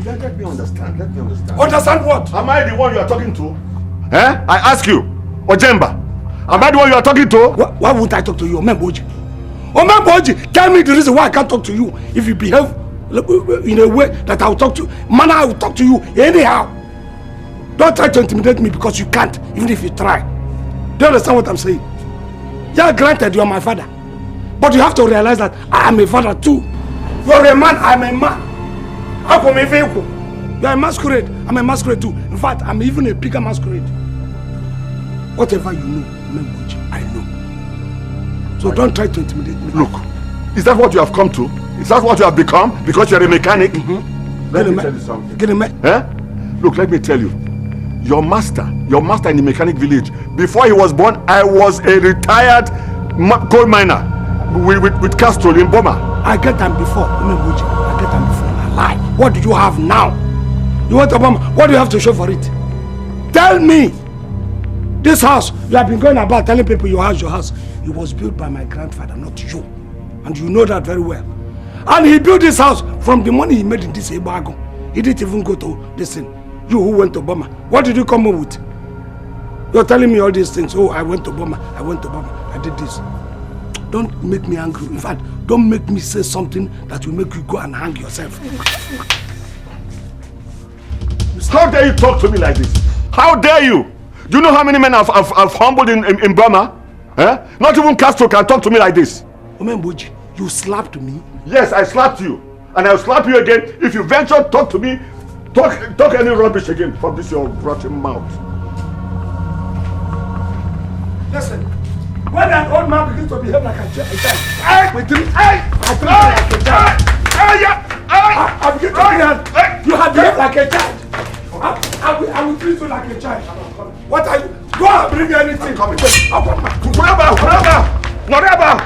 Let me understand. Let me understand. Understand what? Am I the one you are talking to? Eh? I ask you, Ojemba. Am I the one you are talking to? Why won't I talk to you, Omemboji? Omemboji, tell me the reason why I can't talk to you. If you behave in a way that I will talk to you, manner I will talk to you anyhow. Don't try to intimidate me because you can't, even if you try. Do you understand what I'm saying? Yeah, granted, you are my father. But you have to realize that I am a father too. You are a man, I am a man. How come if you are a masquerade? I'm a masquerade too. In fact, I'm even a bigger masquerade. Whatever you know, Memboji, I know. So don't try to intimidate me. Look, is that what you have come to? Is that what you have become? Because you're a mechanic? Let me tell you something. Get him, Look, let me tell you. Your master in the mechanic village, before he was born, I was a retired coal miner with Castrol in Boma. I get them before, Memboji. I get them before. I lie. What do you have now? You want Obama? What do you have to show for it? Tell me. This house, you have been going about telling people your house. It was built by my grandfather, not you. And you know that very well. And he built this house from the money he made in this Ebago. He didn't even go to this thing. You who went to Obama. What did you come up with? You're telling me all these things. Oh, I went to Obama. I did this. Don't make me angry. In fact, don't make me say something that will make you go and hang yourself. How dare you talk to me like this? How dare you? Do you know how many men I've humbled in Burma? Eh? Not even Castro can talk to me like this. Omemboji, you slapped me? Yes, I slapped you. And I'll slap you again if you venture to talk to me. Talk any rubbish again from this your rotten mouth. Listen, when an old man begins to behave like a child, I begin to behave. You have behaved like a child. I will treat you like a child. What are you? Go and bring me anything. Whatever.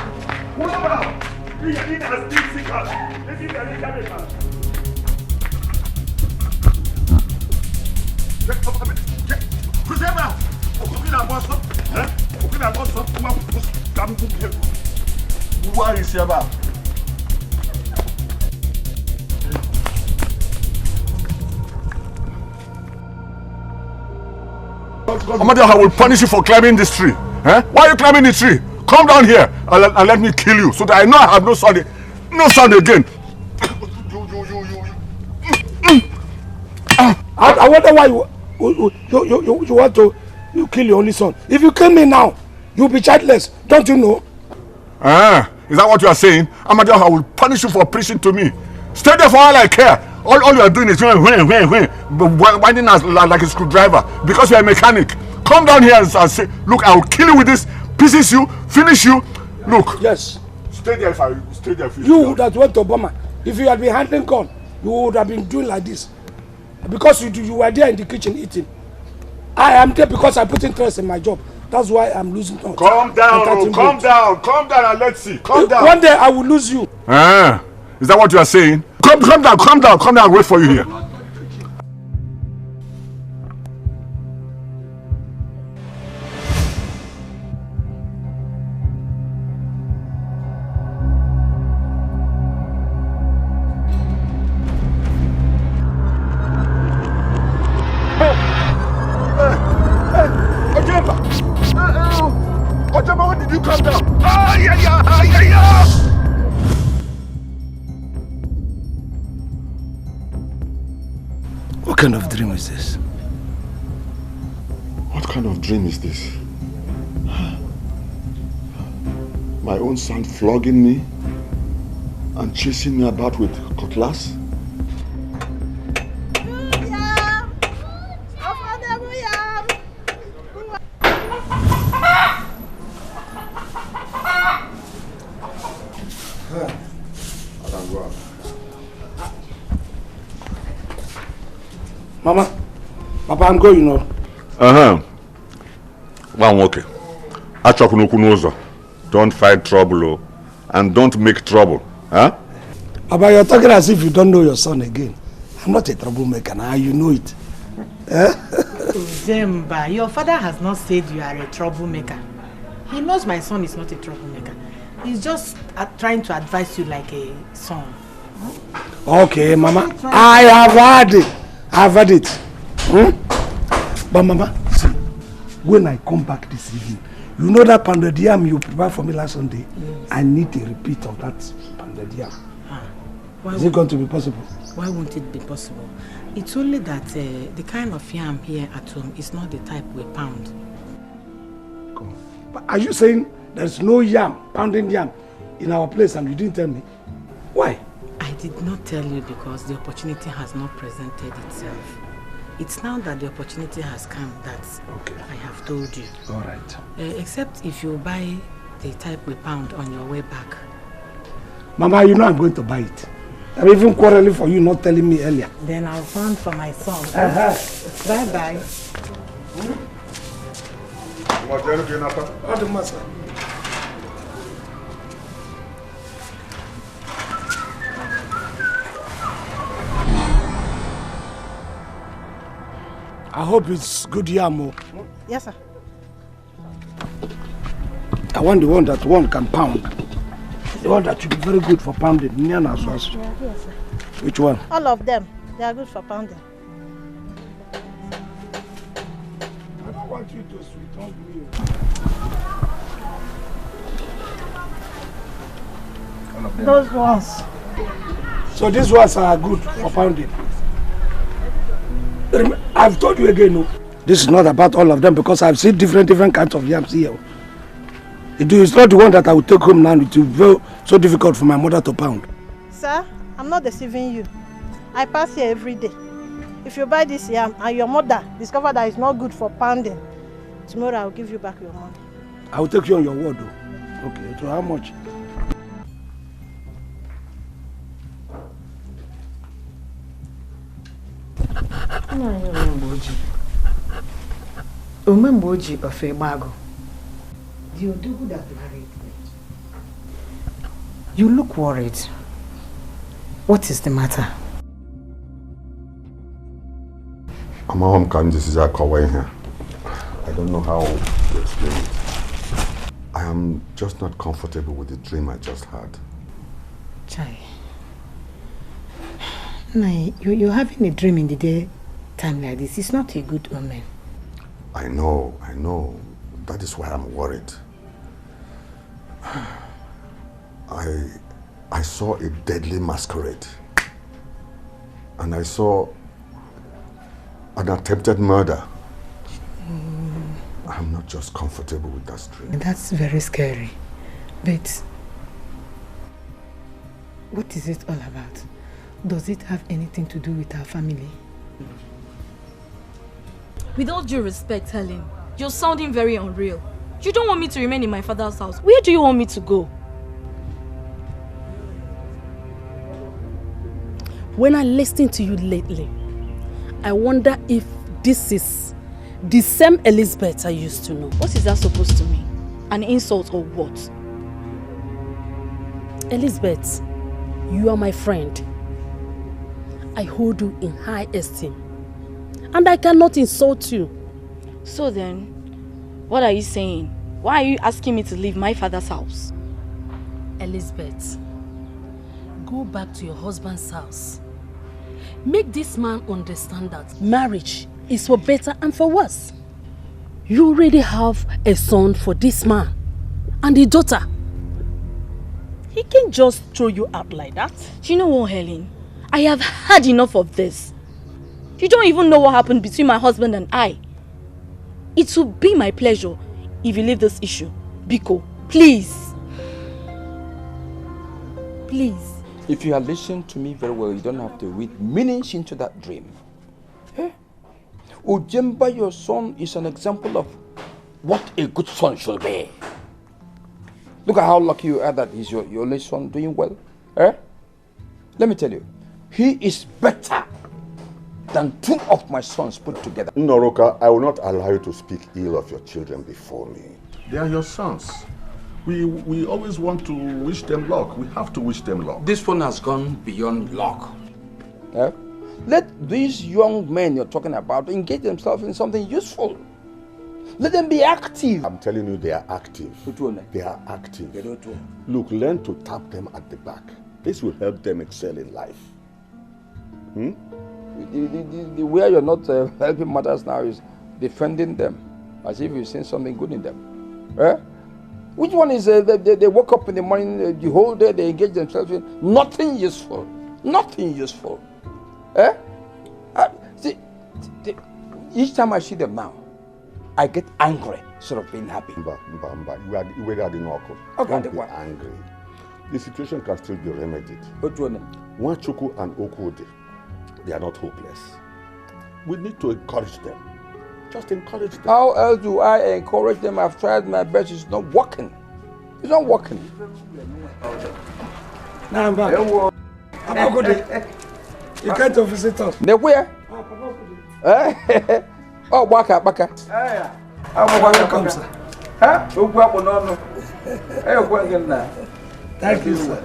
Amadi, I will punish you for climbing this tree. Eh? Why are you climbing the tree? Come down here and let me kill you so that I know I have no son again. I wonder why you want to kill your only son. If you kill me now, you'll be childless. Don't you know? Is that what you are saying? Amadi, I will punish you for preaching to me. Stay there for all I care. All you are doing is winding us like a screwdriver because you are a mechanic. Come down here and say, look, I will kill you with this, pieces you, finish you. Look. Yes. Stay there if I stay there for you. You that went to Obama, if you had been handling gun, you would have been doing like this. Because you were there in the kitchen eating. I am there because I put interest in my job. That's why I'm losing out. Calm down, calm down and let's see. Calm down. One day I will lose you. Is that what you are saying? Come down, I'll wait for you here. Ojemba, when did you come down? What kind of dream is this? What kind of dream is this? My own son flogging me and chasing me about with cutlass? Mama, Papa, I'm going, you know. Well, okay. Don't fight trouble, and don't make trouble. Huh? Papa, you're talking as if you don't know your son again. I'm not a troublemaker now, you know it. Ojemba, your father has not said you are a troublemaker. He knows my son is not a troublemaker. He's just trying to advise you like a son. Okay, Mama. I have heard it. I've heard it. But Mama, see, when I come back this evening, you know that pounded yam you prepared for me last Sunday? Yes. I need a repeat of that pounded yam. Is it going to be possible? Why won't it be possible? It's only that the kind of yam here at home is not the type we pound. But are you saying there's no yam, pounding yam, in our place and you didn't tell me? Why? I did not tell you because the opportunity has not presented itself. It's now that the opportunity has come that I have told you. All right. Except if you buy the type we pound on your way back. Mama, you know I'm going to buy it. I'm even quarreling for you not telling me earlier. Then I'll pound for my son. Bye-bye. I hope it's good yam. Yes, sir. I want the one that one can pound. The one that should be very good for pounding. Yes, sir. Which one? All of them. They are good for pounding. I don't want you to sweet me. Those ones. So these ones are good for pounding. I've told you again, no. This is not about all of them because I've seen different kinds of yams here. It's not the one that I will take home now. It will be very, so difficult for my mother to pound. Sir, I'm not deceiving you. I pass here every day. If you buy this yam and your mother discover that it's not good for pounding, tomorrow I'll give you back your money. I will take you on your word though. Okay, so how much? Omemboji of Ebago. The Odugu that married. You look worried. What is the matter? I'm home, can this is a kawaii here. I don't know how to explain it. I am just not comfortable with the dream I just had. Chai. Nai, you're having a dream in the day time like this. It's not a good omen. I know. That is why I'm worried. I saw a deadly masquerade. And I saw an attempted murder. I'm not just comfortable with that dream. That's very scary. But what is it all about? Does it have anything to do with our family? With all due respect, Helen, you're sounding very unreal. You don't want me to remain in my father's house. Where do you want me to go? When I listen to you lately, I wonder if this is the same Elizabeth I used to know. What is that supposed to mean? An insult or what? Elizabeth, you are my friend. I hold you in high esteem. And I cannot insult you. So then, what are you saying? Why are you asking me to leave my father's house? Elizabeth, go back to your husband's house. Make this man understand that marriage is for better and for worse. You already have a son for this man and a daughter. He can't just throw you out like that. Do you know what, Helen? I have had enough of this. You don't even know what happened between my husband and I. It will be my pleasure if you leave this issue. Biko, please. Please. If you have listened to me very well, you don't have to read meanings into that dream. Eh? Ojemba, your son, is an example of what a good son should be. Look at how lucky you are that he's your only son doing well. Eh? Let me tell you, he is better than 2 of my sons put together. Noroka, I will not allow you to speak ill of your children before me. They are your sons. We always want to wish them luck. We have to wish them luck. This one has gone beyond luck. Yeah? Let these young men you're talking about engage themselves in something useful. Let them be active. I'm telling you, they are active. They are active. Look, learn to tap them at the back. This will help them excel in life. The way you're not helping matters now is defending them, as if you've seen something good in them. Which one is they wake up in the morning, the whole day they engage themselves in nothing useful. Nothing useful. Each time I see them now, I get angry instead of being happy. Don't be angry. The situation can still be remedied. Nwachuku and Okwudi, they are not hopeless. We need to encourage them. Just encourage them. How else do I encourage them? I've tried my best. It's not working. It's not working. Now I'm back. You can't visit us. Where? Oh, Baka. Welcome, sir. Thank you, sir.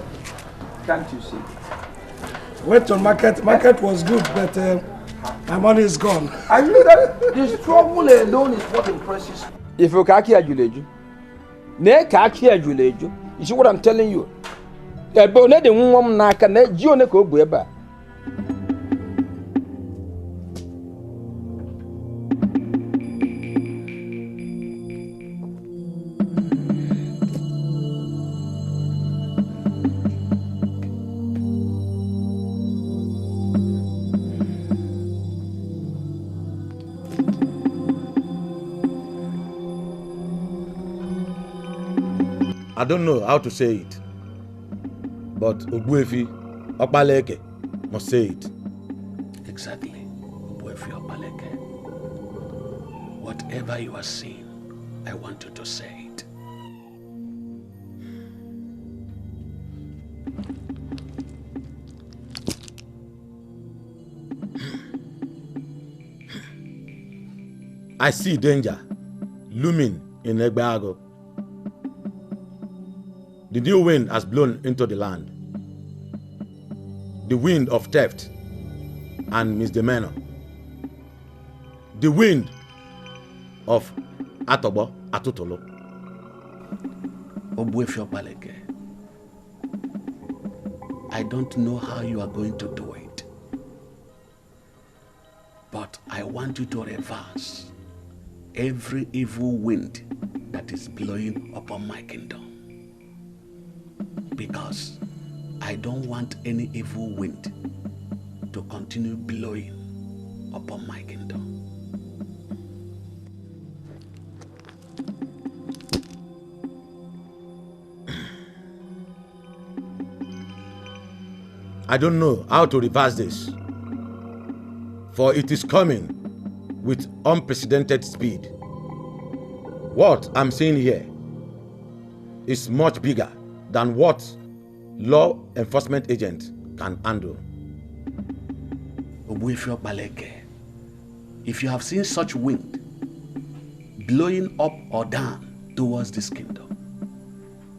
Can't you see? Went on market. Market was good, but my money is gone. I knew that this trouble alone is what impresses me. If you can't hear you, you see what I'm telling you? I don't know how to say it, but Ogbuefi Opaleke must say it. Exactly, Ogbuefi Opaleke. Whatever you are saying, I want you to say it. I see danger looming in Egbeago. The new wind has blown into the land. The wind of theft and misdemeanor. The wind of Atobo Atutolo. Ogbuefi Opaleke, I don't know how you are going to do it, but I want you to reverse every evil wind that is blowing upon my kingdom. Because I don't want any evil wind to continue blowing upon my kingdom. I don't know how to reverse this, for it is coming with unprecedented speed. What I'm seeing here is much bigger than what law enforcement agents can handle. Ogbuefi Opaleke, if you have seen such wind blowing up or down towards this kingdom,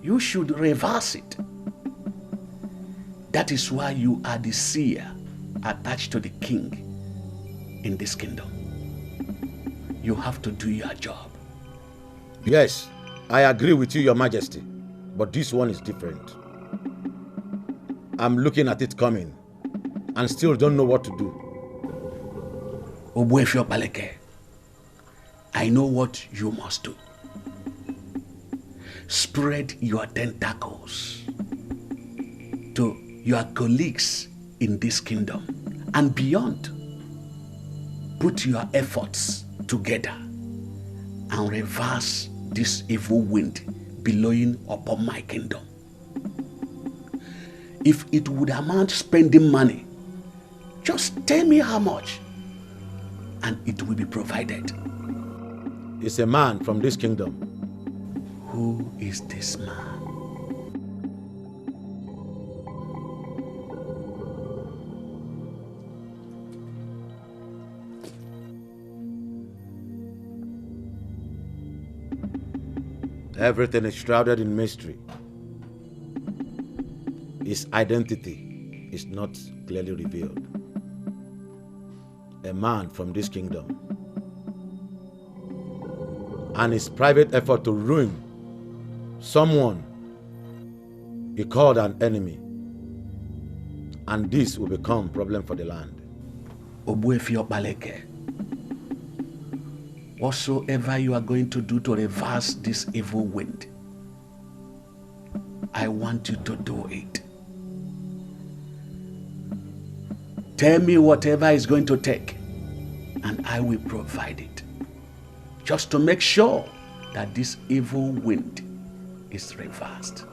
you should reverse it. That is why you are the seer attached to the king in this kingdom. You have to do your job. Yes, I agree with you, Your Majesty, but this one is different. I'm looking at it coming and still don't know what to do. Ogbuefi Opaleke, I know what you must do. Spread your tentacles to your colleagues in this kingdom and beyond. Put your efforts together and reverse this evil wind blowing upon my kingdom. If it would amount spending money, just tell me how much and it will be provided. It's a man from this kingdom. Who is this man? Everything is shrouded in mystery. His identity is not clearly revealed. A man from this kingdom, and his private effort to ruin someone he called an enemy, and this will become a problem for the land. Whatsoever you are going to do to reverse this evil wind, I want you to do it. Tell me whatever is going to take, and I will provide it. Just to make sure that this evil wind is reversed.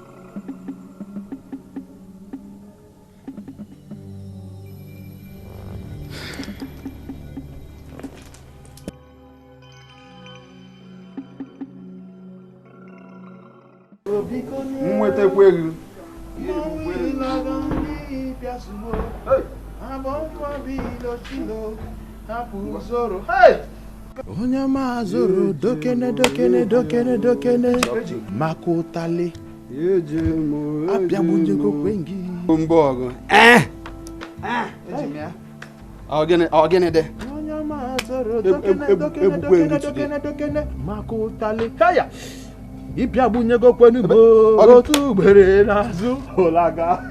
Onyama zoro dokene makotale apia bunjeko kwengi Mbogo. Again there. Onyama zoro dokene makotale kaya ipia bunyego kwenugo otu gbere nazu olaga.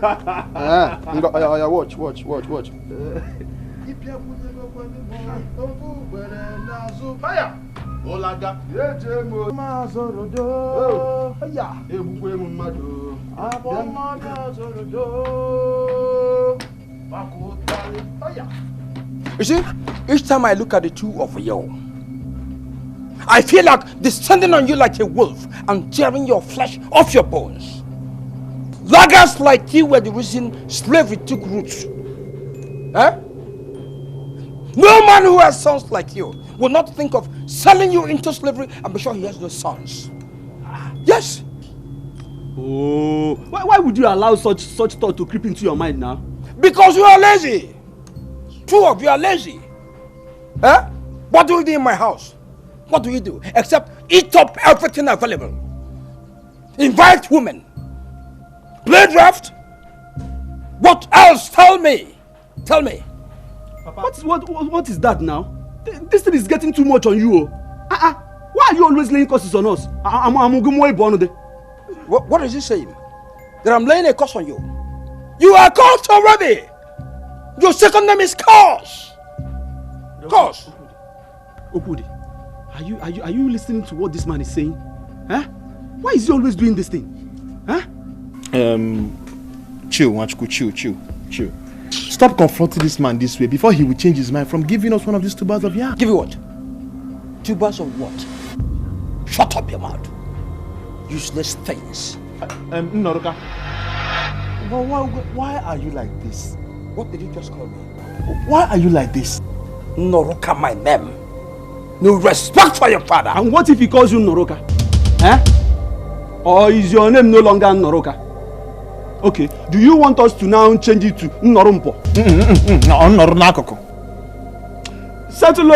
Watch. Ipia bunyego kwenugo otu gbere nazu kaya olaga ejemo mazoro do ya ebukwe mmadu abomada zoro do makotale kaya. You see, each time I look at the two of you, I feel like descending on you like a wolf and tearing your flesh off your bones. Laggards like you were the reason slavery took roots. Eh? No man who has sons like you will not think of selling you into slavery and be sure he has no sons. Yes. Oh, why would you allow such thought to creep into your mind now? Because you are lazy. Two of you are lazy. Eh? What do you do in my house? What do you do except eat up everything available? Invite women, play draft. What else? Tell me. Papa. What is that now? This thing is getting too much on you. Why are you always laying curses on us? What is he saying? That I'm laying a curse on you? You are cursed already. Your second name is Curse. Curse. Okudi, are you listening to what this man is saying? Huh? Why is he always doing this thing? Huh? Chill, Wachuku, chill. Stop confronting this man this way before he will change his mind from giving us one of these 2 bars of yam. Give you what? 2 bars of what? Shut up your mouth. Useless things. Noroka. Why are you like this? What did you just call me? Why are you like this? Noroka, my name. No respect for your father. And what if he calls you Noroka? Eh? Or is your name no longer Noroka? Okay, do you want us to now change it to Nnorumpo? Nnorunakoko. Settle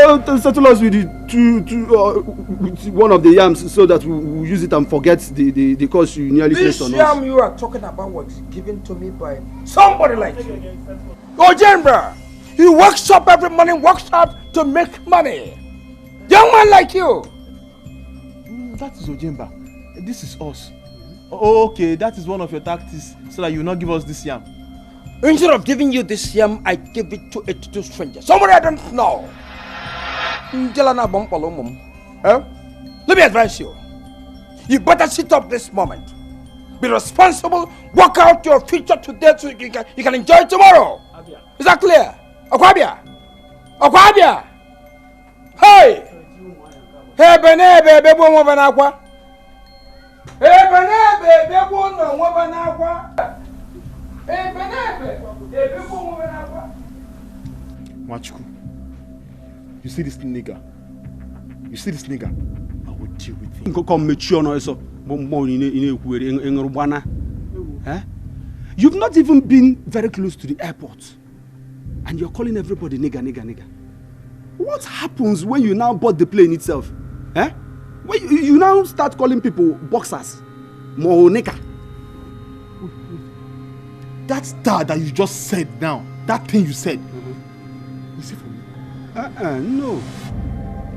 us with with one of the yams so that we will use it and forget the course you nearly placed on us. This yam you are talking about was given to me by somebody like you. Ojemba, he works up every morning, works hard to make money. Young man like you. That is Ojemba. This is us. Oh, okay, that is one of your tactics so that you will not give us this yam. Instead of giving you this yam, I give it to a total stranger. Somebody I don't know. Let me advise you. You better sit up this moment. Be responsible. Work out your future today so you can enjoy it tomorrow. Is that clear? Okwabia! Hey! Hey, Benebe, Bebo Wabanakwa! Hey, Benebe, Bebo Wabanakwa! Hey, Benebe, Bebo Wabanakwa! Wachuku, you see this nigger? I will deal with him. You've not even been very close to the airport. And you're calling everybody nigger. What happens when you now board the plane itself? Eh? Well, you now start calling people boxers. Mohoneka. That star that you just said now, that thing you said, is it for me? No.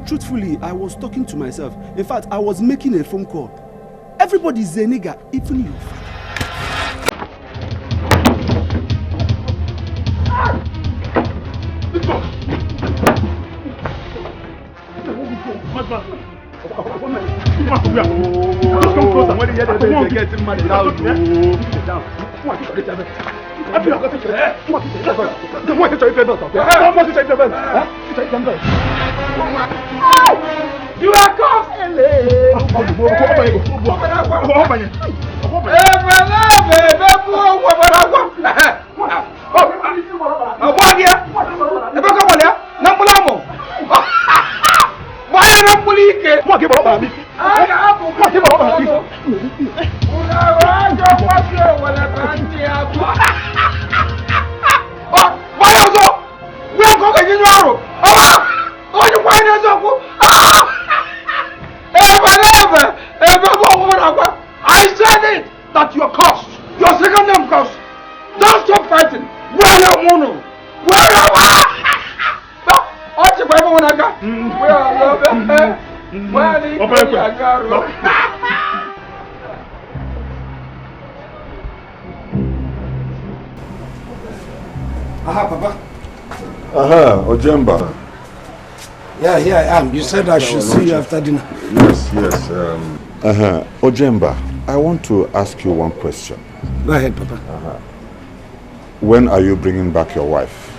Truthfully, I was talking to myself. In fact, I was making a phone call. Everybody is a nigger, even you. You are caught. I said it that your cost, your second name cost. Don't stop fighting. Where are you, Mono? Where are you? Papa. Ojemba. Yeah, here I am. You said I should see you after dinner. Yes. Ojemba, I want to ask you one question. Go ahead, Papa. When are you bringing back your wife?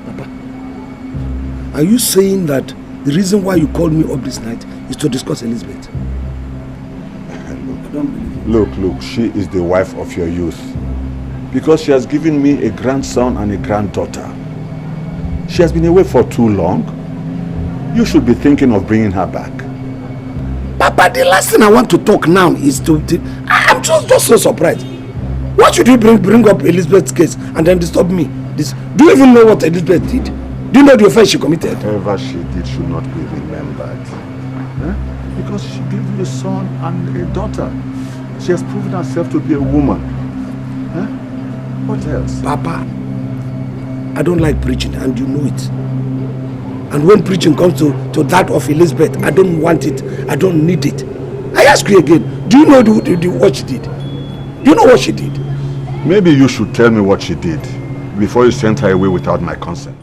Papa, are you saying that the reason why you called me up this night is to discuss Elizabeth? Look, she is the wife of your youth. Because she has given me a grandson and a granddaughter. She has been away for too long. You should be thinking of bringing her back. Papa, the last thing I want to talk now is I'm just so surprised. Why should you bring up Elizabeth's case and then disturb me? Do you even know what Elizabeth did? Do you know the offense she committed? Whatever she did should not be remembered. Because she gave you a son and a daughter. She has proven herself to be a woman. What else? Papa, I don't like preaching and you know it. And when preaching comes to that of Elizabeth, I don't want it. I don't need it. I ask you again, do you know what she did? Do you know what she did? Maybe you should tell me what she did before you sent her away without my consent.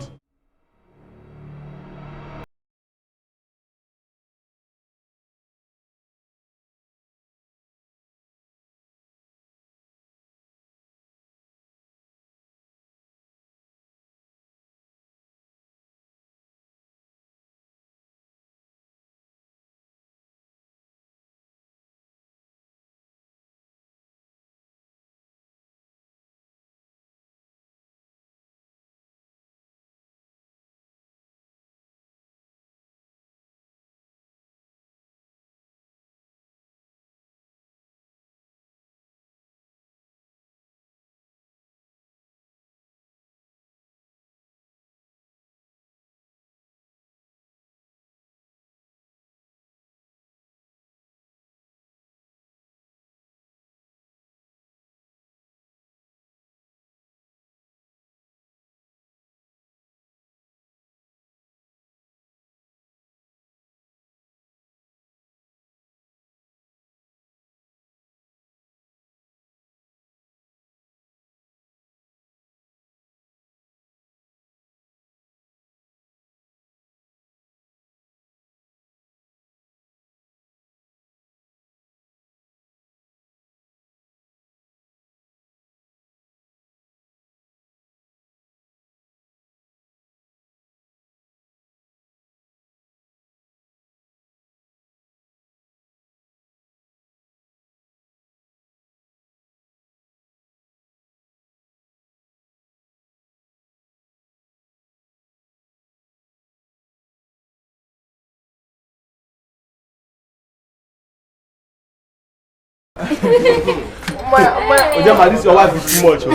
Ojemba, this your wife is too much.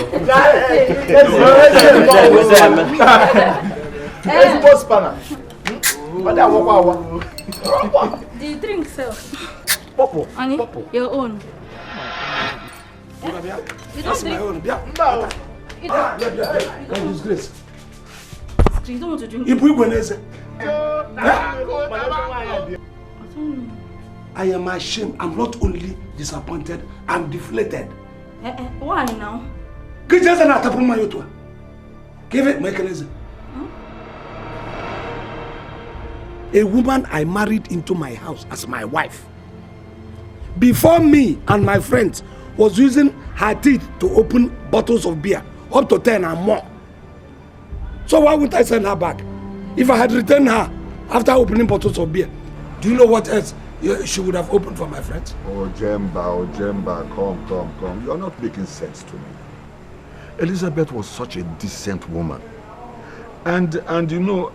Let's go, spanner. The drink, sir. Popo. Honey, your own. You don't drink. You don't disgrace. You don't want to drink. I am ashamed. I'm not only disappointed, I'm deflated. Why now? Give it mechanism. A woman I married into my house as my wife. Before me and my friends was using her teeth to open bottles of beer, up to 10 and more. So why wouldn't I send her back? If I had returned her after opening bottles of beer, do you know what else she would have opened for my friends? Ojemba, come. You're not making sense to me. Elizabeth was such a decent woman. And you know...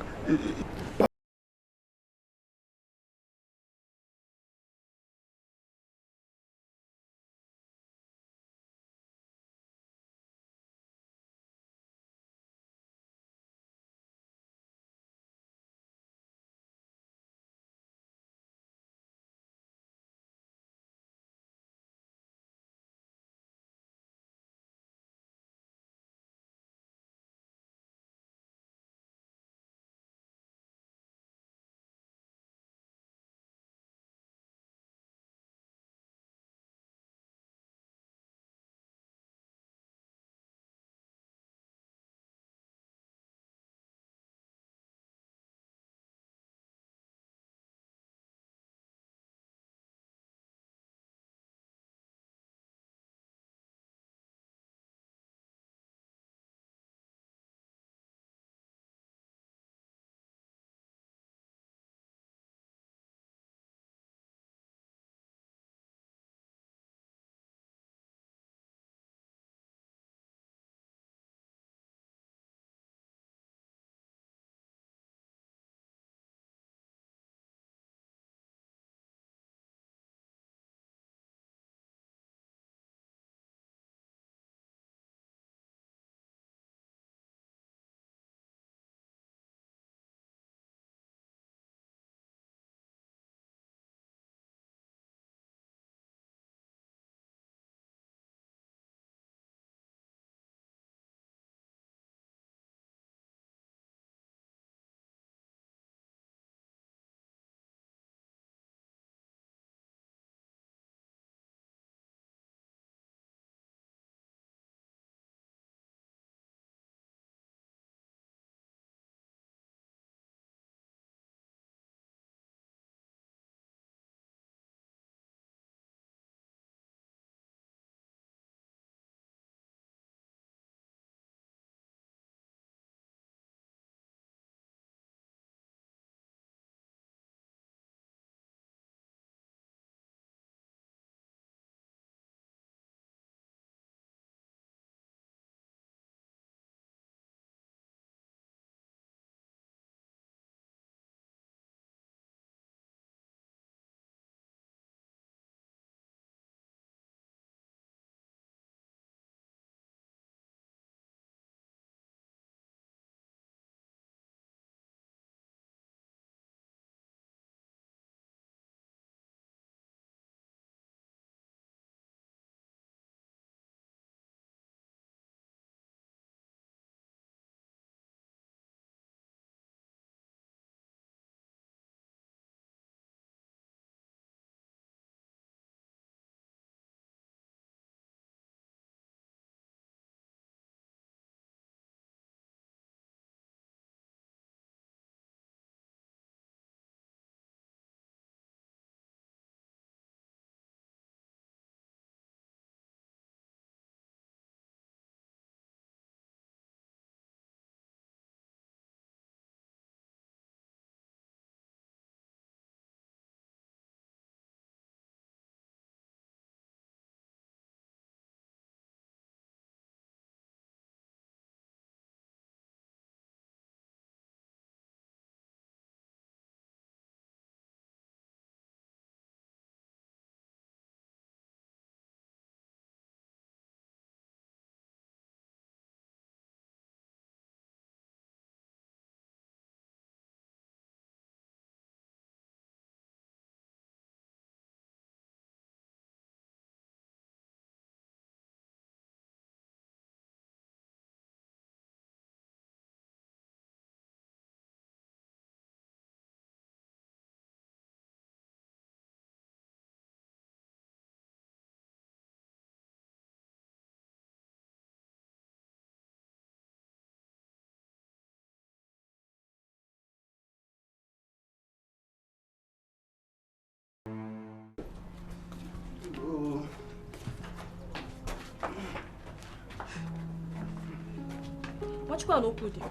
Watch well, no good.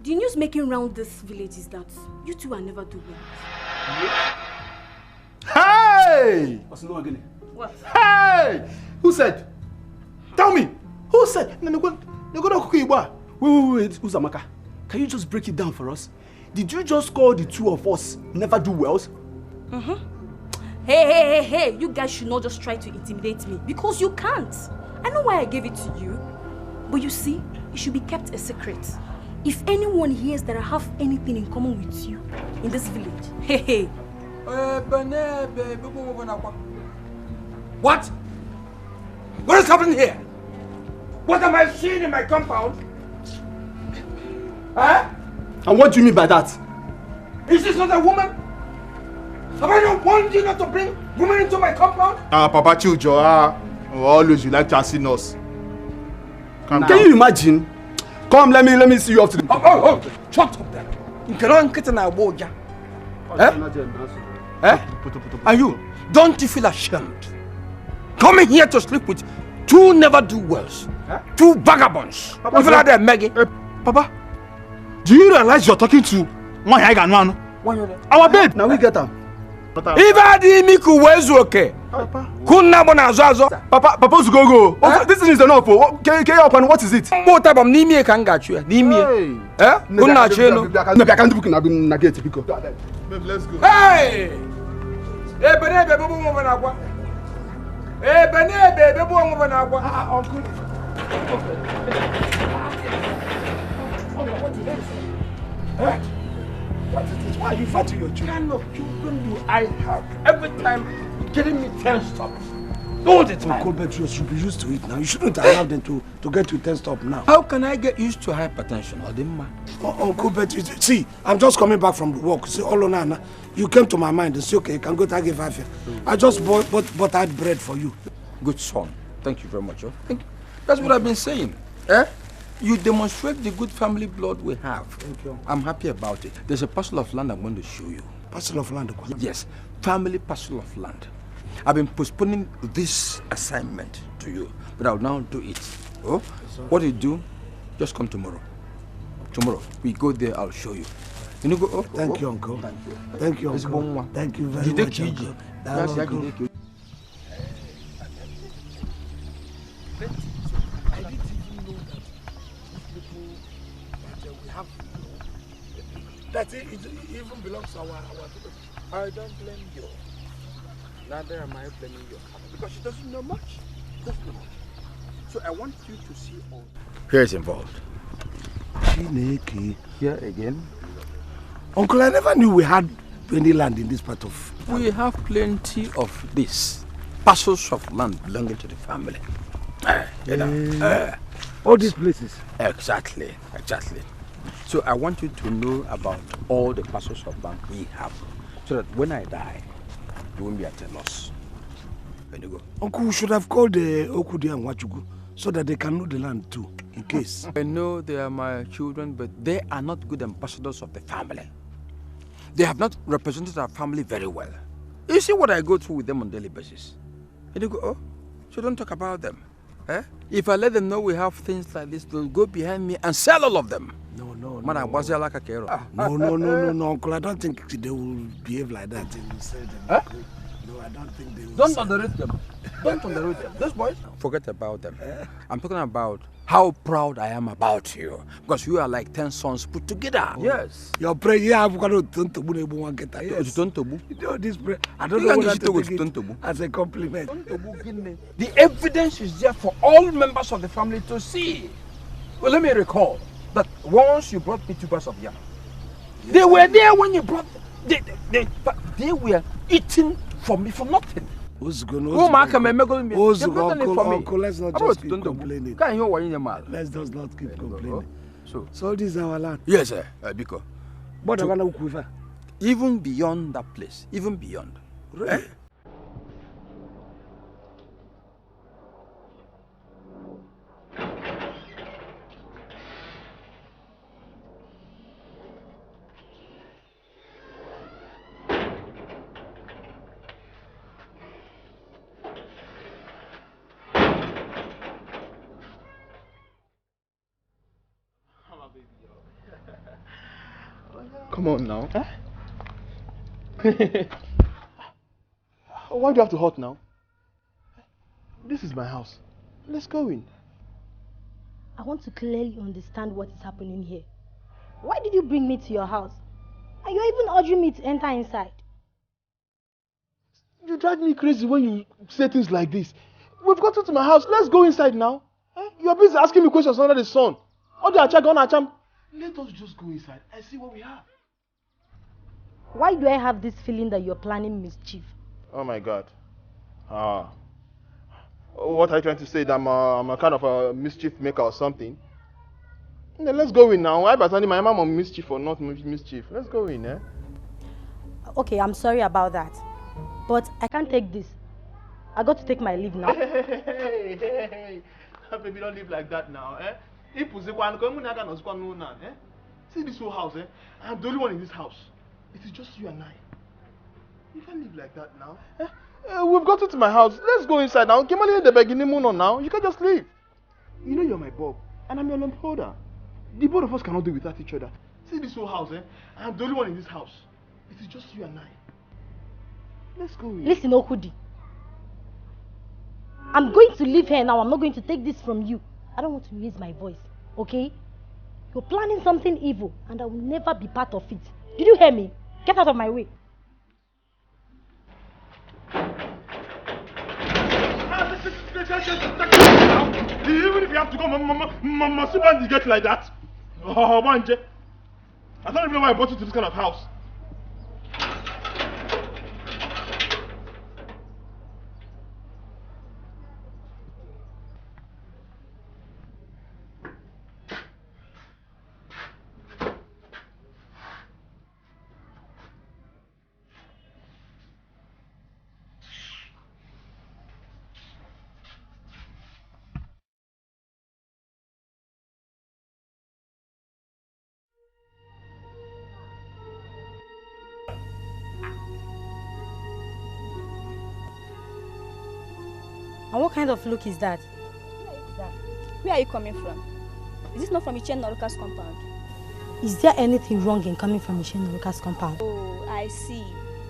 The news making round this village is that you two are never do well. Hey! What? Hey! Who said? Tell me! Who said? Wait, Uzamaka. Can you just break it down for us? Did you just call the two of us never do wells? Hey, you guys should not just try to intimidate me because you can't. I know why I gave it to you. But you see, it should be kept a secret. If anyone hears that I have anything in common with you in this village, hey. What? What is happening here? What am I seeing in my compound? Huh? And what do you mean by that? Is this not a woman? Have I not warned you not to bring women into my compound? Papa Chiljo, always you like chancing us. Can you imagine? Come, let me see you off to the... Oh, shut up there. You cannot get an aboja. And you, don't you feel ashamed? Coming here to sleep with two never-do-wells, two vagabonds. Papa, even there, Maggie. Papa, do you realize you're talking to one our babe? Now we get them. If I didn't make you well, okay. Papa, Papa's go. This thing is enough. Can you open? What is it? What type of name can get you? Name me. Eh? Maybe I can't book in a gate. Let's go. Hey! Hey, baby, baby, woman, agua. Hey, baby, baby, woman, agua. Uncle. What is this? Why are you fighting your children? What kind of children do I have? Every time getting me tensed up. All the time. Uncle Bet, you should be used to it now. You shouldn't allow them to get you tensed up now. How can I get used to hypertension? Uncle Bet, see, I'm just coming back from the work. See, Olonana, you came to my mind and say, okay, you can go to give half. I just bought bread for you. Good son. Thank you very much. Thank you. That's what I've been saying. Eh? You demonstrate the good family blood we have. Thank you. I'm happy about it. There's a parcel of land I'm going to show you. Parcel of land? Yes, family parcel of land. I've been postponing this assignment to you, but I'll now do it. Oh, what you do, just come tomorrow. Tomorrow, we go there, I'll show you. You know, go. Thank you, Uncle. Thank you. Thank you, Uncle. Thank you very much, Uncle. Uncle. That it even belongs to our people. I don't blame you. Neither am I blaming you. Because she doesn't know much. So I want you to see all. Here is involved. Here again. Uncle, I never knew we had any land in this part of... We have plenty of this. Parcels of land belonging to the family. All these places? Exactly. So I want you to know about all the parcels of land we have, so that when I die, you won't be at a loss. When you go. Uncle, we should have called the Okudi and Wachugu so that they can know the land too, in case. I know they are my children, but they are not good ambassadors of the family. They have not represented our family very well. You see what I go through with them on a daily basis. And you go, oh, so don't talk about them. Eh? If I let them know we have things like this, they'll go behind me and sell all of them. No. No, Uncle, I don't think they will behave like that. They will say them. Huh? No, I don't think they will. Don't underrate them. Don't underrate them. Those boys, forget about them. I'm talking about how proud I am about you. Because you are like 10 sons put together. Yes. Your prayer, yeah, I've got to get that. Yes. You know this prayer. I don't know what to take it as a compliment. The evidence is there for all members of the family to see. Well, let me recall that once you brought me 2 bags of yam. They were there when you brought them. They were eating for me for nothing. Uncle, let's not just keep complaining. Let's just not keep complaining. So this is our land? Yes, sir. Because even beyond that place, even beyond. Really? Come on now. Why do you have to hurt now? This is my house. Let's go in. I want to clearly understand what is happening here. Why did you bring me to your house? And you're even urging me to enter inside. You drive me crazy when you say things like this. We've got to my house. Let's go inside now. You're busy asking me questions under the sun. Let us just go inside and see what we have. Why do I have this feeling that you're planning mischief? Oh my God. What are you trying to say? That I'm a kind of a mischief maker or something? Let's go in now. I'm my mom on mischief or not mischief. Let's go in, eh? Okay, I'm sorry about that. But I can't take this. I got to take my leave now. Hey. Baby, don't live like that now, eh? See this whole house, eh? I'm the only one in this house. It is just you and I. You can't live like that now. We've got to my house. Let's go inside now. Now. You can't just leave. You know you're my bulb, and I'm your lamp holder. The both of us cannot do without each other. See this whole house, eh? I'm the only one in this house. It is just you and I. Let's go in. Listen, Okudi. I'm going to leave here now. I'm not going to take this from you. I don't want to raise my voice, okay? You're planning something evil, and I will never be part of it. Did you hear me? Get out of my way. Even if you have to go, Mama, you get like that. Oh, Manje. I don't even know why I brought you to this kind of house. And what kind of look is that? Where are you coming from? Is this not from Ichen Noruka's compound? Is there anything wrong in coming from Ichen Noruka's compound? Oh, I see.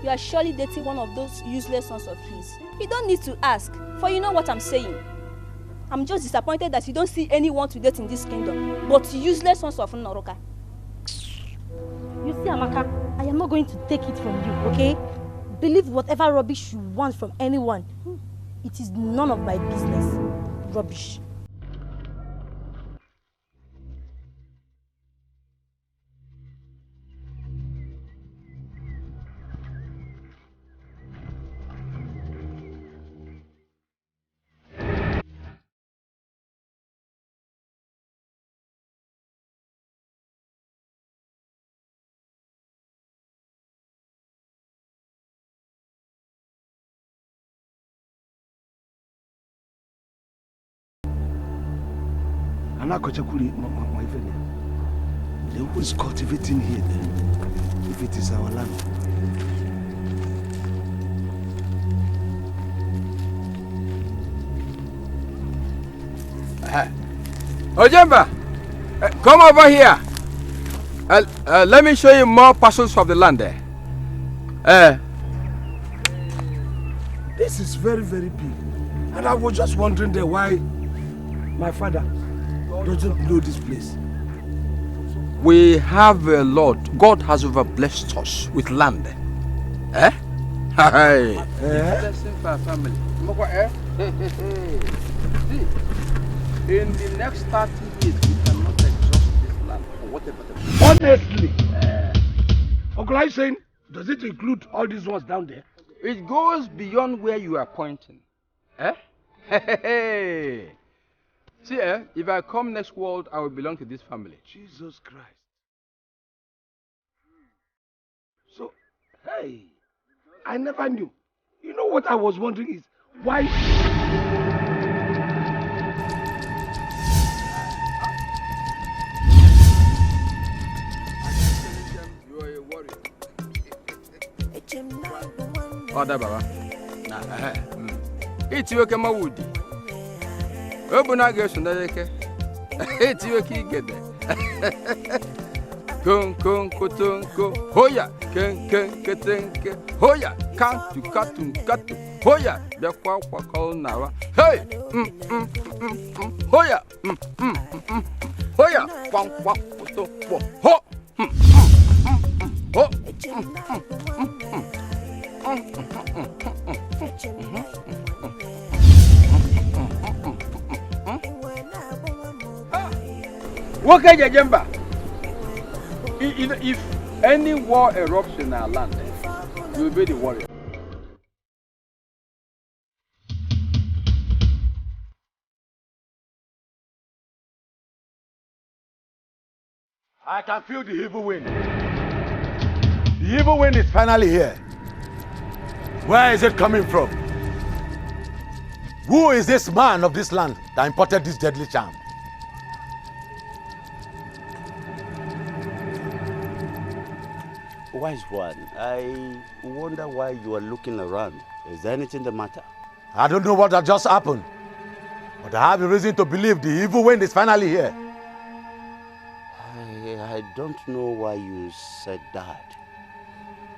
You are surely dating one of those useless sons of his. You don't need to ask, for you know what I'm saying. I'm just disappointed that you don't see anyone to date in this kingdom, but useless sons of Noruka. You see, Amaka, I am not going to take it from you, okay? Believe whatever rubbish you want from anyone. It is none of my business. Rubbish. Then who is cultivating here then, if it is our land? Ojemba, come over here. Let me show you more parcels of the land there. This is very, very big. And I was just wondering there why my father doesn't know this place. We have a lot. God has overblessed us with land. Blessing for our family. See, in the next 30 years, we cannot exhaust this land or whatever. Honestly, Uncle, are you saying, does it include all these ones down there? It goes beyond where you are pointing. See, if I come next world, I will belong to this family. Jesus Christ. So, hey, I never knew. You know what I was wondering is, why... You are a warrior. Father Baba. It's you, Kamawood. Open our girls and they can. It's you, get there. kun kun kutunku, hoya, ken ketenke, hoya, kantu katu, hoya, the kwa nawa, hey, hoya, hoya, kwang kutu, ho, ho. Okay, Ojemba. If any war erupts in our land, you will be the warrior. I can feel the evil wind. The evil wind is finally here. Where is it coming from? Who is this man of this land that imported this deadly charm? Wise one, I wonder why you are looking around. Is there anything the matter? I don't know what had just happened, but I have a reason to believe the evil wind is finally here. I don't know why you said that.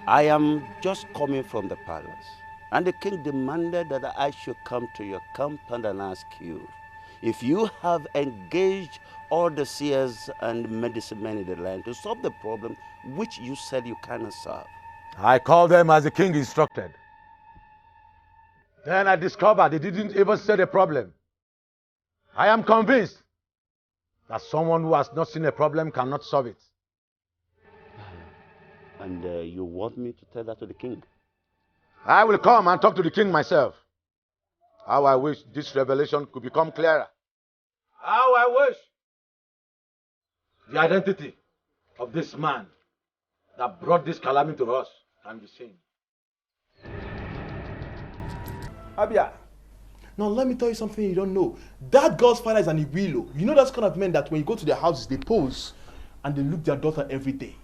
I am just coming from the palace, and the king demanded that I should come to your compound and ask you if you have engaged all the seers and medicine men in the land to solve the problem which you said you cannot solve. I called them as the king instructed. Then I discovered they didn't even say the problem. I am convinced that someone who has not seen a problem cannot solve it. And you want me to tell that to the king? I will come and talk to the king myself. How I wish this revelation could become clearer. How I wish the identity of this man that brought this calamity to us can be seen. Abia, now let me tell you something you don't know. That girl's father is an Igwilo. You know those kind of men that when you go to their houses, they pose and they look their daughter every day.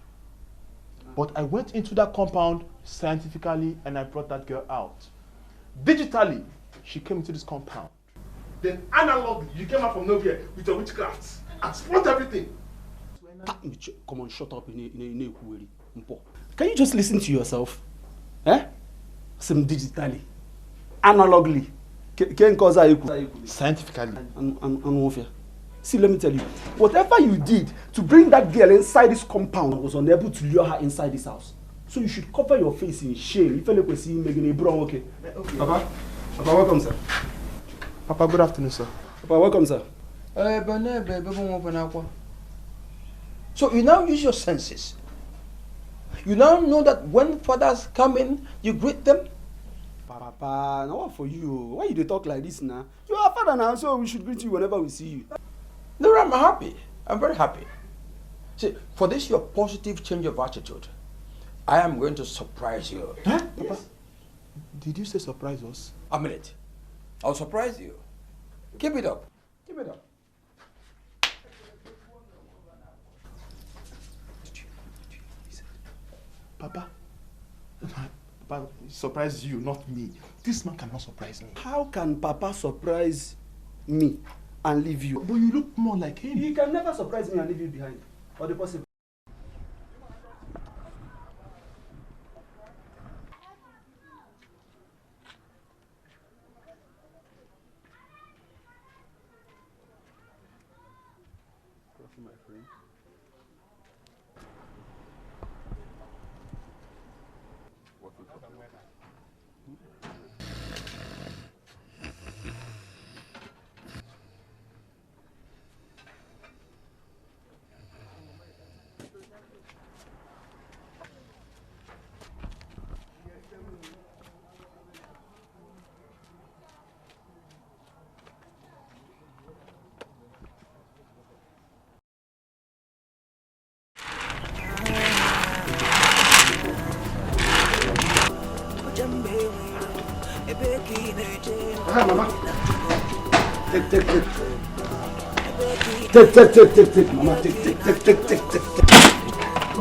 But I went into that compound scientifically and I brought that girl out. Digitally, she came into this compound. Then analogly, you came out from nowhere with your witchcraft and spoiled everything. Come on, shut up. Can you just listen to yourself? Some digitally, analogly, scientifically. And see, let me tell you, whatever you did to bring that girl inside this compound was unable to lure her inside this house. So you should cover your face in shame. If you see making a brown, okay? Papa, welcome, sir. Papa, good afternoon, sir. Papa, welcome, sir. So you now use your senses. You now know that when fathers come in, you greet them. Papa, now what for you? Why you talk like this now? You are father now, so we should greet you whenever we see you. No, I'm happy. I'm very happy. See, for this your positive change of attitude, I am going to surprise you. Huh? Yes. Papa, did you say surprise us? A minute. I'll surprise you. Keep it up. Keep it up. Papa, Papa, surprise you, not me. This man cannot surprise me. How can Papa surprise me and leave you? But you look more like him. He can never surprise me and leave you behind. Or the possible. My friend. Mama. Take, Mama. Take.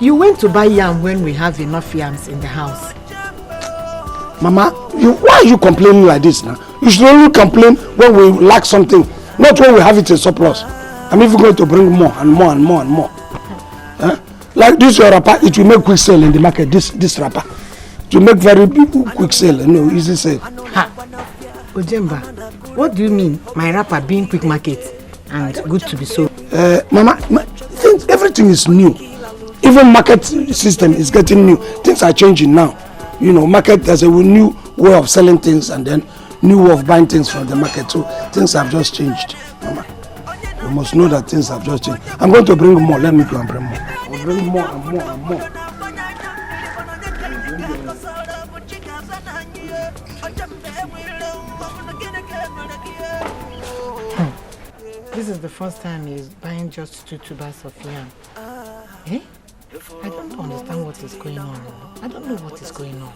You went to buy yam when we have enough yams in the house. Mama, why are you complaining like this now? You should only complain when we lack something, not when we have it in surplus. I'm even going to bring more and more and more and more. Huh? Like this your wrapper, it will make quick sale in the market. This wrapper, it will make very quick sale. No, easy sale. Ha, Ojemba, what do you mean my wrapper being quick market and good to be sold? Mama, everything is new. Even market system is getting new. Things are changing now. You know, market, there's a new way of selling things and then new way of buying things from the market. So things have just changed, Mama. You must know that things have just changed. I'm going to bring more. Let me go and bring more. I'll bring more and more and more. This is the first time he's buying just 2 tubers of yam. Eh? I don't understand what is going on. I don't know what is going on.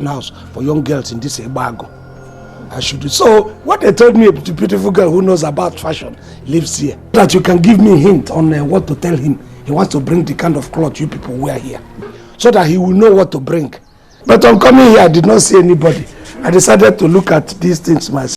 House for young girls in this embargo. I should do. So what they told me, the beautiful girl who knows about fashion lives here, that you can give me a hint on what to tell him. He wants to bring the kind of cloth you people wear here, so that he will know what to bring. But on coming here, I did not see anybody. I decided to look at these things myself.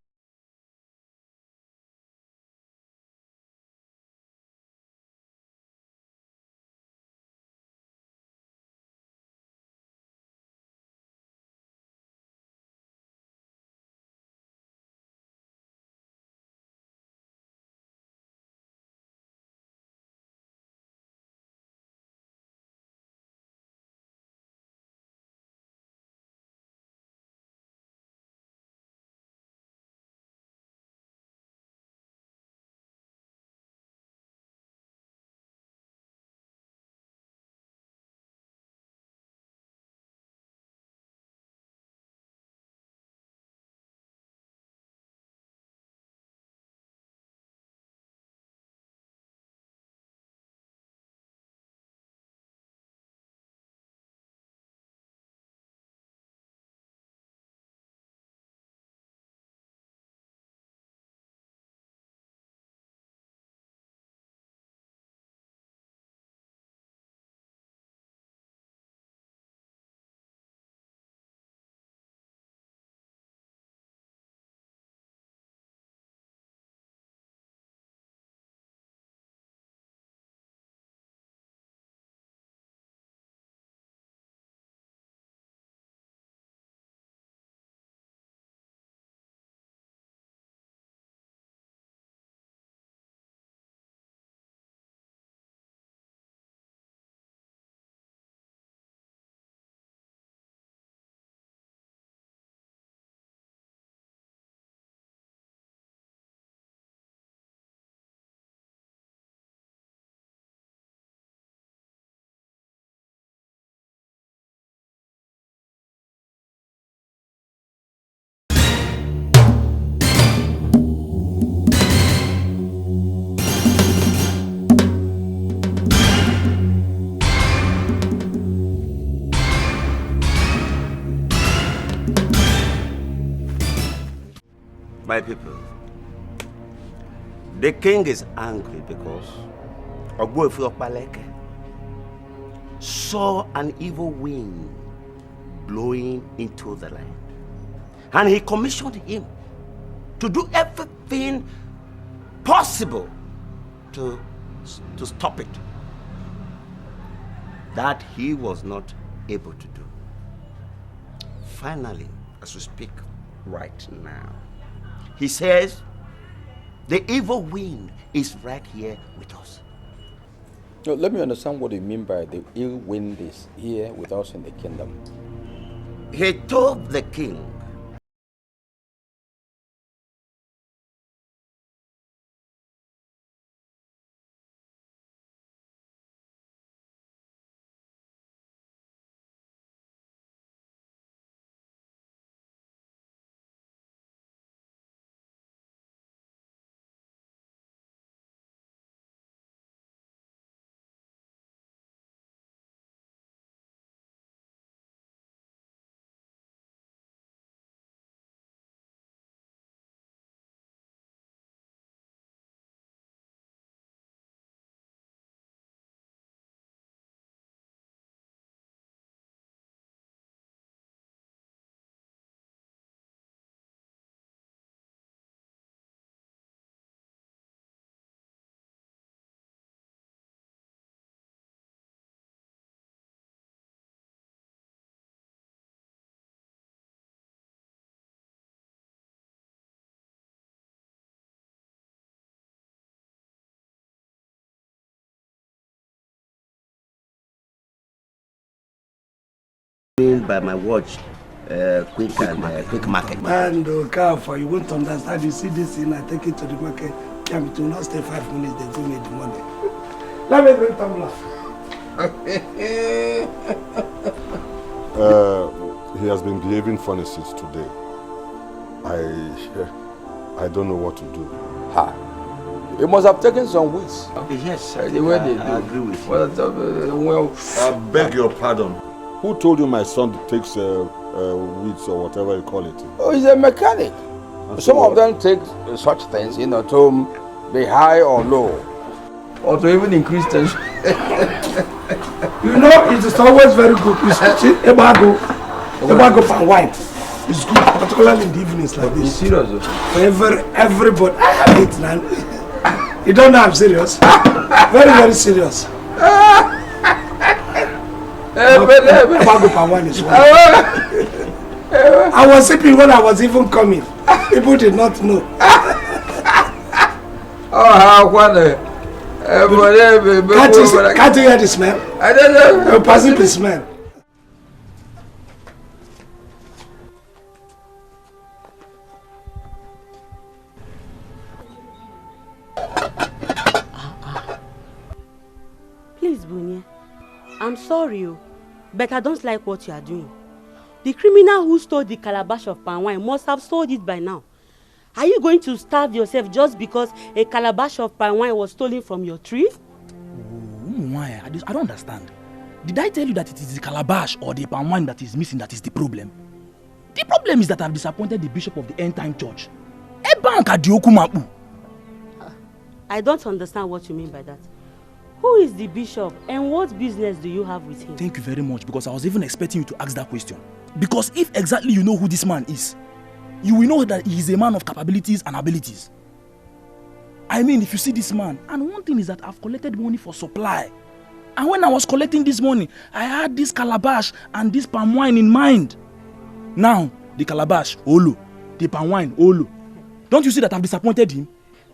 My people, the king is angry because Ogbuefi Opaleke saw an evil wind blowing into the land. And he commissioned him to do everything possible to stop it. That he was not able to do. Finally, as we speak right now, he says the evil wind is right here with us. Now, let me understand what you mean by the ill wind is here with us in the kingdom. He told the king by my watch, quick market. Man, for you won't understand. You see this thing, I take it to the market. It will not stay 5 minutes, they give me the money. Let me bring tumbler. He has been behaving funny since today. I don't know what to do. Ha! He must have taken some weeds. Yes, the way they do. I agree with you. Well, I beg your pardon. Who told you my son takes weeds or whatever you call it? Oh, he's a mechanic. Some of them take such things, to be high or low, or to even increase tension. It is always very good. You see, Ebago and wine. It's good, particularly in the evenings like this. It's serious. For everybody. I have it, man. You don't know I'm serious. Very, very serious. Ebago and wine is one. I was sipping when I was even coming. People did not know. Can't you hear the smell? I don't know. You're passing the smell. Please, Bunye, I'm sorry, but I don't like what you are doing. The criminal who stole the calabash of palm wine must have sold it by now. Are you going to starve yourself just because a calabash of palm wine was stolen from your tree? Why? I don't understand. Did I tell you that it is the calabash or the palm wine that is missing that is the problem? The problem is that I've disappointed the bishop of the end time church. I don't understand what you mean by that. Who is the bishop and what business do you have with him? Thank you very much, because I was even expecting you to ask that question. Because if exactly you know who this man is, you will know that he is a man of capabilities and abilities. I mean, if you see this man, and one thing is that I've collected money for supply. And when I was collecting this money, I had this calabash and this palm wine in mind. Now, the calabash, Olo. The palm wine, Olo. Don't you see that I've disappointed him?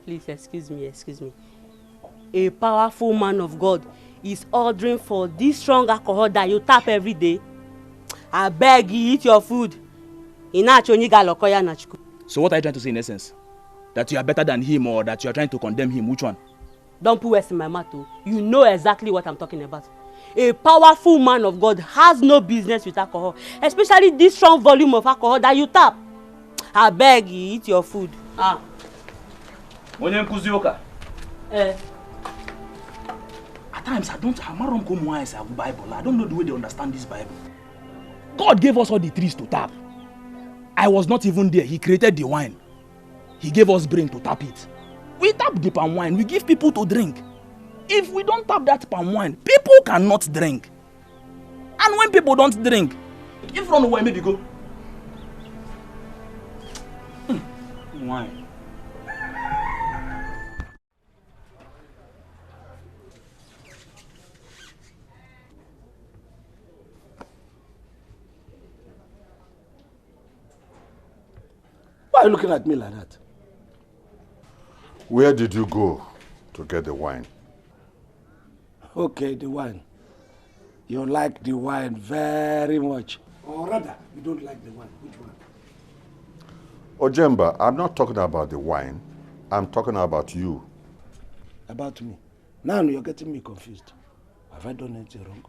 Please, excuse me. A powerful man of God is ordering for this strong alcohol that you tap every day. I beg you, eat your food. So what are you trying to say in essence? That you are better than him, or that you are trying to condemn him? Which one? Don't put words in my mouth. You know exactly what I'm talking about. A powerful man of God has no business with alcohol, especially this strong volume of alcohol that you tap. I beg you, eat your food. At times, I don't know the way they understand this Bible. God gave us all the trees to tap. I was not even there. He created the wine. He gave us brain to tap it. We tap the palm wine, we give people to drink. If we don't tap that palm wine, people cannot drink. And when people don't drink, if run away, maybe go. Wine. Why are you looking at me like that? Where did you go to get the wine? Okay, the wine. You like the wine very much. Or rather, you don't like the wine. Which one? Ojemba, I'm not talking about the wine. I'm talking about you. About me? Now you're getting me confused. Have I done anything wrong?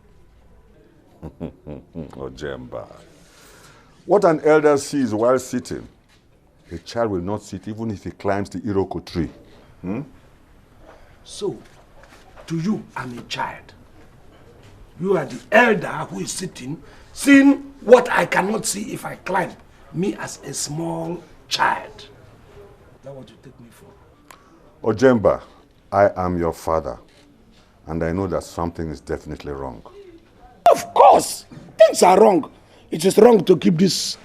Ojemba. What an elder sees while sitting, a child will not sit even if he climbs the Iroko tree. So, to you, I'm a child. You are the elder who is sitting, seeing what I cannot see if I climb. Me as a small child. Is that what you take me for? Ojemba, I am your father, and I know that something is definitely wrong. Of course! Things are wrong. It is wrong to keep this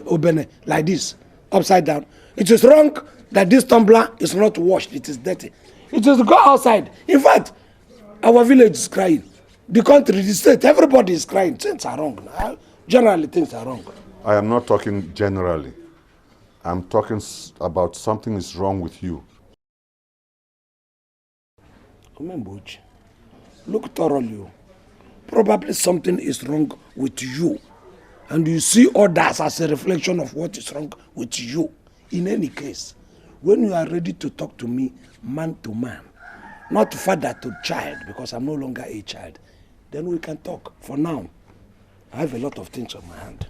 obene like this, upside down. It is wrong that this tumbler is not washed. It is dirty. It is to go outside. In fact, our village is crying. The country, the state, everybody is crying. Things are wrong. Generally, things are wrong. I am not talking generally. I'm talking about something is wrong with you. Omembochi, look thoroughly. Probably something is wrong with you. And you see others as a reflection of what is wrong with you. In any case, when you are ready to talk to me man to man, not father to child, because I'm no longer a child, then we can talk. For now, I have a lot of things on my hand.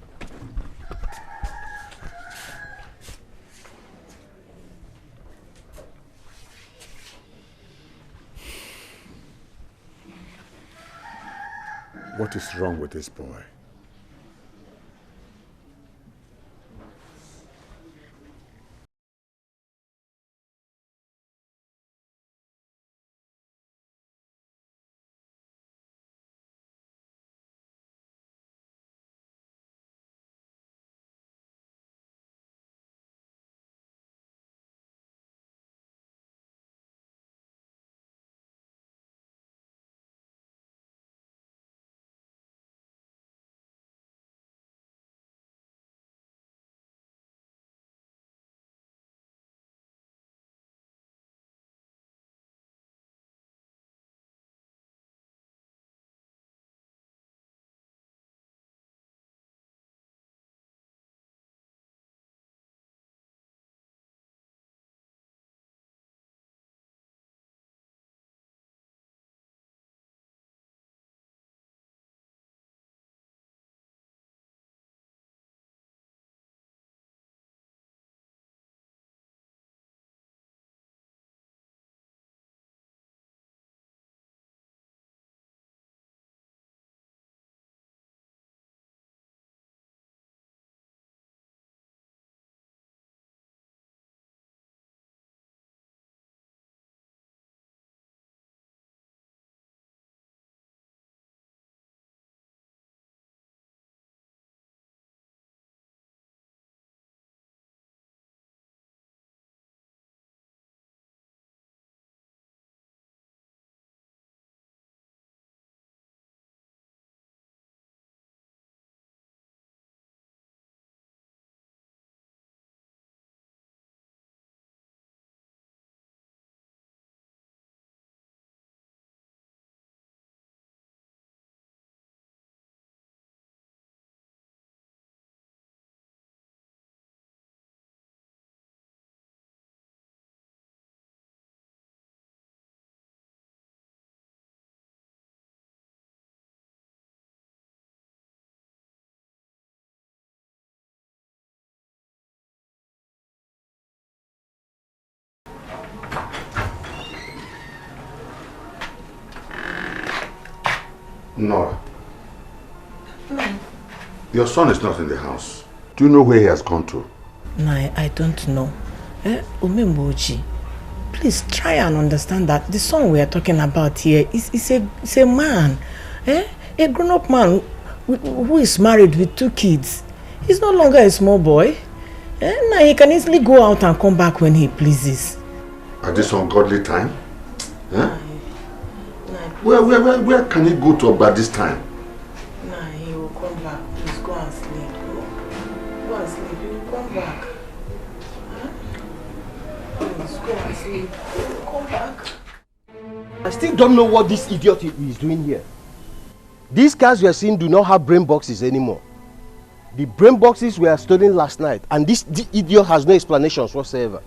What is wrong with this boy? Nora. Your son is not in the house. Do you know where he has gone to? Nah, I don't know. Omemboji, please try and understand that the son we are talking about here is a man. A grown-up man who is married with 2 kids. He's no longer a small boy. Now he can easily go out and come back when he pleases. At this ungodly time? Where can he go to by this time? Nah, he will come back. Please go and sleep. Go and sleep. He will come back. Please go and sleep. He will come back. I still don't know what this idiot is doing here. These cars we are seeing do not have brain boxes anymore. The brain boxes were stolen last night, and this idiot has no explanations whatsoever.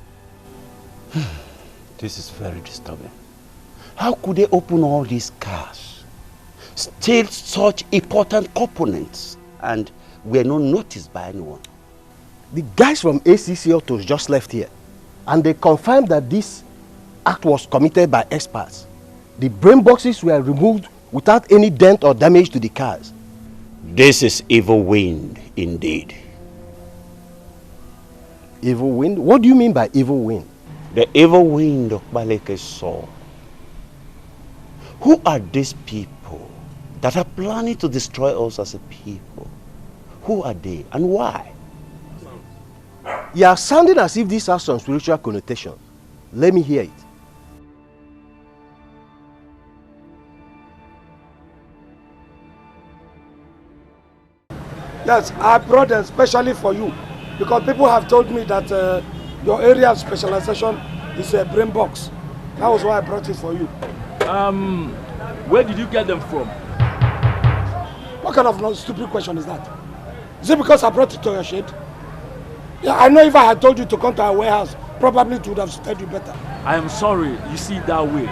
This is very disturbing. How could they open all these cars, steal such important components, and were not noticed by anyone? The guys from ACC Autos just left here, and they confirmed that this act was committed by experts. The brain boxes were removed without any dent or damage to the cars. This is evil wind indeed. Evil wind? What do you mean by evil wind? The evil wind of Baleke saw. Who are these people that are planning to destroy us as a people? Who are they and why? You are sounding as if this has some spiritual connotation. Let me hear it. Yes, I brought them specially for you because people have told me that your area of specialization is a brain box. That was why I brought it for you. Where did you get them from? What kind of stupid question is that? Is it because I brought it to your shed? Yeah, I know if I had told you to come to our warehouse, probably it would have suited you better. I am sorry you see it that way,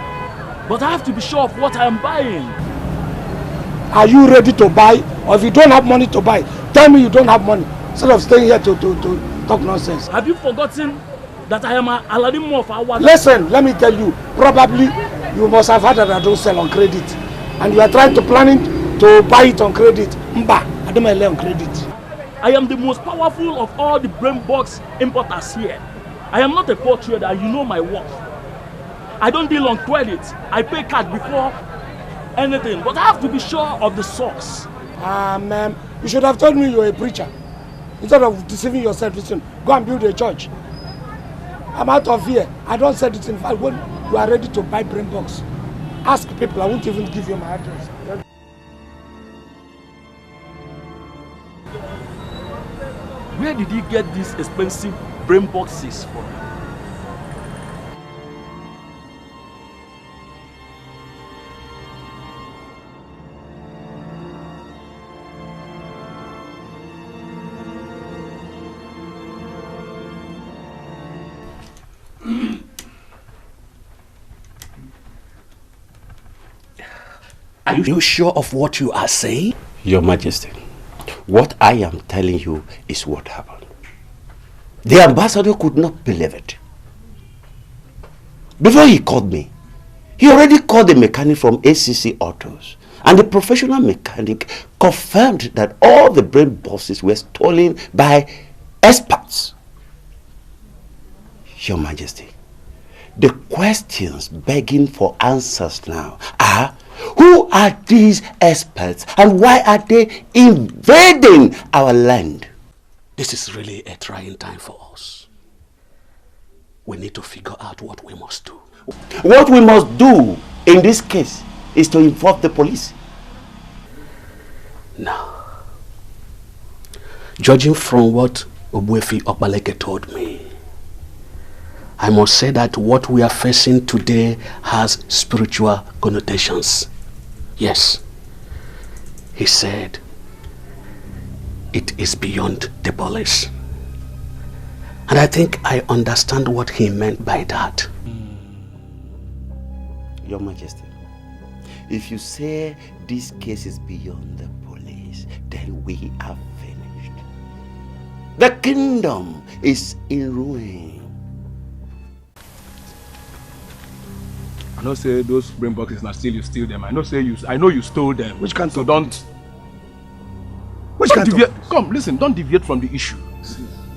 but I have to be sure of what I am buying. Are you ready to buy? Or if you don't have money to buy, tell me you don't have money instead of staying here to talk nonsense. Have you forgotten that I am Aladdin Mo of our... Listen, let me tell you, probably you must have heard that I don't sell on credit. And you are trying to planning to buy it on credit. Mba, I don't lay on credit. I am the most powerful of all the brain box importers here. I am not a poor trader, you know my worth. I don't deal on credit. I pay cash before anything, but I have to be sure of the source. Man, you should have told me you're a preacher. Instead of deceiving yourself, listen, go and build a church. I'm out of here. I don't sell it. In fact, when you are ready to buy brain box, ask people. I won't even give you my address. Where did you get these expensive brain boxes from? Are you sure of what you are saying? Your Majesty, what I am telling you is what happened. The ambassador could not believe it. Before he called me, he already called the mechanic from ACC Autos, and the professional mechanic confirmed that all the brain boxes were stolen by experts. Your Majesty, the questions begging for answers now are, who are these experts and why are they invading our land? This is really a trying time for us. We need to figure out what we must do. What we must do in this case is to inform the police. Now, judging from what Obuefi Okbaleke told me, I must say that what we are facing today has spiritual connotations. Yes, he said it is beyond the police. And I think I understand what he meant by that. Your Majesty, if you say this case is beyond the police, then we are finished. The kingdom is in ruin. I know say those brain boxes now still you steal them. I know you stole them. Which can't so don't Which can't deviate. Come, listen, don't deviate from the issue.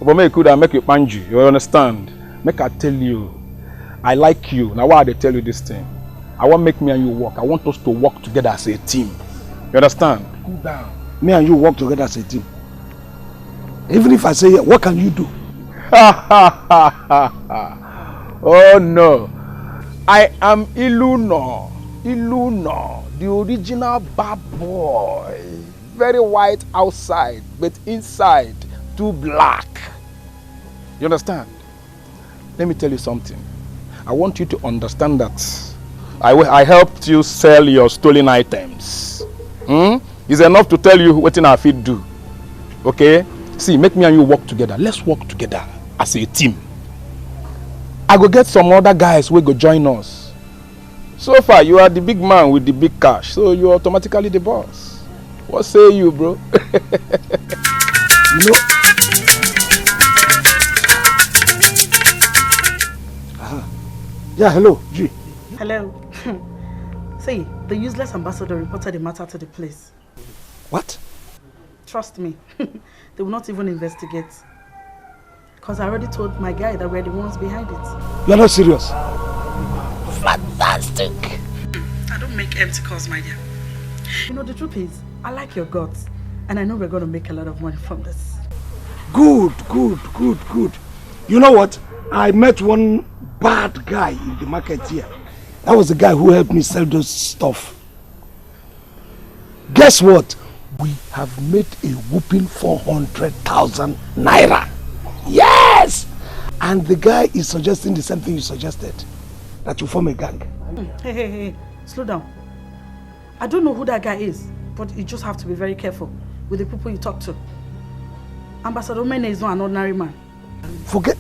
But make could I make you panju, you understand? Make I tell you, I like you. Now why they tell you this thing? I want make me and you work. I want us to work together as a team. You understand? Cool down. Me and you work together as a team. Even if I say, what can you do? Oh no. I am Iluno, the original bad boy. Very white outside, but inside too black. You understand? Let me tell you something. I want you to understand that I helped you sell your stolen items. It's enough to tell you what I fit do. Okay? See, make me and you work together. Let's work together as a team. I go get some other guys who go join us. So far, you are the big man with the big cash, so you're automatically the boss. What say you, bro? You know, yeah, hello, G. Hello. See, the useless ambassador reported the matter to the police. What? Trust me, they will not even investigate. Because I already told my guy that we're the ones behind it. You're not serious? Fantastic. I don't make empty calls, my dear. You know, the truth is, I like your guts. And I know we're going to make a lot of money from this. Good. You know what? I met one bad guy in the market here. That was the guy who helped me sell those stuff. Guess what? We have made a whooping 400,000 naira. Yes! And the guy is suggesting the same thing you suggested. That you form a gang. Hey. Slow down. I don't know who that guy is, but you just have to be very careful with the people you talk to. Ambassador Mene is not an ordinary man.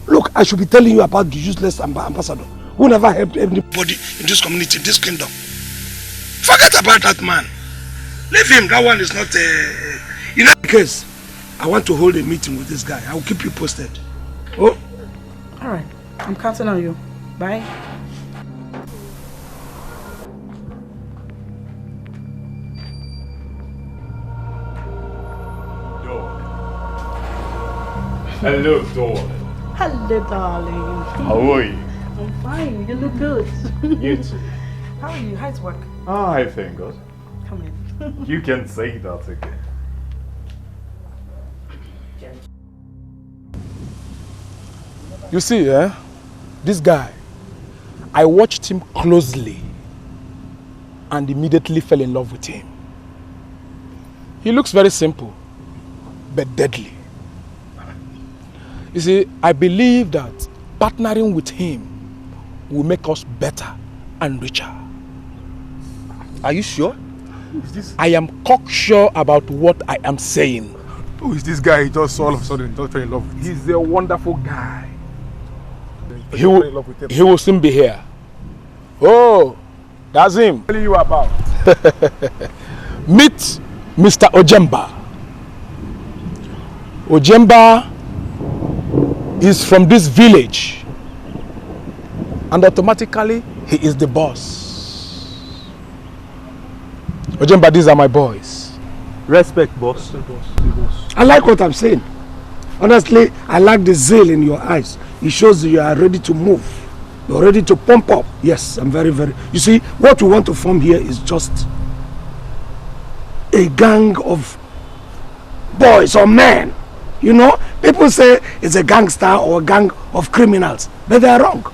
Look, I should be telling you about the useless ambassador who never helped anybody in this community, in this kingdom. Forget about that man. Leave him. That one is not in any case, I want to hold a meeting with this guy. I will keep you posted. Oh? Alright. I'm counting on you. Bye. Hello, darling. Hello, darling. How are you? I'm fine. You look good. You too. How are you? How's work? I thank God. Come in. You can say that again. You see, this guy, I watched him closely and immediately fell in love with him. He looks very simple, but deadly. You see, I believe that partnering with him will make us better and richer. Are you sure? I am cocksure about what I am saying. Who is this guy? He just all of a sudden fell in love with. He's a wonderful guy. He will soon be here. Oh, that's him. What are you about? Meet Mr. Ojemba. Ojemba is from this village, and automatically he is the boss. Ojemba, these are my boys. Respect, boss. I like what I'm saying. Honestly, I like the zeal in your eyes. It shows that you are ready to move. You're ready to pump up. Yes, I'm very. You see, what we want to form here is just a gang of boys or men. You know, people say it's a gangster or a gang of criminals, but they are wrong.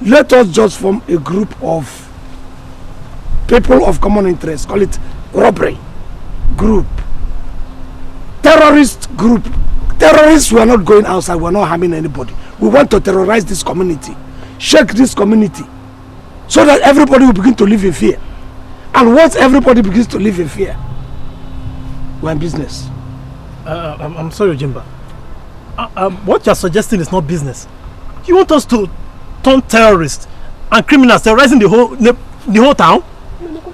Let us just form a group of people of common interest. Call it robbery group, terrorist group. Terrorists, we are not going outside, we are not harming anybody. We want to terrorize this community, shake this community, so that everybody will begin to live in fear. And once everybody begins to live in fear, we're in business. I'm sorry, Ojemba. What you're suggesting is not business. You want us to turn terrorists and criminals terrorizing the whole town?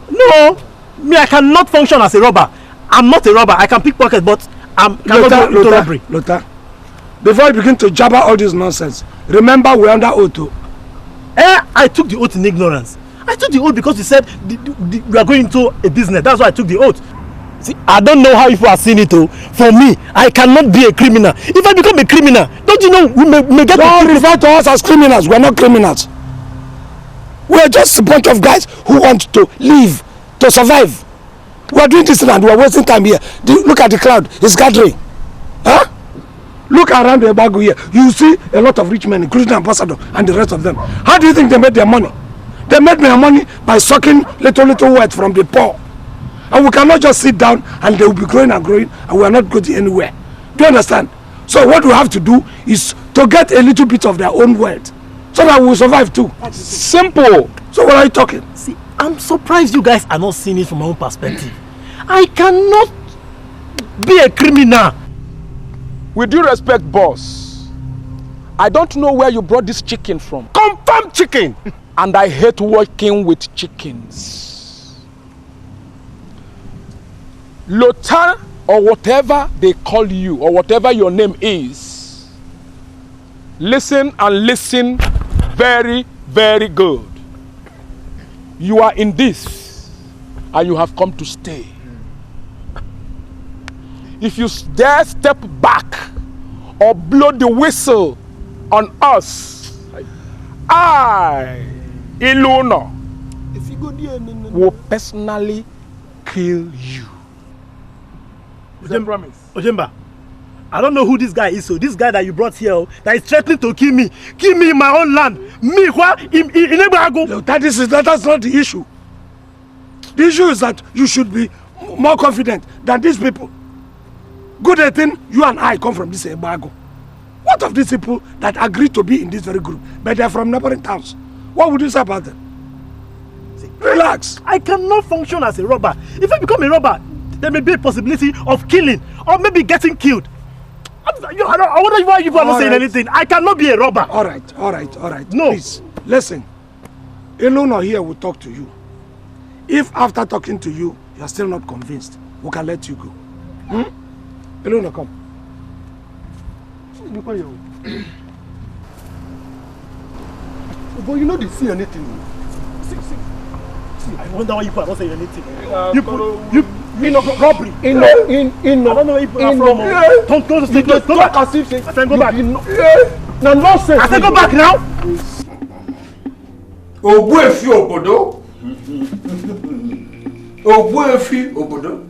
No! Me, I cannot function as a robber. I'm not a robber. I can pickpocket, but I cannot do robbery. Lothar, before you begin to jabber all this nonsense, remember we're under oath. I took the oath in ignorance. I took the oath because you said we are going into a business. That's why I took the oath. See, I don't know how you are seeing it, though. For me, I cannot be a criminal. If I become a criminal, don't you know we may get... Don't refer to us as criminals. We're not criminals. We're just a bunch of guys who want to live, to survive. We're doing this and we're wasting time here. Look at the crowd. It's gathering. Huh? Look around the Bago here. You see a lot of rich men, including the ambassador and the rest of them. How do you think they made their money? They made their money by sucking little wealth from the poor. And we cannot just sit down and they will be growing and growing and we are not going anywhere. Do you understand? So what we have to do is to get a little bit of their own wealth so that we will survive too. Simple. So what are you talking? See, I'm surprised you guys are not seeing it from my own perspective. I cannot be a criminal. With due respect, boss, I don't know where you brought this chicken from. Confirm chicken! And I hate working with chickens. Lothar, or whatever they call you, or whatever your name is, listen and listen very, very good. You are in this, and you have come to stay. If you dare step back or blow the whistle on us, I, Iluna, will personally kill you. Ojemba, I don't know who this guy is, so this guy that you brought here, that is threatening to kill me in my own land. Me, what? In Emergence. No, that's not the issue. The issue is that you should be more confident than these people. Good thing you and I come from this embargo. What of these people that agreed to be in this very group, but they're from neighboring towns? What would you say about them? Relax. I cannot function as a robber. If I become a robber, there may be a possibility of killing or maybe getting killed. I wonder why you are not saying anything. I cannot be a robber. All right. No. Please, listen. Iluna here will talk to you. If after talking to you, you are still not convinced, we can let you go. Iluna, come. But you know they see anything. See. I wonder why you are not saying anything. Robbery. I don't know where you are from. Don't talk as if I said go back. No nonsense. I said go back now. Ogbuefi obodo. Ogbuefi obodo.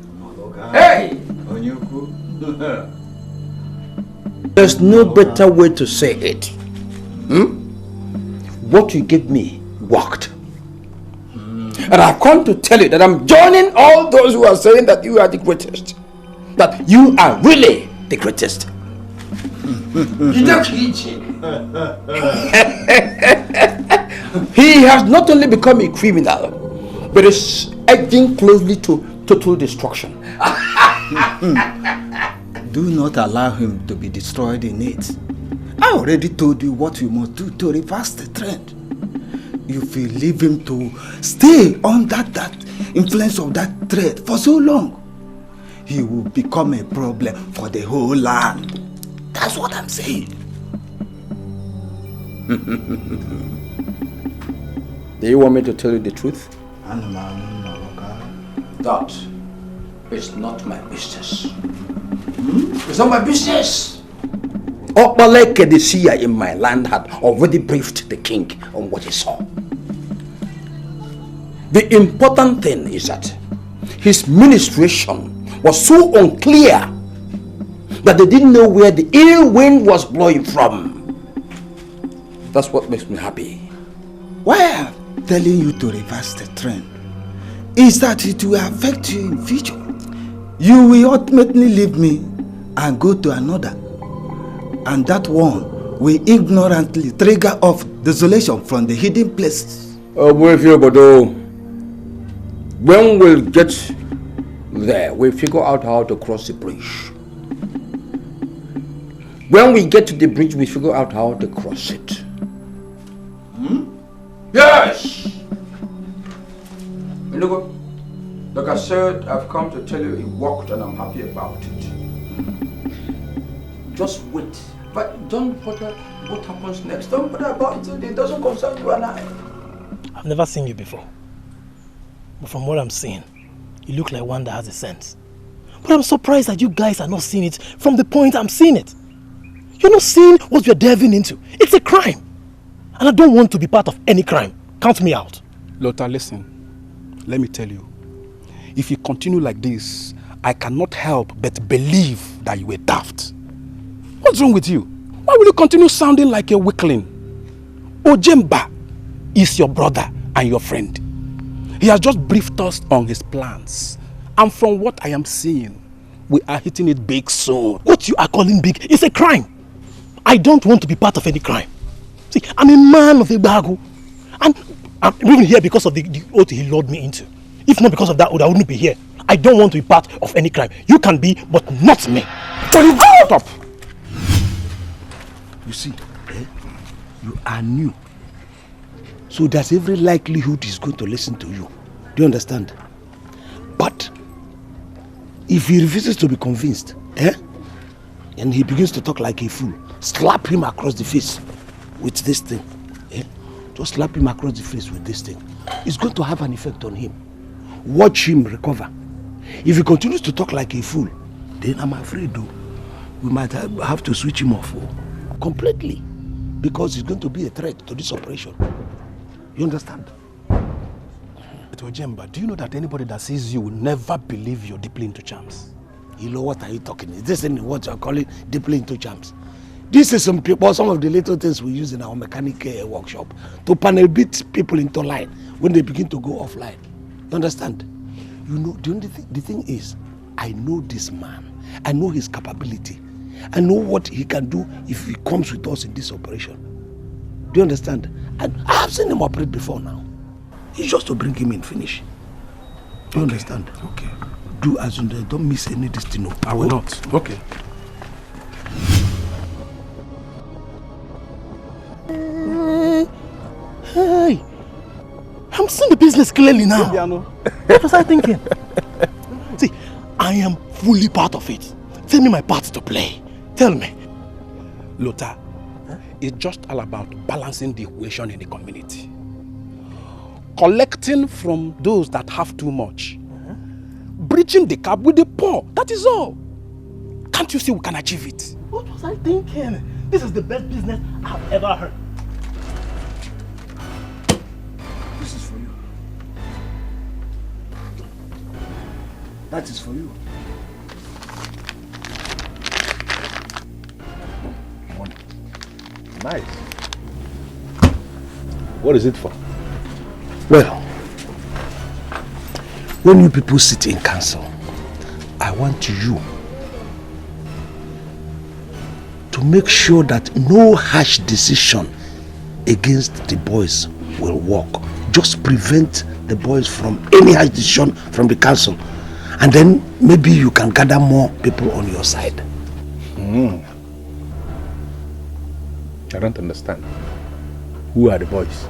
Hey! There's no better way to say it. What you gave me worked. And I've come to tell you that I'm joining all those who are saying that you are the greatest. That you are really the greatest. He has not only become a criminal, but is edging closely to total destruction. Do not allow him to be destroyed in it. I already told you what you must do to reverse the trend. If you leave him to stay under that influence of that threat for so long, he will become a problem for the whole land. That's what I'm saying. Do you want me to tell you the truth? That is not my business. It's not my business. Obaleke the seer in my land had already briefed the king on what he saw. The important thing is that his ministration was so unclear that they didn't know where the ill wind was blowing from. That's what makes me happy. Why I'm telling you to reverse the trend is that it will affect you in future. You will ultimately leave me and go to another. And that one will ignorantly trigger off desolation from the hidden places. When we'll get there, we'll figure out how to cross the bridge. When we get to the bridge, we figure out how to cross it. Yes! Look, like I said, I've come to tell you it worked and I'm happy about it. Just wait. But don't bother what happens next. Don't bother about it. It doesn't concern you and I. I've never seen you before. But from what I'm seeing, you look like one that has a sense. But I'm surprised that you guys are not seeing it from the point I'm seeing it. You're not seeing what we're delving into. It's a crime. And I don't want to be part of any crime. Count me out. Lotta, listen. Let me tell you. If you continue like this, I cannot help but believe that you were daft. What's wrong with you? Why will you continue sounding like a weakling? Ojemba is your brother and your friend. He has just briefed us on his plans. And from what I am seeing, we are hitting it big soon. What you are calling big is a crime. I don't want to be part of any crime. See, I'm a man of Ibagu. And I'm even here because of the oath he lured me into. If not because of that oath, I wouldn't be here. I don't want to be part of any crime. You can be, but not me. Stop! You see, you are new. So there's every likelihood he's going to listen to you. Do you understand? But if he refuses to be convinced, and he begins to talk like a fool, slap him across the face with this thing. Just slap him across the face with this thing. It's going to have an effect on him. Watch him recover. If he continues to talk like a fool, then I'm afraid though, we might have to switch him off completely. Because he's going to be a threat to this operation. You understand? But Ojemba, do you know that anybody that sees you will never believe you're deeply into charms? You know, what are you talking? Is this what you're calling deeply into charms? This is some of the little things we use in our mechanic workshop to panel beat people into line when they begin to go offline. You understand? You know, the thing is, I know this man. I know his capability. I know what he can do if he comes with us in this operation. Do you understand? And I have seen him operate before now. It's just to bring him in, finish. Do you understand? Okay. Do as you do. Don't miss any destiny. I will not. Okay. Hey, I'm seeing the business clearly now. What was I thinking? See, I am fully part of it. Tell me my part to play. Tell me. Lotta, it's just all about balancing the equation in the community. Collecting from those that have too much. Bridging the gap with the poor. That is all. Can't you see we can achieve it? What was I thinking? This is the best business I've ever heard. This is for you. That is for you. Money. Nice. What is it for? Well, when you people sit in council, I want you to make sure that no harsh decision against the boys will work. Just prevent the boys from any harsh decision from the council. And then maybe you can gather more people on your side. I don't understand. Who are the boys?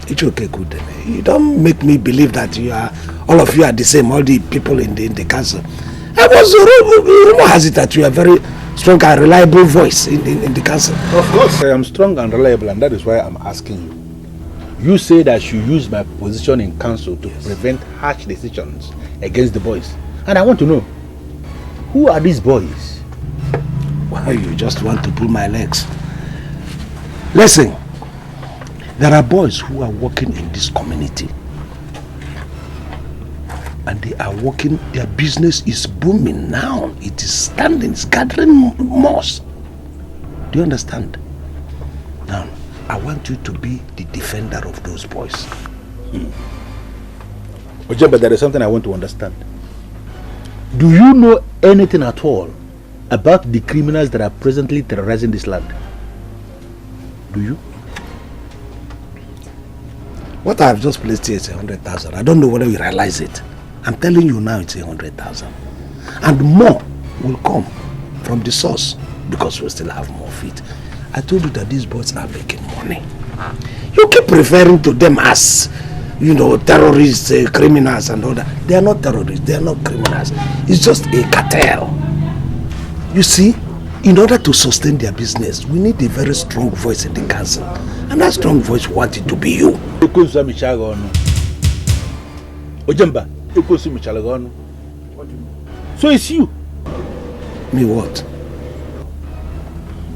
It's okay, good. You don't make me believe that all of you are the same, all the people in the council. Rumor has it that you are very strong and reliable voice in the council. Of course, I am strong and reliable, and that is why I'm asking you. You said I should use my position in council to prevent harsh decisions against the boys. And I want to know, who are these boys? Why, you just want to pull my legs? Listen, there are boys who are working in this community. And they are working, their business is booming now. It is standing, it's gathering moss. Do you understand? Now, I want you to be the defender of those boys. Ojemba, there is something I want to understand. Do you know anything at all about the criminals that are presently terrorizing this land? Do you? What I have just placed here is 100,000. I don't know whether you realize it. I'm telling you now it's 100,000. And more will come from the source because we still have more feet. I told you that these boys are making money. You keep referring to them as, terrorists, criminals and all that. They are not terrorists, they are not criminals. It's just a cartel. You see, in order to sustain their business, we need a very strong voice in the council. And that strong voice wanted to be you. Ojemba, what do you mean? So it's you. Me what?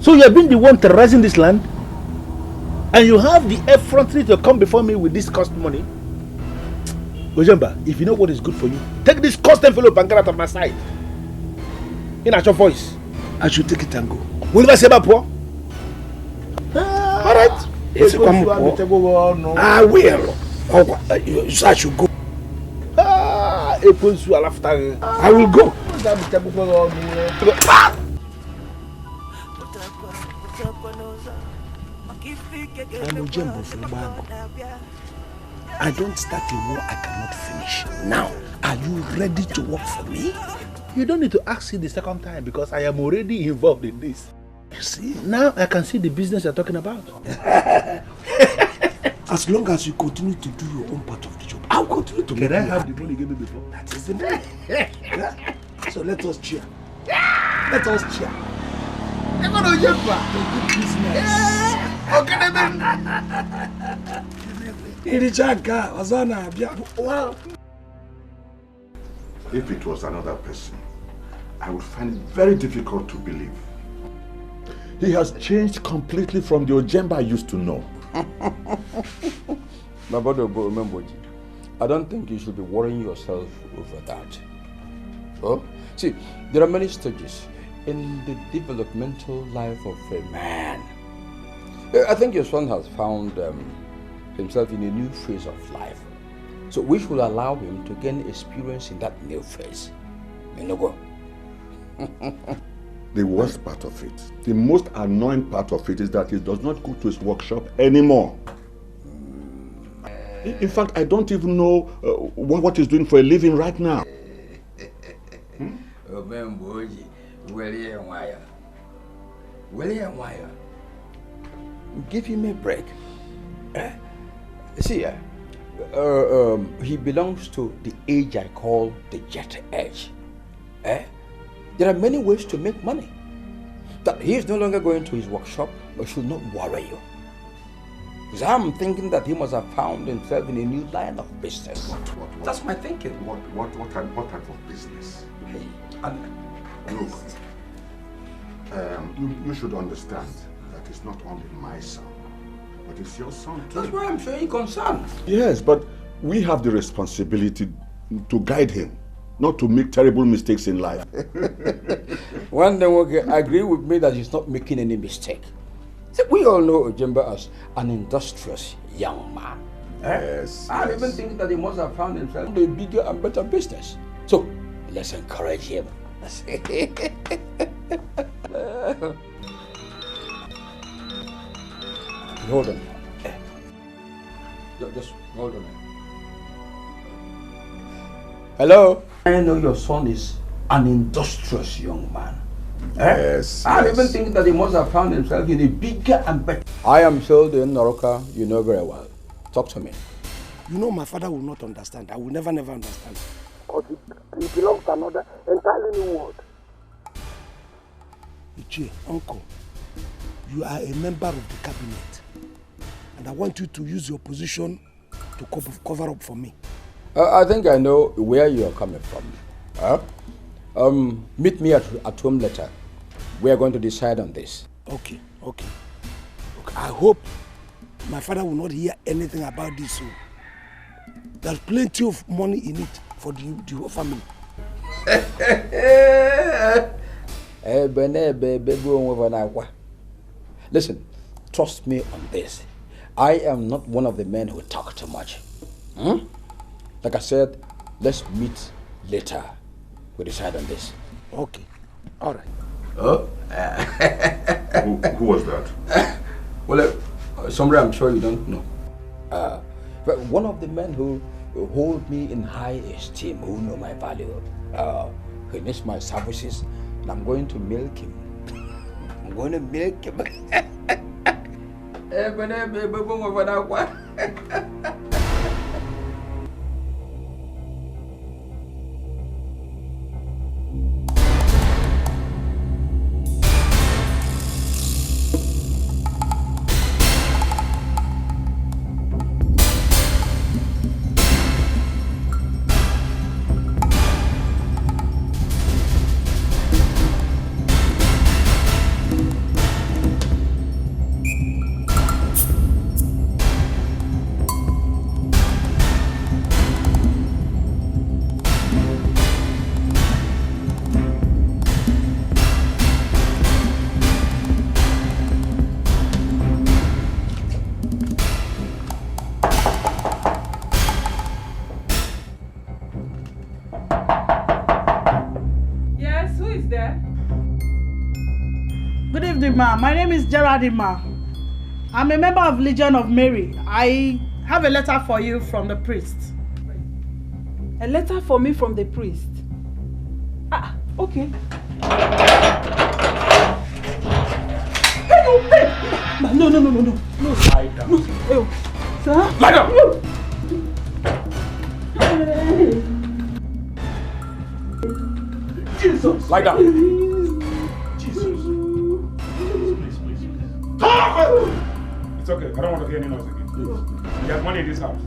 So you have been the one terrorizing this land? And you have the effrontery to come before me with this cost money? Ojemba, if you know what is good for you, take this cost envelope and get out of my sight. In your voice. I should take it and go. Will you say about poor? Alright. Yes, I will. So I should go. I will go. I'm Ojemba from Bago. I don't start a war I cannot finish. Now, are you ready to work for me? You don't need to ask it the second time because I am already involved in this. You see, now I can see the business you're talking about. As long as you continue to do your own part of the job, I'll continue to Can I have the money you gave me before? That is the money. So let us cheer. Let us cheer. I'm going to Ojemba. Good business. Wow. If it was another person, I would find it very difficult to believe. He has changed completely from the Ojemba I used to know. My brother, remember, I don't think you should be worrying yourself over that. Oh, see, there are many stages in the developmental life of a man. I think your son has found himself in a new phase of life. So we should allow him to gain experience in that new phase. You know, go. The worst part of it, the most annoying part of it is that he does not go to his workshop anymore. In fact, I don't even know what he's doing for a living right now. Give him a break. See, he belongs to the age I call the jet age. There are many ways to make money. That he is no longer going to his workshop, but should not worry you. Because I'm thinking that he must have found himself in a new line of business. What? That's my thinking. What type of business? Hey, look, you should understand that it's not only my son, but it's your son too. That's why I'm showing concern. Yes, but we have the responsibility to guide him, not to make terrible mistakes in life. One day will agree with me that he's not making any mistake. See, we all know Ojemba as an industrious young man. Yes. I even think that he must have found himself a bigger and better business. So let's encourage him. Hold on. Just hold on. Hello? I know your son is an industrious young man. Yes. I even think that he must have found himself in a bigger and better. I am Sheldon Noroka, you know very well. Talk to me. You know my father will not understand. I will never understand. Because he belongs to another entirely new world. Ichie, uncle, you are a member of the cabinet. And I want you to use your position to cover up for me. I think I know where you are coming from. Meet me at home later. We are going to decide on this. Okay. I hope my father will not hear anything about this. So there's plenty of money in it for the whole family. Listen, trust me on this. I am not one of the men who talk too much. Like I said, let's meet later. We decide on this. Okay. All right. Oh? Who was that? Well, somebody I'm sure you don't know. But one of the men who hold me in high esteem, who know my value. He needs my services, and I'm going to milk him. I'm going to milk him. Good evening, ma. My name is Geraldine, ma. I'm a member of Legion of Mary. I have a letter for you from the priest. A letter for me from the priest? Ah, okay. Hey! No. Lie down. No. Hey, sir? Lie down! Jesus! Lie down. Jesus. Please. Talk! It's okay. I don't want to hear any noise again. Please. There's money in this house.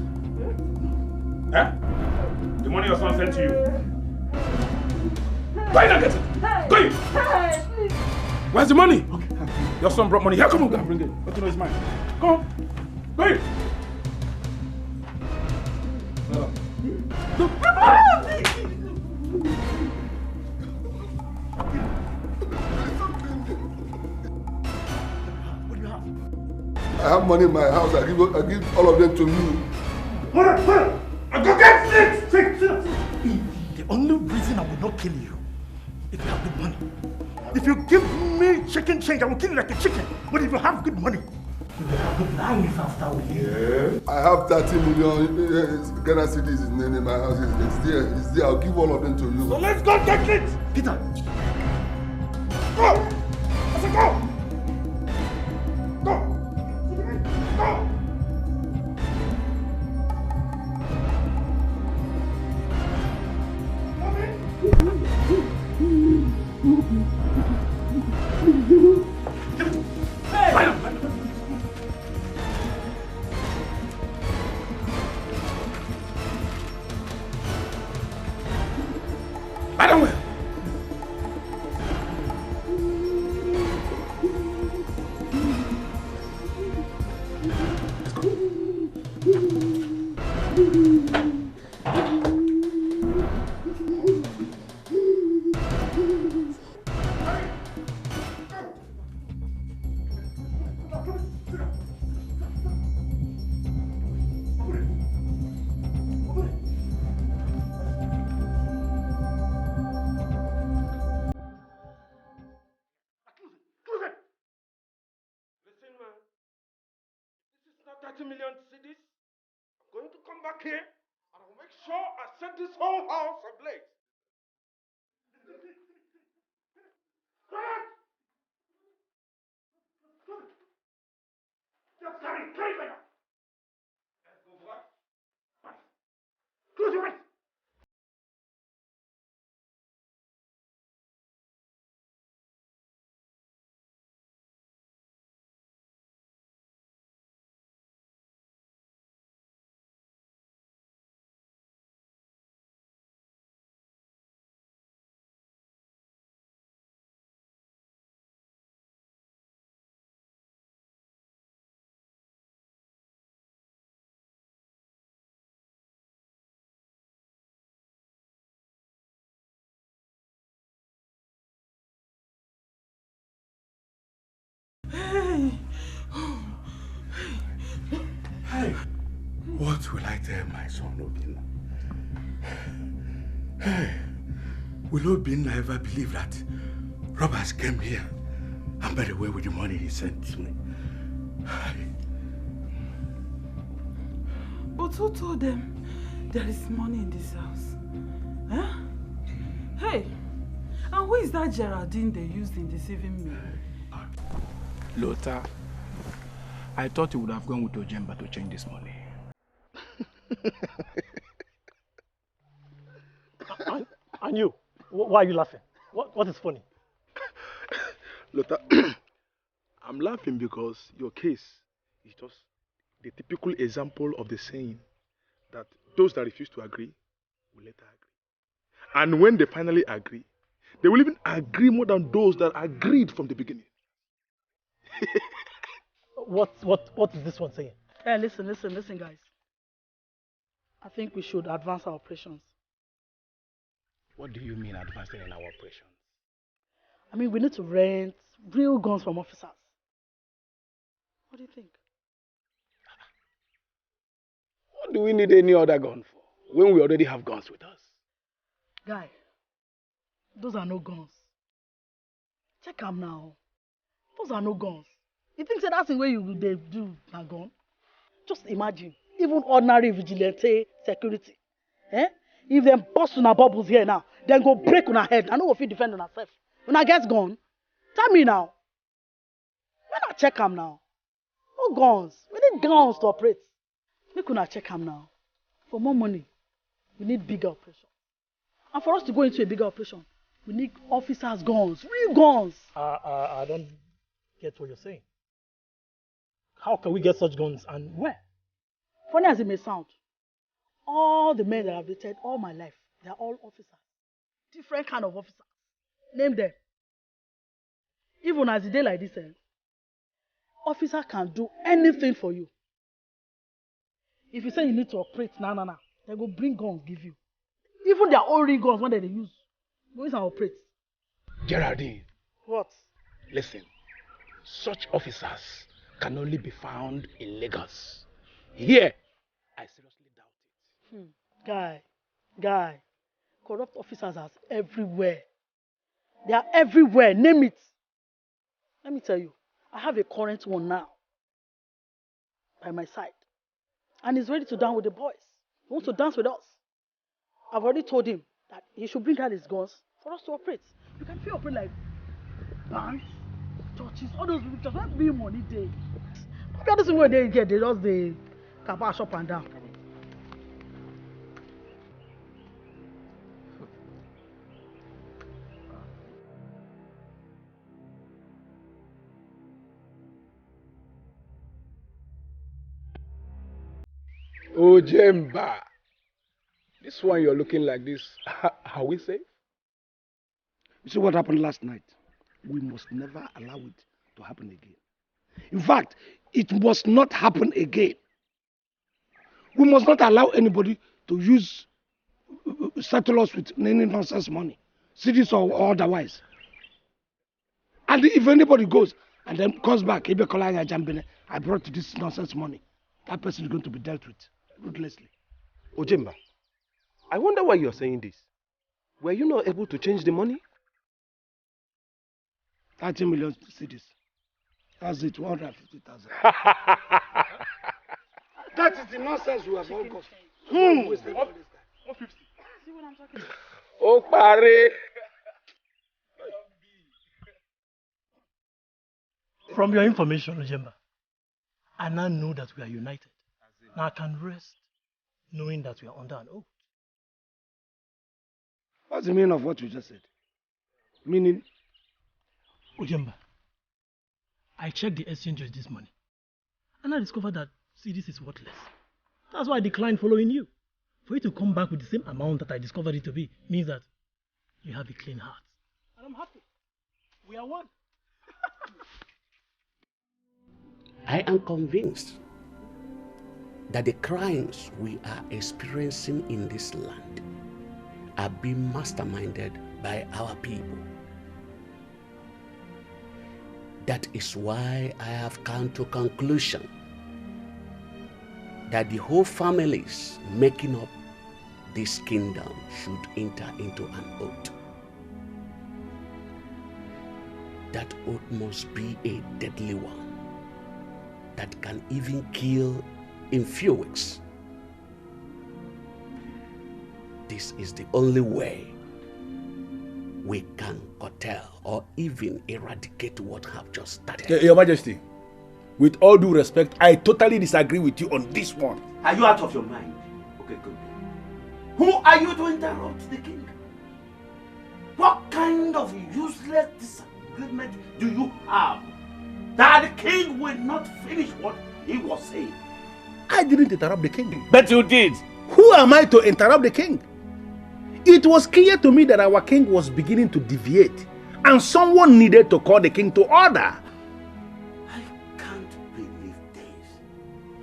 Eh? The money your son sent to you. Go in and get it. Go in. Where's the money? Okay. Your son brought money. Here, come on, go and bring it. Let you know it's mine. Come on. Go in. I have money in my house. I give all of them to you. Hold on. I go get Skits. The only reason I will not kill you if you have good money. If you give me chicken change, I will kill you like a chicken. But if you have good money, you will have good life after we leave. Yeah. I have 30 million Ghana cedis in my house. It's there. I'll give all of them to you. So let's go get it. Peter. Go. I said go. Go. Hey, what will I tell my son Obinna? Hey, will Obinna ever believe that robbers came here and got away with the money he sent to me? But who told them there is money in this house? Huh? Hey, and who is that Geraldine they used in deceiving me? Lothar, I thought you would have gone with Ojemba to change this money. And you? Why are you laughing? What is funny? Lothar, I'm laughing because your case is just the typical example of the saying that those that refuse to agree will later agree. And when they finally agree, they will even agree more than those that agreed from the beginning. What is this one saying? Hey, listen, guys. I think we should advance our operations. What do you mean advancing in our operations? I mean, we need to rent real guns from officers. What do you think? What do we need any other gun for when we already have guns with us? Guy, those are no guns. Check them now. Those are no guns. You think that's the way you they do a gun? Just imagine, even ordinary vigilante security. If them bust on our bubbles here now, then go break on our head. I know if you defend on ourselves. When I get gone, tell me now. When I check them now, no guns. We need guns to operate. We could not check them now. For more money, we need bigger operation. And for us to go into a bigger operation, we need officers' guns, real guns. I don't get what you're saying. How can we get such guns and where? Funny as it may sound, all the men that I've dated all my life, they're all officers. Different kind of officers. Name them. Even as a day like this, officer can do anything for you. If you say you need to operate, nah, they go bring guns, give you. Even their own real guns, when they use, go and operate. Geraldine. What? Listen, such officers can only be found in Lagos. Here, I seriously doubt it. Guy, corrupt officers are everywhere. They are everywhere, name it. Let me tell you, I have a current one now by my side. And he's ready to dance with the boys. He wants to dance with us. I've already told him that he should bring out his guns for us to operate. You can feel operate like banks, churches, all those people just want big money day. Look at this way they get, they just the kabash up and down. Ojemba. This one you're looking like this, are we safe? You see what happened last night? We must never allow it to happen again. In fact, it must not happen again. We must not allow anybody to settle us with any nonsense money, cities or otherwise. And if anybody goes and then comes back, I brought this nonsense money, that person is going to be dealt with ruthlessly. Ojemba, I wonder why you're saying this. Were you not able to change the money? 30 million cities. That's it, 150,000. That is the nonsense we have all got. 150. See what I'm talking about? Oh, pare. From your information, Ojemba, I now know that we are united. Now I can rest knowing that we are under an oath. What's the meaning of what you just said? Meaning? Ojemba, I checked the exchange rate this morning and I discovered that CDs is worthless. That's why I declined following you. For you to come back with the same amount that I discovered it to be means that you have a clean heart. And I'm happy. We are one. I am convinced that the crimes we are experiencing in this land are being masterminded by our people. That is why I have come to conclusion that the whole families making up this kingdom should enter into an oath. That oath must be a deadly one that can even kill in few weeks. This is the only way we can curtail or even eradicate what have just started. Your Majesty, with all due respect, I totally disagree with you on this one. Are you out of your mind? Okay, good. Who are you to interrupt the king? What kind of useless disagreement do you have that the king will not finish what he was saying? I didn't interrupt the king. But you did. Who am I to interrupt the king? It was clear to me that our king was beginning to deviate, and someone needed to call the king to order. I can't believe this.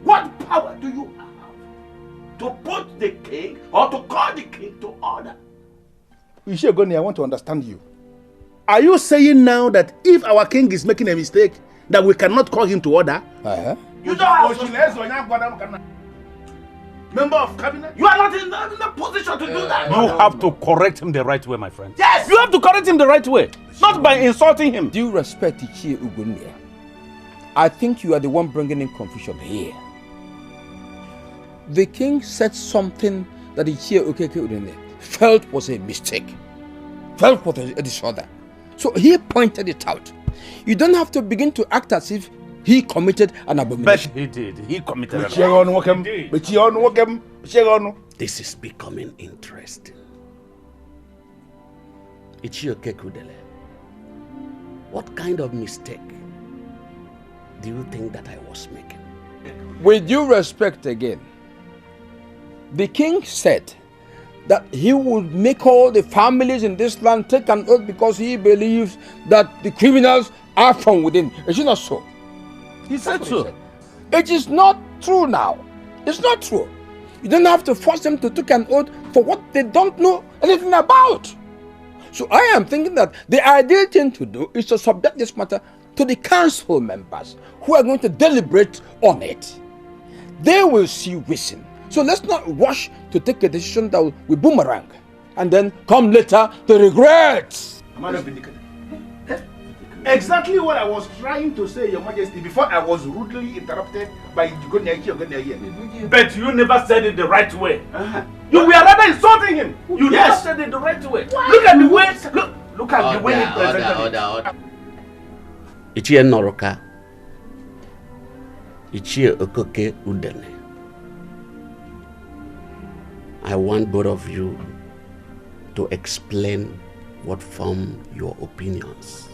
What power do you have to put the king or to call the king to order? Ishegoni, I want to understand you. Are you saying now that if our king is making a mistake, that we cannot call him to order? You don't have member of cabinet. You are not in the position to do that. You have to correct him the right way, my friend. Yes! You have to correct him the right way, not by insulting him. Due respect to Ichie Ugonia, I think you are the one bringing in confusion here. The king said something that Ichie Ugonia felt was a mistake, felt was a disorder. So he pointed it out. You don't have to begin to act as if he committed an abomination. But he did. He committed an abomination. This is becoming interesting. Ichioke Kudele, what kind of mistake do you think that I was making? With due respect again, the king said that he would make all the families in this land take an oath because he believes that the criminals are from within. Is it not so? He said so. It is not true now. It's not true. You don't have to force them to take an oath for what they don't know anything about. So I am thinking that the ideal thing to do is to subject this matter to the council members who are going to deliberate on it. They will see reason. So let's not rush to take a decision that will boomerang and then come later to regret. Exactly what I was trying to say, Your Majesty, before I was rudely interrupted by Ugonia here. But you never said it the right way. You were rather insulting him. You never said it the right way. Look at the way. Look at the way he presented it. Ichie Noroka, Ichie Okoke Udene. I want both of you to explain what form your opinions.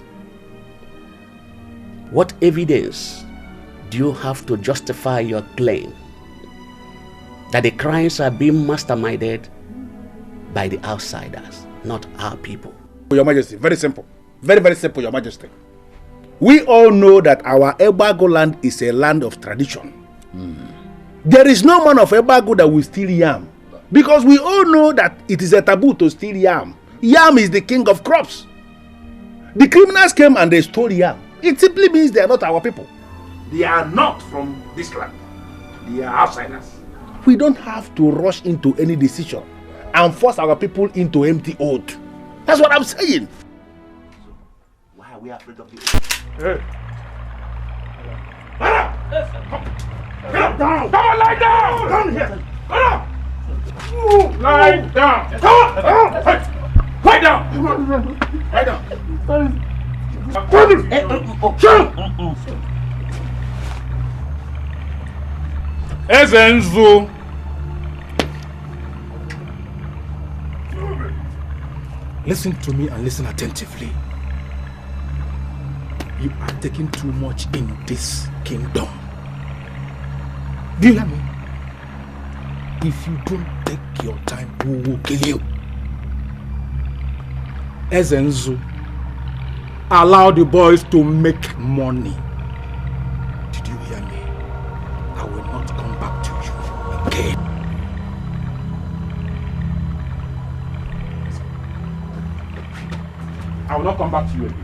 What evidence do you have to justify your claim that the crimes are being masterminded by the outsiders, not our people? Your Majesty, very simple. Very, very simple, Your Majesty. We all know that our Ebago land is a land of tradition. There is no man of Ebago that will steal yam. Because we all know that it is a taboo to steal yam. Yam is the king of crops. The criminals came and they stole yam. It simply means they are not our people. They are not from this land. They are outsiders. We don't have to rush into any decision and force our people into empty oath. That's what I'm saying. Why are we afraid of this? Hey. Get down! Come on, lie down! Come here! Come on! Lie down! Come on! Lie down! Lie down! Ezenzu. Listen to me and listen attentively. You are taking too much in this kingdom. Do you hear me? If you don't take your time, we will kill you. Ezenzu, allow the boys to make money. Did you hear me? I will not come back to you again. I will not come back to you again.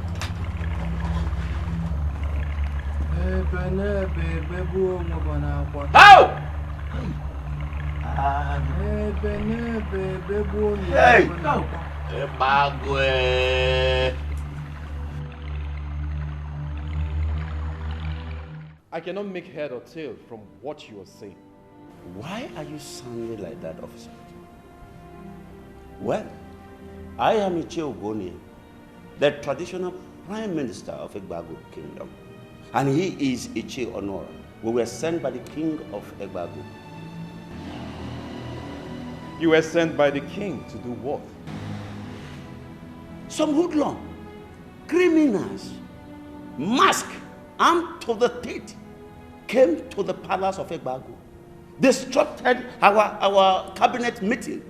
How? Hey! I cannot make head or tail from what you are saying. Why are you sounding like that, officer? Well, I am Ichie Ugonia, the traditional prime minister of Egbago Kingdom. And he is Ichie Honora. We were sent by the king of Egbago. You were sent by the king to do what? Some hoodlum, criminals, masked, armed to the teeth, came to the palace of Egbago, disrupted our cabinet meeting,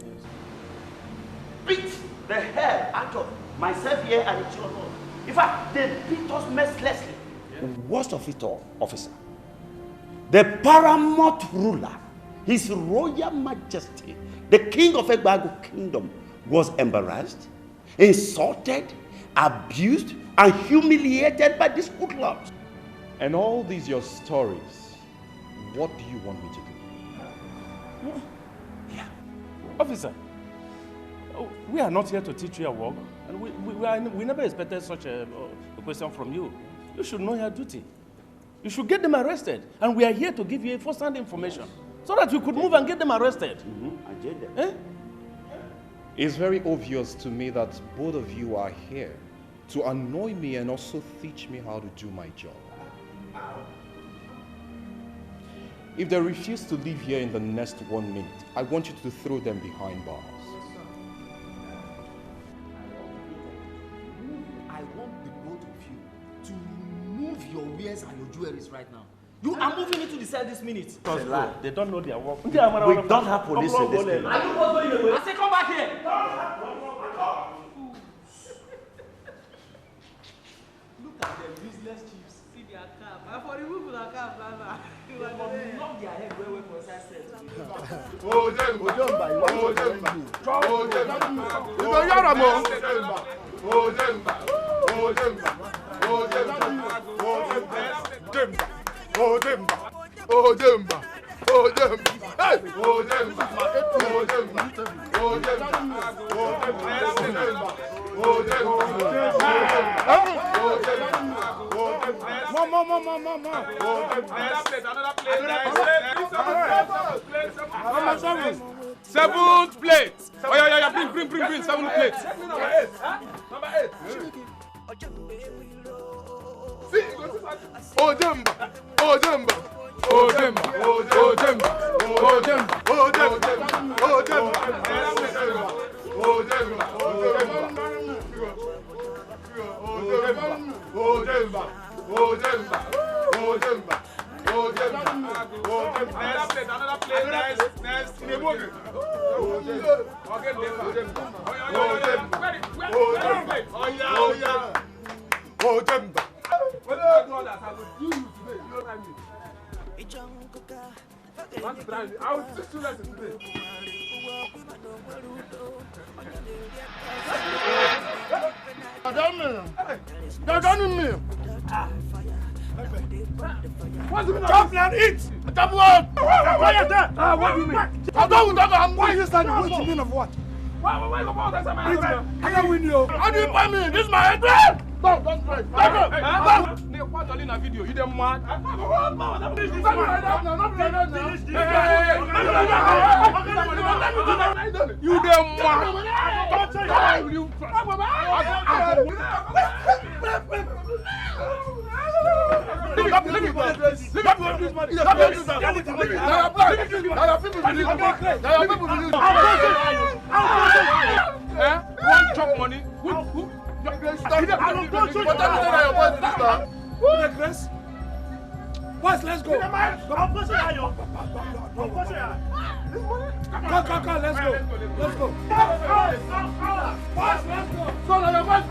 beat the hell out of myself here and Ichie Honora. In fact, they beat us mercilessly. Worst of it all, officer, the paramount ruler, His Royal Majesty, the King of Egbago Kingdom, was embarrassed, insulted, abused, and humiliated by these hoodlums. And all these your stories, what do you want me to do? Yeah. Officer, we are not here to teach you a work, and we never expected such a question from you. You should know your duty. You should get them arrested, and we are here to give you first-hand information so that we could move and get them arrested. I did that. Eh? It's very obvious to me that both of you are here to annoy me and also teach me how to do my job. If they refuse to leave here in the next 1 minute, I want you to throw them behind bars. I want the both of you to remove your wares and your jewelries right now. You are moving into the cell this minute. They don't know their work. We don't have police in this place. I say come back here. Look at them useless chiefs. See their cap. I for remove their cap, Baba. You will knock their head way for inside cell. Ojemba, Ojemba, Ojemba, hey, Ojemba, Ojemba, Seventh plate. Oh yeah, bring 7 plates. Number 8. Ojemba, Ojemba, Ojemba, Ojemba, Ojemba, Ojemba, What do I do that? I will do you today. You know what I mean? I will teach you lesson today. What's the matter? Jump and eat! Jump one! Quiet there! What do you mean? Why are you standing? What do you mean of what? Why I can win you. How do you buy me? This is my head! Don't try. What are you in a video? You them mad? You them mad? One chop money. Boys, let's go. Come, let's go. Let's go. Boys, let's go. So now your boys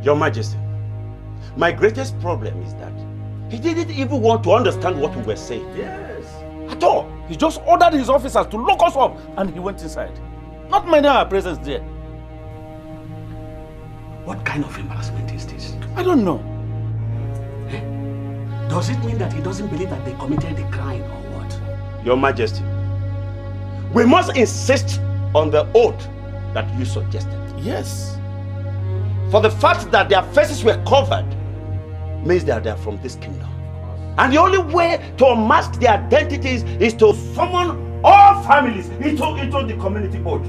Your Majesty, my greatest problem is that he didn't even want to understand what we were saying. Yes. At all. He just ordered his officers to lock us up and he went inside. Not minding our presence there. What kind of embarrassment is this? I don't know. Does it mean that he doesn't believe that they committed a crime or what? Your Majesty, we must insist on the oath that you suggested. Yes. For the fact that their faces were covered means that they are from this kingdom. And the only way to unmask their identities is to summon all families into the community oath.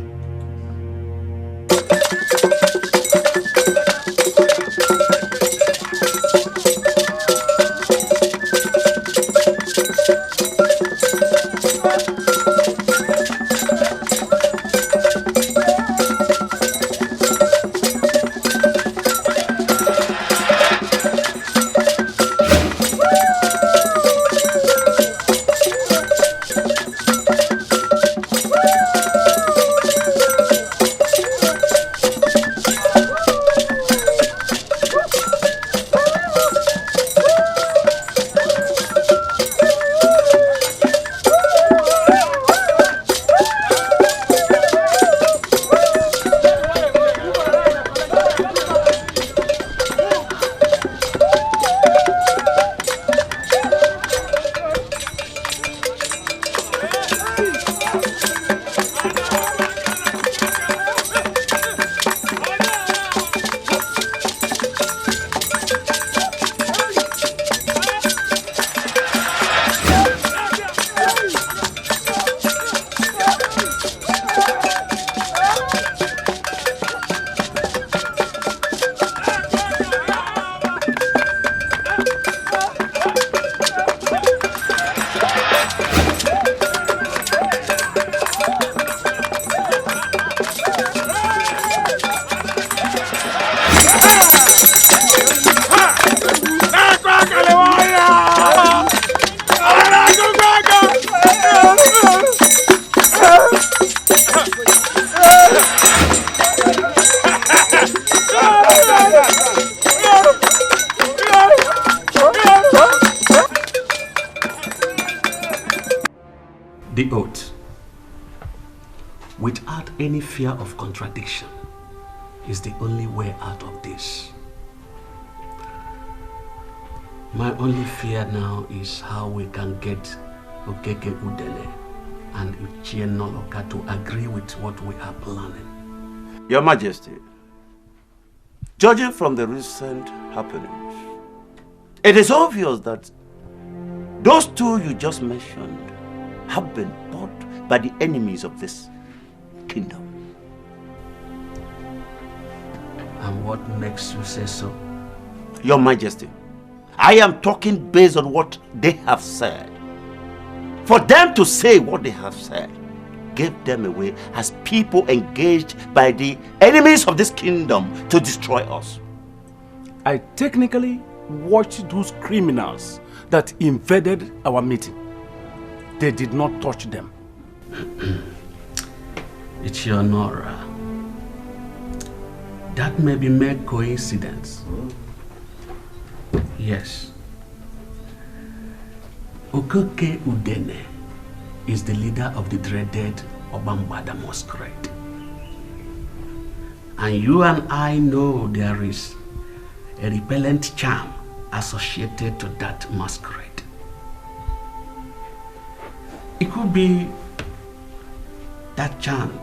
The oath, without any fear of contradiction, is the only way out of this. My only fear now is how we can get Okeke Udele and Uchie Noloka to agree with what we are planning. Your Majesty, judging from the recent happenings, it is obvious that those two you just mentioned have been bought by the enemies of this kingdom. And what makes you say so? Your Majesty, I am talking based on what they have said. For them to say what they have said gave them away as people engaged by the enemies of this kingdom to destroy us. I technically watched those criminals that invaded our meeting. They did not touch them. It's your Nora. That may be mere coincidence. Yes. Okeke Udene is the leader of the dreaded Obambada masquerade. And you and I know there is a repellent charm associated to that masquerade. It could be that charm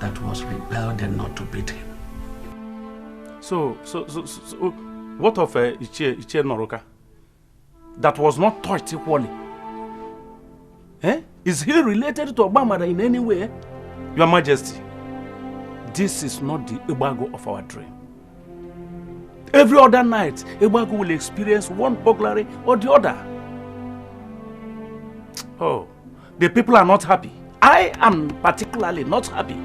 that was repelled and not to beat him. So what of Ichie Noroka? That was not touched equally. Eh? Is he related to Obama in any way? Your Majesty, this is not the Ibago of our dream. Every other night, Ibago will experience one burglary or the other. Oh, the people are not happy. I am particularly not happy.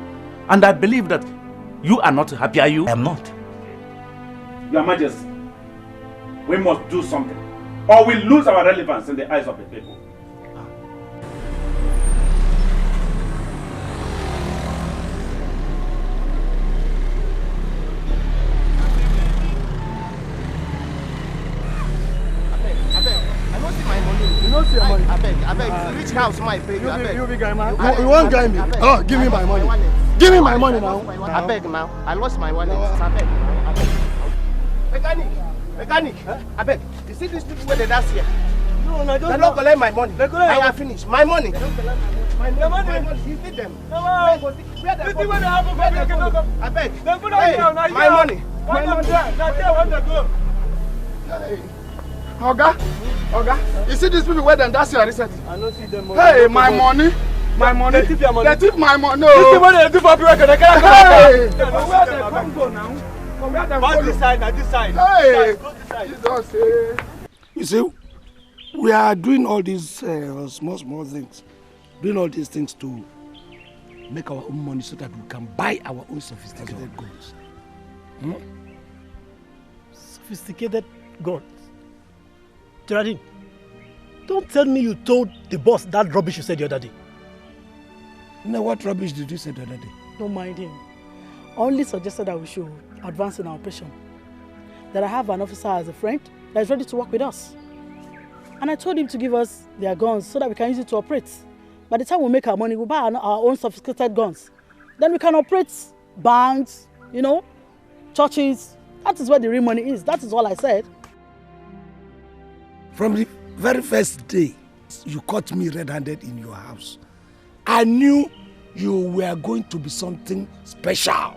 And I believe that you are not happy, are you? I am not. Your Majesty, we must do something, or we lose our relevance in the eyes of the people. I beg, which house might pay you? I beg. You big guy, man. You won't guy me. Oh, give me my money. Give me my money now. I beg now. I lost my wallet. I beg. Mechanic. I beg. You see these people where they dance here? No, I don't. They don't collect my money. I have finished. My money. My money. You feed them. Where they go? I beg. My money. My money. Hey. Oga, you see these people where they dance here recently? I don't see them. Hey, my money. My money. They tip your money. They tip my money. No. This is what they do for people. They can't go. Where they come go now? Go this side, now this side. Hey, go this side. You see, we are doing all these small things, doing all these things to make our own money so that we can buy our own sophisticated goods. Hmm? Sophisticated goods? Geraldine, don't tell me you told the boss that rubbish you said the other day. No, what rubbish did you say the other day? Don't mind him. Only suggested that we should advance in our operation. That I have an officer as a friend that is ready to work with us. And I told him to give us their guns so that we can use it to operate. By the time we make our money, we'll buy our own sophisticated guns. Then we can operate banks, you know, churches. That is where the real money is. That is all I said. From the very first day you caught me red-handed in your house, I knew you were going to be something special.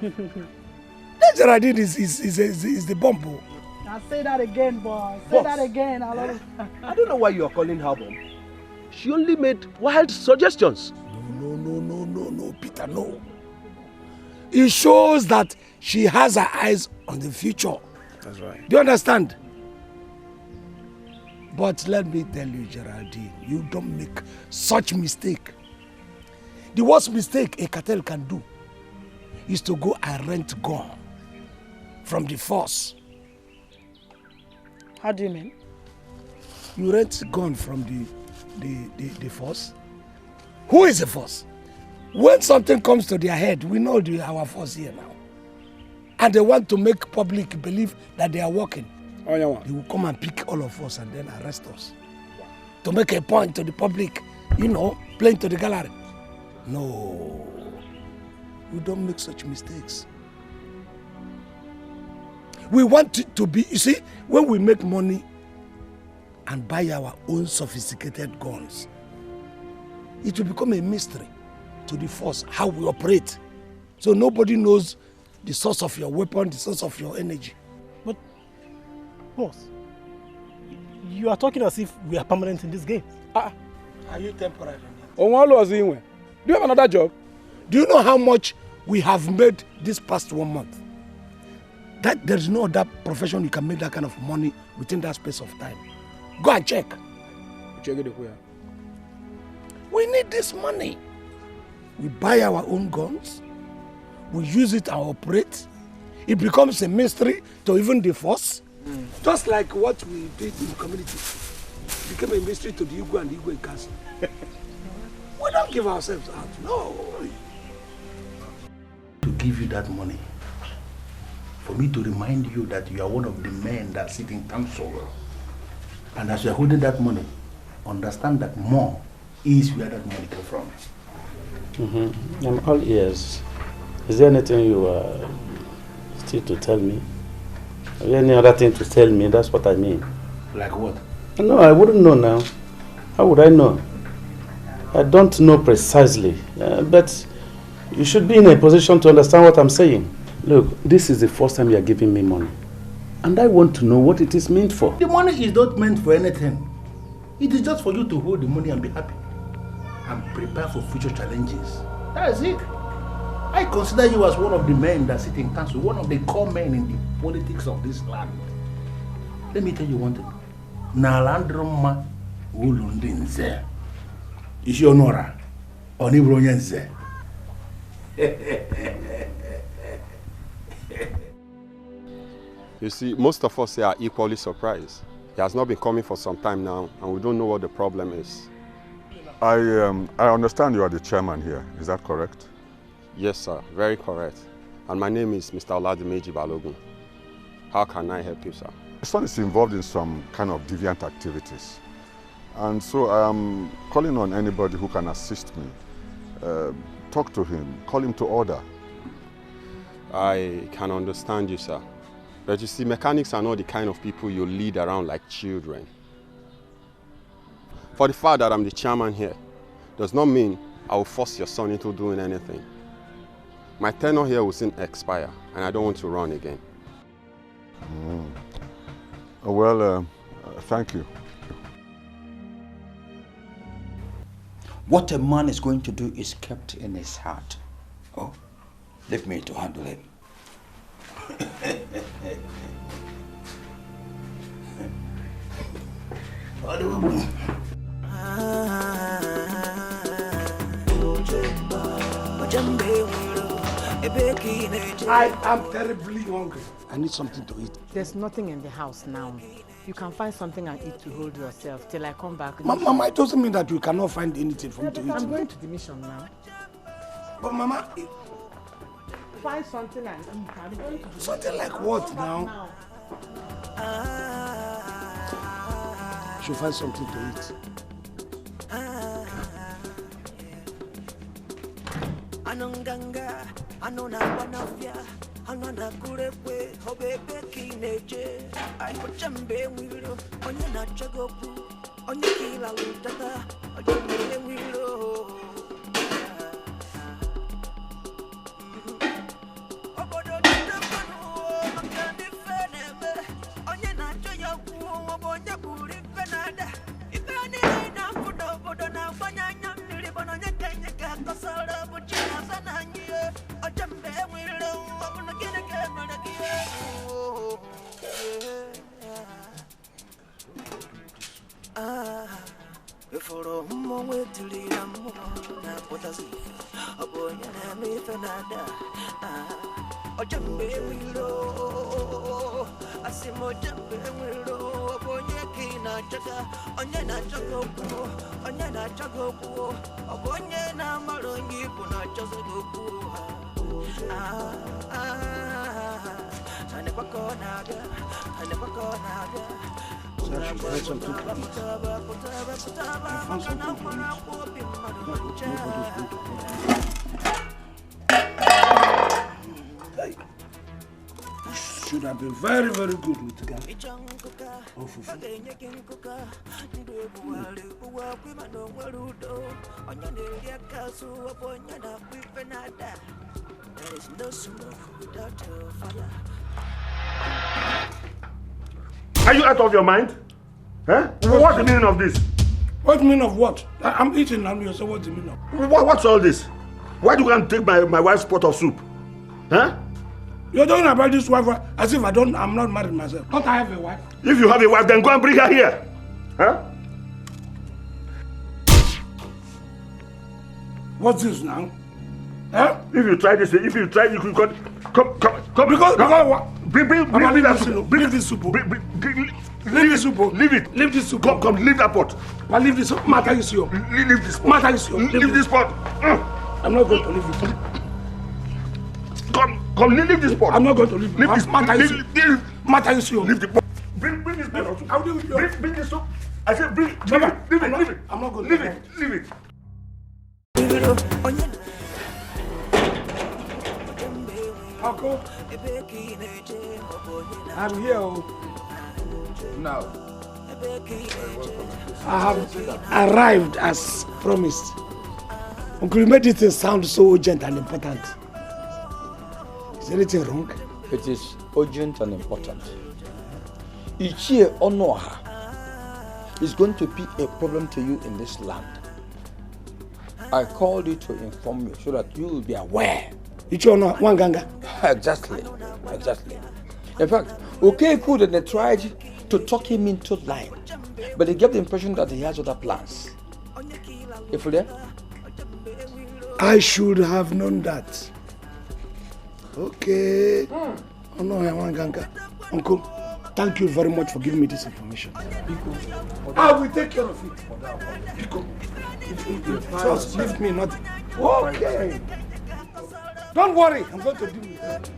That Geraldine is the bomb. Now say that again, boss. Say that again. I don't know why you are calling her bomb. She only made wild suggestions. No, Peter, no. It shows that she has her eyes on the future. That's right. Do you understand? But let me tell you, Geraldine, you don't make such mistake. The worst mistake a cartel can do is to go and rent gun from the force. How do you mean? You rent gun from the force? Who is the force? When something comes to their head, we know our force here now. And they want to make public believe that they are working. They will come and pick all of us and then arrest us. To make a point to the public, you know, playing to the gallery. No, we don't make such mistakes. We want it to be, you see, when we make money and buy our own sophisticated guns, it will become a mystery to the force how we operate. So nobody knows the source of your weapon, the source of your energy. But, boss, you are talking as if we are permanent in this game. Are you temporary? Do you have another job? Do you know how much we have made this past 1 month? That there is no other profession you can make that kind of money within that space of time. Go and check. Check it where? We need this money. We buy our own guns. We use it and operate. It becomes a mystery to even the force. Just like what we did in the community. It became a mystery to the Igwe and the Igwe Council. We don't give ourselves out. No. To give you that money, for me to remind you that you are one of the men that sit in council. And as you are holding that money, understand that more is where that money comes from. I'm all ears. Is there anything you still to tell me? Have you any other thing to tell me? That's what I mean. Like what? No, I wouldn't know now. How would I know? I don't know precisely, but you should be in a position to understand what I'm saying. Look, this is the first time you are giving me money. And I want to know what it is meant for. The money is not meant for anything. It is just for you to hold the money and be happy. And prepare for future challenges. That is it. I consider you as one of the men that sit in council, one of the core men in the politics of this land. Let me tell you one thing. Nalandroma ulundinze. Ishi onora. Onibronyenze. You see, most of us here are equally surprised. He has not been coming for some time now, and we don't know what the problem is. I understand you are the chairman here. Is that correct? Yes, sir. Very correct. And my name is Mr. Oladimeji Balogun. How can I help you, sir? My son is involved in some kind of deviant activities. And so I am calling on anybody who can assist me. Talk to him. Call him to order. I can understand you, sir. But you see, mechanics are not the kind of people you lead around like children. For the fact that I'm the chairman here does not mean I will force your son into doing anything. My tenure here will soon expire, and I don't want to run again. Well, thank you. What a man is going to do is kept in his heart. Oh, leave me to handle him. I am terribly hungry. I need something to eat. There's nothing in the house now. You can find something and eat to hold yourself till I come back. Mama, it doesn't mean that you cannot find anything for me to eat. I'm going to the mission now. But Mama, find something and eat. I'm going to something like what now? She'll find something to eat. Anonganga, anona banafia, anona kurepe, hobebe kineje. Ojemba wilo, onye na chagopu, onye kila lutata, ojemba wilo. Obodo dipano, makandi feneme, onye na chayoku, obonye buri penada. Ibani na kudo bodo na banyanya mili bono nyekenya kakosara buchina sananye. Ojemba wilo, obona kine kemana kie. Before mongwe tulira mo na potazi abonya na mi fenada Ojemba wilo asimo Ojemba wilo abonya kina chaka onye na chagoku abonya na marongi puna chagoku ane pakonaga So I should find something to eat. I found something to eat. Nobody's going to touch me. Hey. Should have been very, very good with the guy. Oh, fufu. There is no smoke without a fire. Are you out of your mind? Huh? What's the meaning of this? What's the meaning of what? I'm eating and you say what's the meaning of? What's all this? Why do you want to take my wife's pot of soup? Huh? You're talking about this wife as if I'm not married myself. Don't I have a wife? If you have a wife, then go and bring her here. Huh? What's this now? Huh? If you try this, you could come. Because what? Bring this soup. Leave this soup. Leave it. Leave this soup. Come, leave that pot. But leave this soup. Matter is your. Leave this pot. Matter is your. Leave this pot. I'm not going to leave it. Come, leave this pot. I'm not going to leave it. Leave this. Matter is your. Leave the pot. Bring this pot. I'll do it. Bring this soup. I said bring. Leave it. I'm not going to leave it. Leave it. Uncle, I'm here. Now, I have arrived as promised. Uncle, you made this thing sound so urgent and important. Is anything wrong? It is urgent and important. Ichie Onoha is going to be a problem to you in this land. I called you to inform you so that you will be aware. Ichie Onoha, Wanganga. Exactly. In fact, okay, cool, and they tried to talk him into line, but they gave the impression that he has other plans. If there? I should have known that. Okay. Onoha Wanganga. Uncle, thank you very much for giving me this information. I will take care of it. Just leave me nothing. Okay. Don't worry, I'm going to deal with it.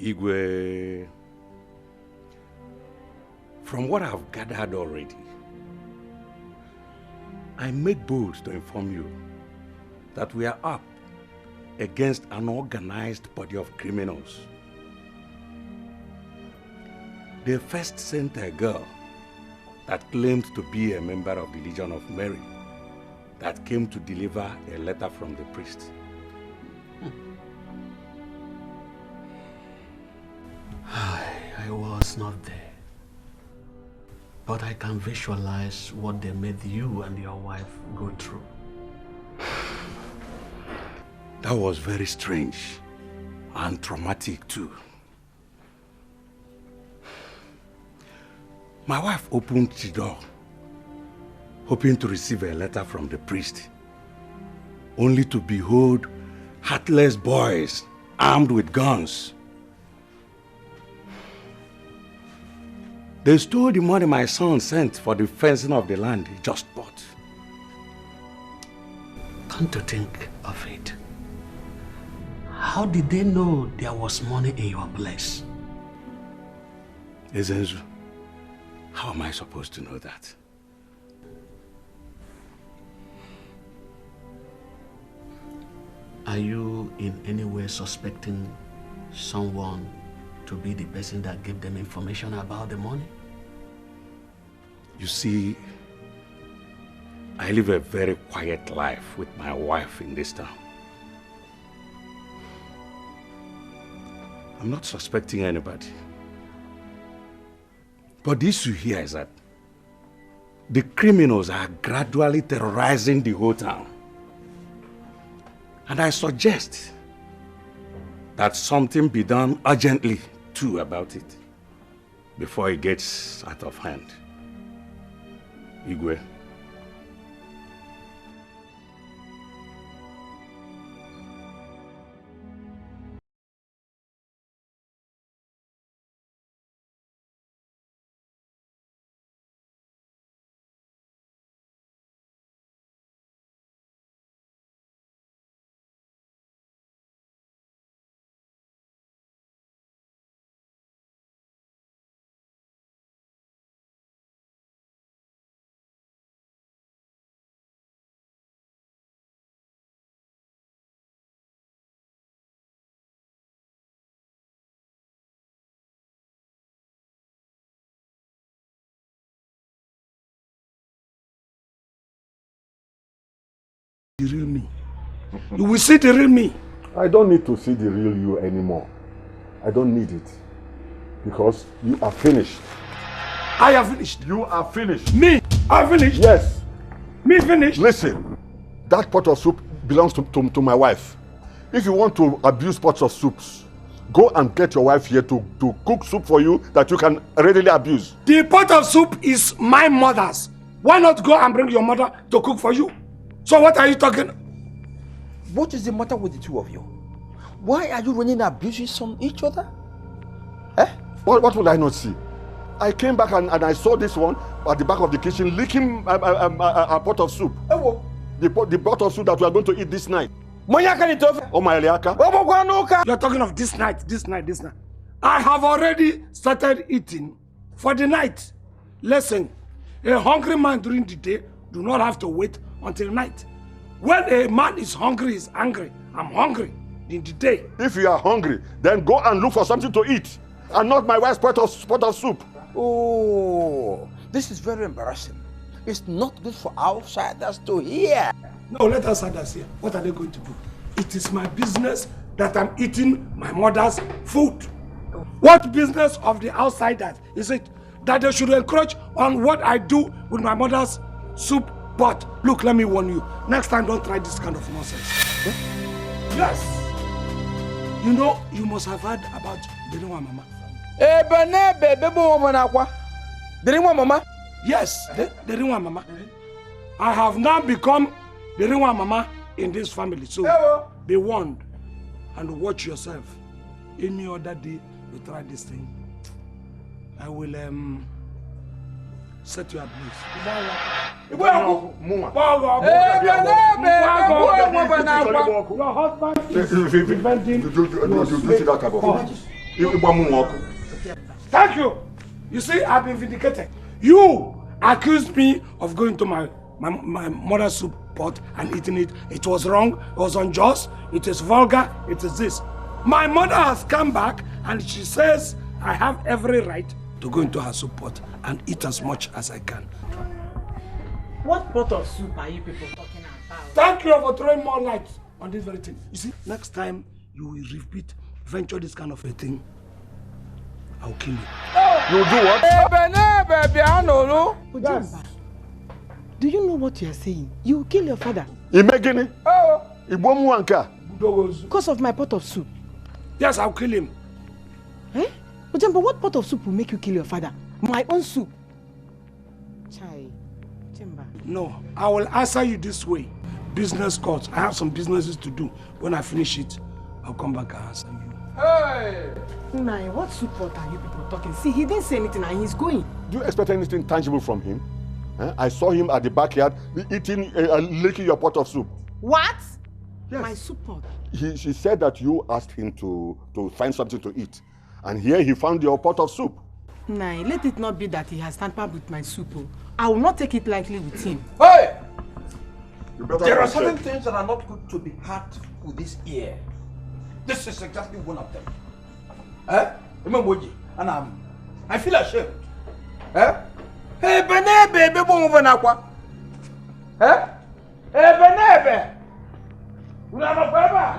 Igwe, from what I've gathered already, I make bold to inform you that we are up against an organized body of criminals. They first sent a girl that claimed to be a member of the Legion of Mary that came to deliver a letter from the priest. I was not there, but I can visualize what they made you and your wife go through. That was very strange and traumatic too. My wife opened the door, hoping to receive a letter from the priest, only to behold heartless boys armed with guns. They stole the money my son sent for the fencing of the land he just bought. Come to think of it, how did they know there was money in your place? Ezenzu, how am I supposed to know that? Are you in any way suspecting someone to be the person that gave them information about the money? You see, I live a very quiet life with my wife in this town. I'm not suspecting anybody. But the issue here is that the criminals are gradually terrorizing the whole town. And I suggest that something be done urgently too about it before it gets out of hand. Igwe. The real me. You will see the real me. I don't need to see the real you anymore. I don't need it. Because you are finished. I have finished. You are finished. Me? I finished? Yes. Me finished? Listen, that pot of soup belongs to my wife. If you want to abuse pots of soups, go and get your wife here to cook soup for you that you can readily abuse. The pot of soup is my mother's. Why not go and bring your mother to cook for you? So what are you talking? What is the matter with the two of you? Why are you running abuses on each other? What would I not see? I came back and I saw this one at the back of the kitchen licking a pot of soup. The pot of soup that we are going to eat this night. Oh my Eliaka. You're talking of this night. I have already started eating for the night. Listen, a hungry man during the day do not have to wait until night. When a man is hungry, is angry. I'm hungry in the day. If you are hungry, then go and look for something to eat. And not my wife's pot of soup. Oh, this is very embarrassing. It's not good for outsiders to hear. No, let outsiders hear. What are they going to do? It is my business that I'm eating my mother's food. What business of the outsiders is it that they should encourage on what I do with my mother's soup pot? Look, let me warn you. Next time, don't try this kind of nonsense. Yes. You know, you must have heard about Derinwa Mama. Yes, Derinwa Mama. I have now become Derinwa Mama in this family. So be warned and watch yourself. Any other day you try this thing, I will set you ablaze. Your husband is preventing Thank you. You see, I've been vindicated. You accused me of going to my mother's soup pot and eating it. It was wrong. It was unjust. It is vulgar. It is this. My mother has come back and she says I have every right to go into her soup pot and eat as much as I can. What pot of soup are you people talking about? Thank you for throwing more light on this very thing. You see, next time you will venture this kind of a thing, I'll kill you. You'll do what? Yes. Do you know what you are saying? You will kill your father. Because of my pot of soup. Yes, I'll kill him. Ojemba, what pot of soup will make you kill your father? My own soup. Chai. Ojemba. No, I will answer you this way. Business calls. I have some businesses to do. When I finish it, I'll come back and answer you. Hey! Nai, what soup pot are you people talking? See, he didn't say anything and he's going. Do you expect anything tangible from him? I saw him at the backyard eating, licking your pot of soup. What? Yes. My soup pot? She said that you asked him to find something to eat. And here he found your pot of soup. Nai, let it not be that he has tampered with my soup. I will not take it lightly with him. Hey! There are certain things that are not good to be heard with this ear. This is exactly one of them. And I feel ashamed. Hey, Benebe, baby, over now. Hey, Benebe. We are not forever.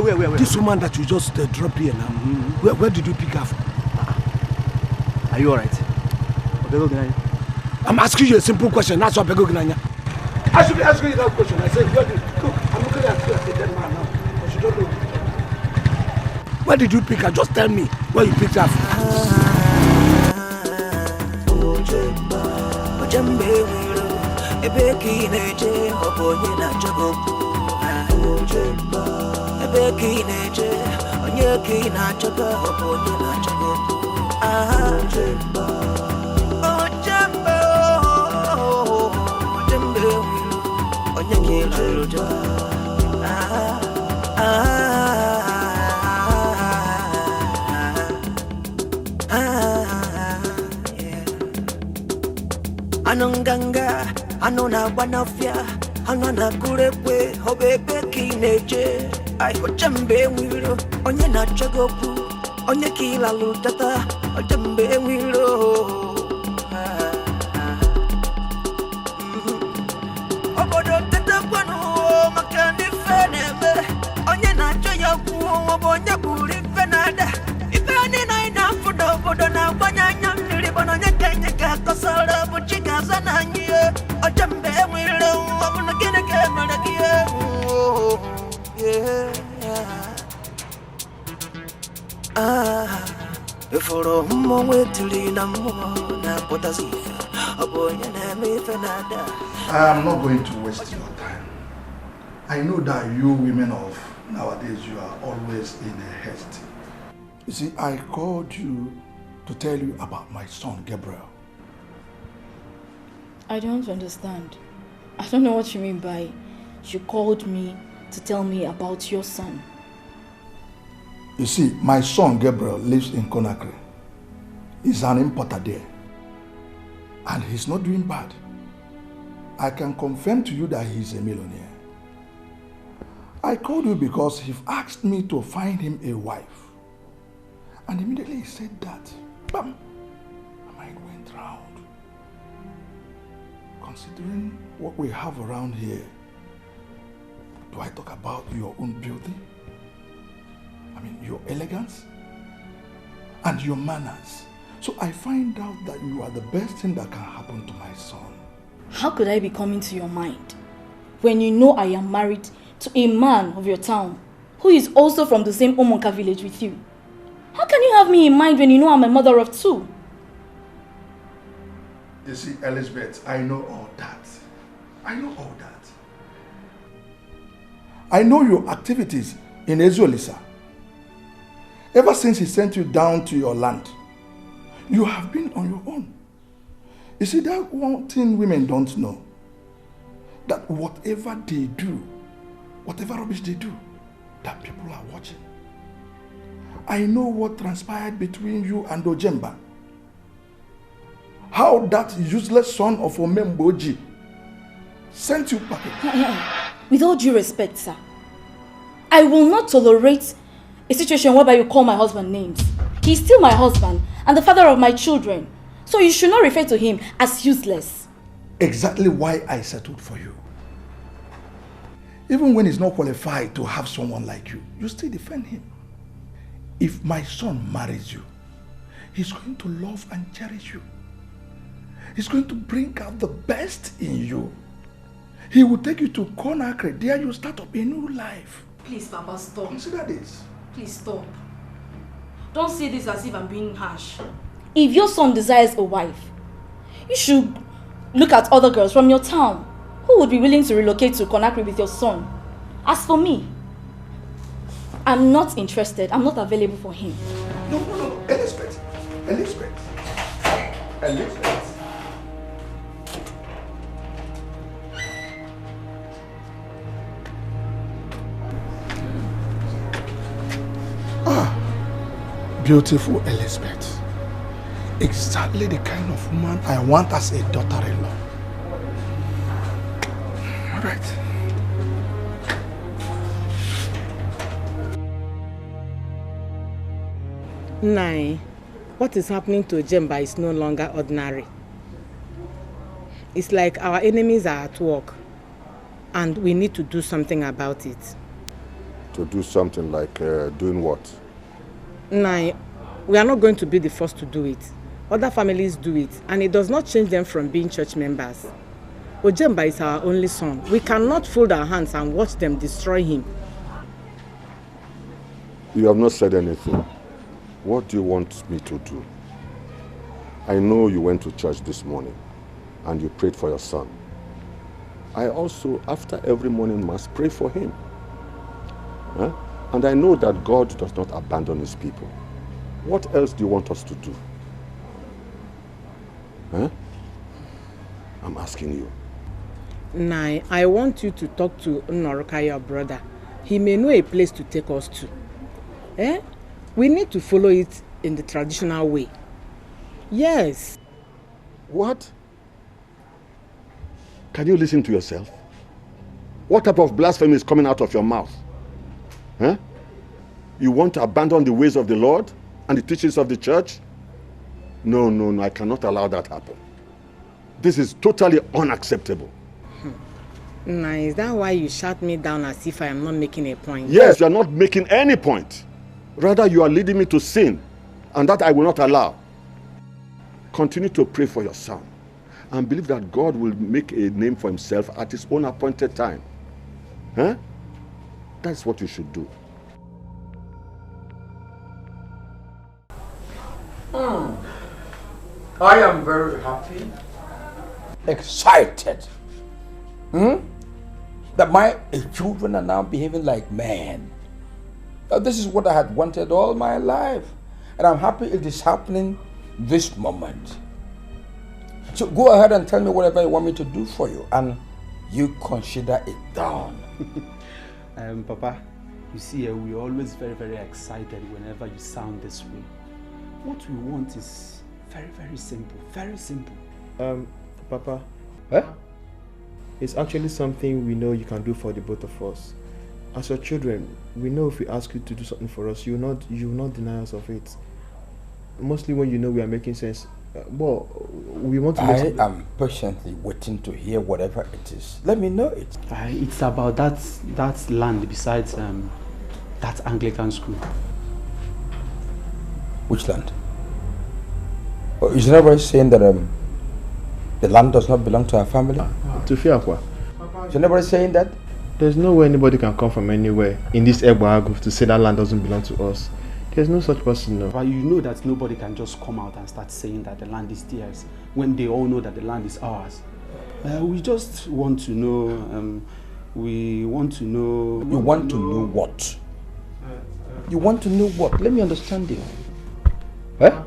Wait. This woman that you just dropped here now, where did you pick her from? Are you alright? Okay, look, I'm asking you a simple question. That's what I should be asking you that question. I said, look, I'm looking at you as a dead man now. But you don't know. Where did you pick her? Just tell me where you picked her from. Anonganga, anona wanafia, anona kurepe, hobebe kineje. Ay Ojemba wilo, onye na chagopu, onye kila lutata, Ojemba wilo. Obodo tata kwano, makandi fenebe, onye na chayoku, obonye buri fenada. Ibani na inafudo, bodo na wanyanya, nilibono nyekenya kosara buchiga zananye. Ojemba wilo, wabuna kine kemara kie. Before moment to lean a mona, but as if a boy and I may Fernanda. I am not going to waste your time. I know that you women of nowadays, you are always in a haste. You see, I called you to tell you about my son, Gabriel. I don't understand. I don't know what you mean by you called me to tell me about your son. You see, my son, Gabriel, lives in Conakry. He's an importer there. And he's not doing bad. I can confirm to you that he's a millionaire. I called you because he asked me to find him a wife. And immediately he said that. Bam! My mind went round. Considering what we have around here, do I talk about your own beauty? I mean, your elegance and your manners. So I find out that you are the best thing that can happen to my son. How could I be coming to your mind when you know I am married to a man of your town who is also from the same Omonka village with you? How can you have me in mind when you know I'm a mother of two? You see, Elizabeth, I know all that. I know all that. I know your activities in Ezuolisa. Ever since he sent you down to your land, you have been on your own. You see, that one thing women don't know, that whatever they do, whatever rubbish they do, that people are watching. I know what transpired between you and Ojemba. How that useless son of Omemboji sent you packing. With all due respect, sir, I will not tolerate a situation whereby you call my husband names. He's still my husband and the father of my children. So you should not refer to him as useless. Exactly why I settled for you. Even when he's not qualified to have someone like you, you still defend him. If my son marries you, he's going to love and cherish you. He's going to bring out the best in you. He will take you to Conakry. There you start up a new life. Please, Papa, stop. Consider this. Please stop. Don't say this as if I'm being harsh. If your son desires a wife, you should look at other girls from your town who would be willing to relocate to Conakry with your son. As for me, I'm not interested. I'm not available for him. No. Elizabeth. Beautiful Elizabeth. Exactly the kind of woman I want as a daughter-in-law. All right. Nai, what is happening to Ojemba is no longer ordinary. It's like our enemies are at work and we need to do something about it. To do something like doing what? Nai, we are not going to be the first to do it. Other families do it, and it does not change them from being church members. Ojemba is our only son. We cannot fold our hands and watch them destroy him. You have not said anything. What do you want me to do? I know you went to church this morning and you prayed for your son. I also, after every morning mass, pray for him. Huh? And I know that God does not abandon his people. What else do you want us to do? Huh? I'm asking you. Nai, I want you to talk to Nnoroka, your brother. He may know a place to take us to. We need to follow it in the traditional way. Yes. What? Can you listen to yourself? What type of blasphemy is coming out of your mouth? Huh? You want to abandon the ways of the Lord and the teachings of the church? No, no, no, I cannot allow that happen. This is totally unacceptable. Nah, is that why you shut me down as if I am not making a point? Yes, you are not making any point. Rather, you are leading me to sin, and that I will not allow. Continue to pray for your son, and believe that God will make a name for himself at his own appointed time. Huh? That's what you should do. I am very happy, excited, that my children are now behaving like men. Now, this is what I had wanted all my life, and I'm happy it is happening this moment. So go ahead and tell me whatever you want me to do for you, and you consider it done. Papa, you see, we're always very, very excited whenever you sound this way. What we want is very, very simple. Very simple. Papa. Huh? It's actually something we know you can do for the both of us. As your children, we know if we ask you to do something for us, you will not deny us of it. Mostly when you know we are making sense. Well, we want to make I am patiently waiting to hear whatever it is. Let me know it. It's about that land besides that Anglican school. Which land? Oh, is anybody saying that the land does not belong to our family? To Fiakwa. Is anybody saying that? There's no way anybody can come from anywhere in this Egbago to say that land doesn't belong to us. There's no such person, no. But you know that nobody can just come out and start saying that the land is theirs when they all know that the land is ours. We just want to know, we want to know... You want to know what? You want to know what? Let me understand it. Huh?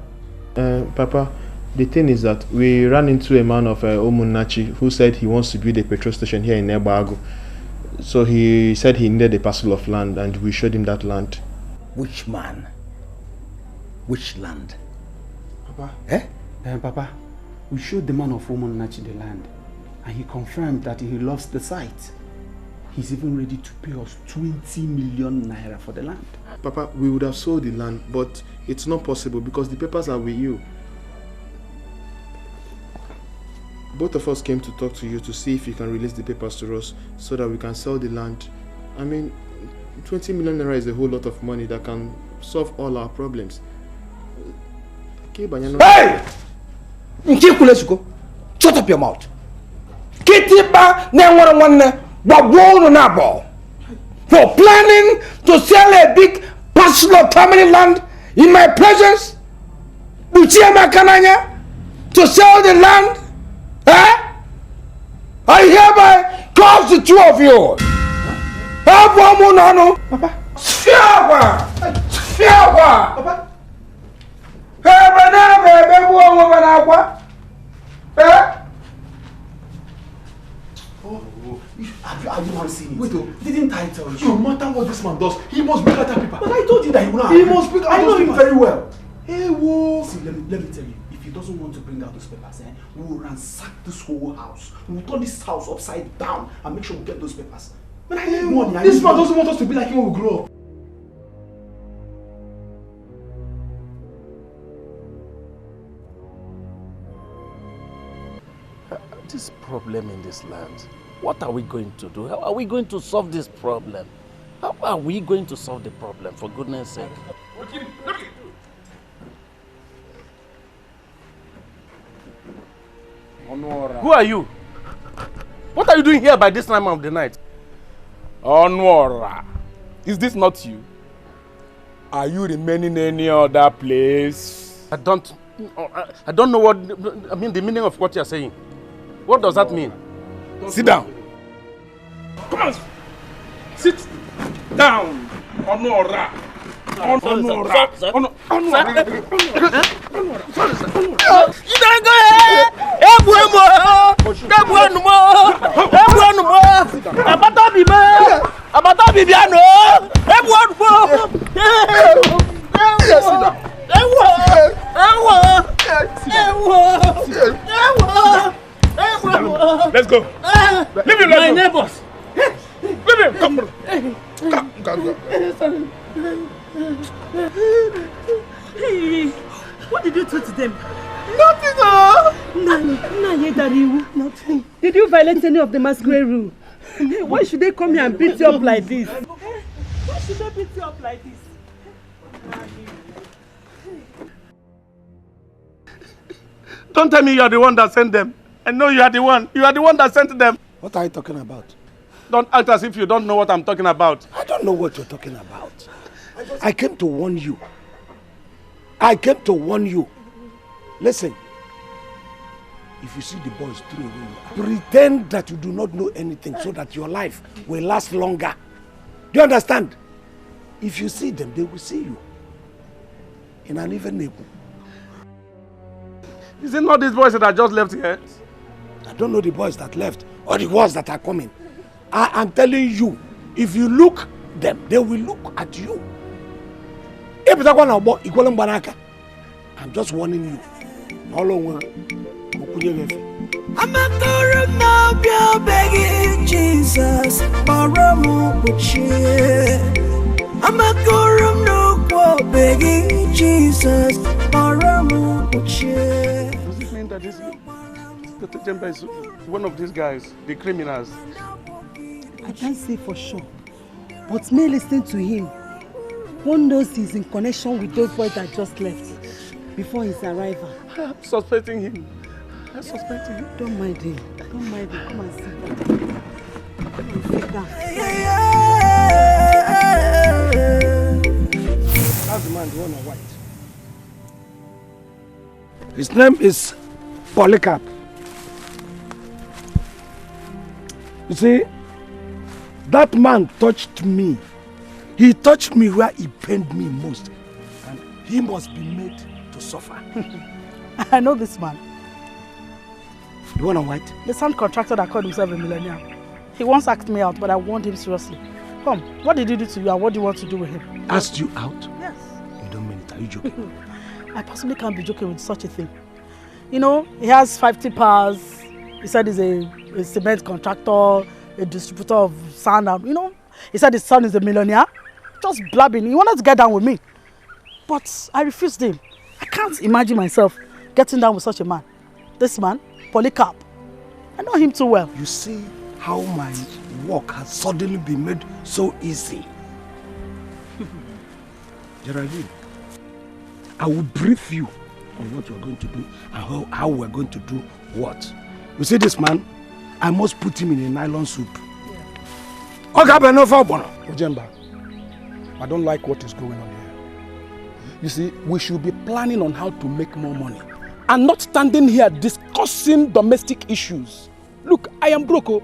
Papa, the thing is that we ran into a man of Omunachi who said he wants to build a petrol station here in Egbago. So he said he needed a parcel of land and we showed him that land. Which man? Which land? Papa? Papa, we showed the man of Omunachi the land and he confirmed that he loves the site. He's even ready to pay us 20 million naira for the land. Papa, we would have sold the land, but it's not possible because the papers are with you. Both of us came to talk to you to see if you can release the papers to us so that we can sell the land. I mean, 20 million naira is a whole lot of money that can solve all our problems. Hey! Shut up your mouth. For planning to sell a big parcel of family land in my presence? To sell the land? Eh? I hereby curse the two of you. Papa. Papa. Have you not seen it? Wait, didn't I tell you? No matter what this man does, he must bring out that paper. But I told you that he will not. He must bring out I know those him papers. very well. Hey, whoa. See, let me tell you. If he doesn't want to bring out those papers, we will ransack this whole house. We will turn this house upside down and make sure we get those papers. But I need money. This man doesn't want us to be like him when we grow up. This problem in this land, what are we going to do? How are we going to solve this problem? How are we going to solve the problem, for goodness sake? Who are you? What are you doing here by this time of the night? Onwara, is this not you? Are you remaining any other place? I don't know what, I mean the meaning of what you're saying. What does that mean? Sit down. Come on. Sit down. Onwara. Onwara. Onwara. You don't go ahead. Let's go. Leave him. My neighbors. Leave him. Come. Hey, what did you do to them? Nothing. Nothing. Did you violate any of the masquerade rule? Why should they come here and beat you up like this? Why should they beat you up like this? Don't tell me you are the one that sent them. I know you are the one. You are the one that sent them. What are you talking about? Don't act as if you don't know what I'm talking about. I don't know what you're talking about. I came to warn you. I came to warn you. Listen. If you see the boys throw away, pretend that you do not know anything so that your life will last longer. Do you understand? If you see them, they will see you. In an even neighbor. Is it not these boys that just left here? I don't know the boys that left or the ones that are coming. I am telling you, if you look them, they will look at you. I'm just warning you. I'm a thorough now, you're begging Jesus, Maramu Buchi. I'm a thorough now, begging Jesus, Maramu Buchi. Does it mean that this Ojemba is one of these guys, the criminals? I can't say for sure, but me listening to him, one knows he's in connection with those boys that just left before his arrival. I'm suspecting him. I'm suspecting him. Don't mind him. Don't mind him. Come and sit down. Come and sit down. That's the man, the one in white. His name is Polycarp. You see, that man touched me. He touched me where he pained me most. And he must be made to suffer. I know this man. The one in white? The sound contractor that called himself a millionaire. He once asked me out, but I warned him seriously. Come, what did he do to you and what do you want to do with him? Asked you out? Yes. You don't mean it, are you joking? I possibly can't be joking with such a thing. You know, he has 50 powers. He said he's a cement contractor, a distributor of sand. You know, he said his son is a millionaire. Just blabbing. He wanted to get down with me. But I refused him. I can't imagine myself getting down with such a man. This man, Polycarp. I know him too well. You see how my work has suddenly been made so easy. Geraldine, I will brief you on what we're going to do and how we're going to do what. You see this man, I must put him in a nylon soup. Ojemba, I don't like what is going on here. You see, we should be planning on how to make more money and not standing here discussing domestic issues. Look, I am broke.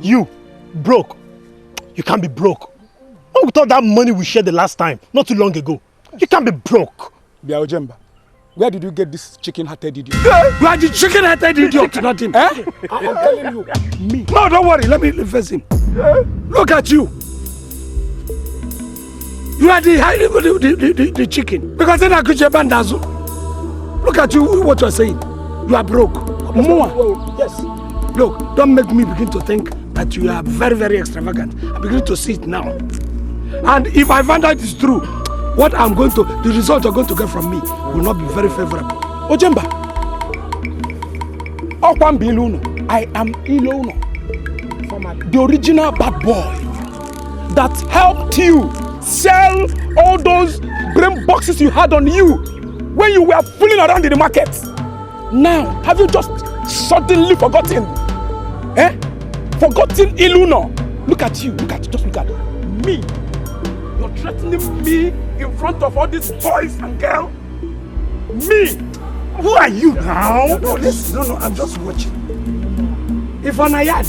You, broke? You can't be broke. When we thought that money we shared the last time, not too long ago, you can't be broke. Ojemba, where did you get this chicken-hearted idiot? You are the chicken-headed idiot, not him. I'm telling you. Me. No, don't worry. Let me face him. Look at you. You are the chicken. Because then I could bandazo. Look at you, what you are saying. You are broke. More. Yes. Look, don't make me begin to think that you are very, very extravagant. I'm beginning to see it now. And if I find out it's true, the result you're going to get from me will not be very favorable. Ojemba, I am Ilono, the original bad boy that helped you sell all those brain boxes you had on you when you were fooling around in the market. Now, have you just suddenly forgotten? Eh? Forgotten Iluno? Look at you, just look at me. You're threatening me in front of all these boys and girls? Me? Who are you now? No, listen, no, I'm just watching. If on a yard,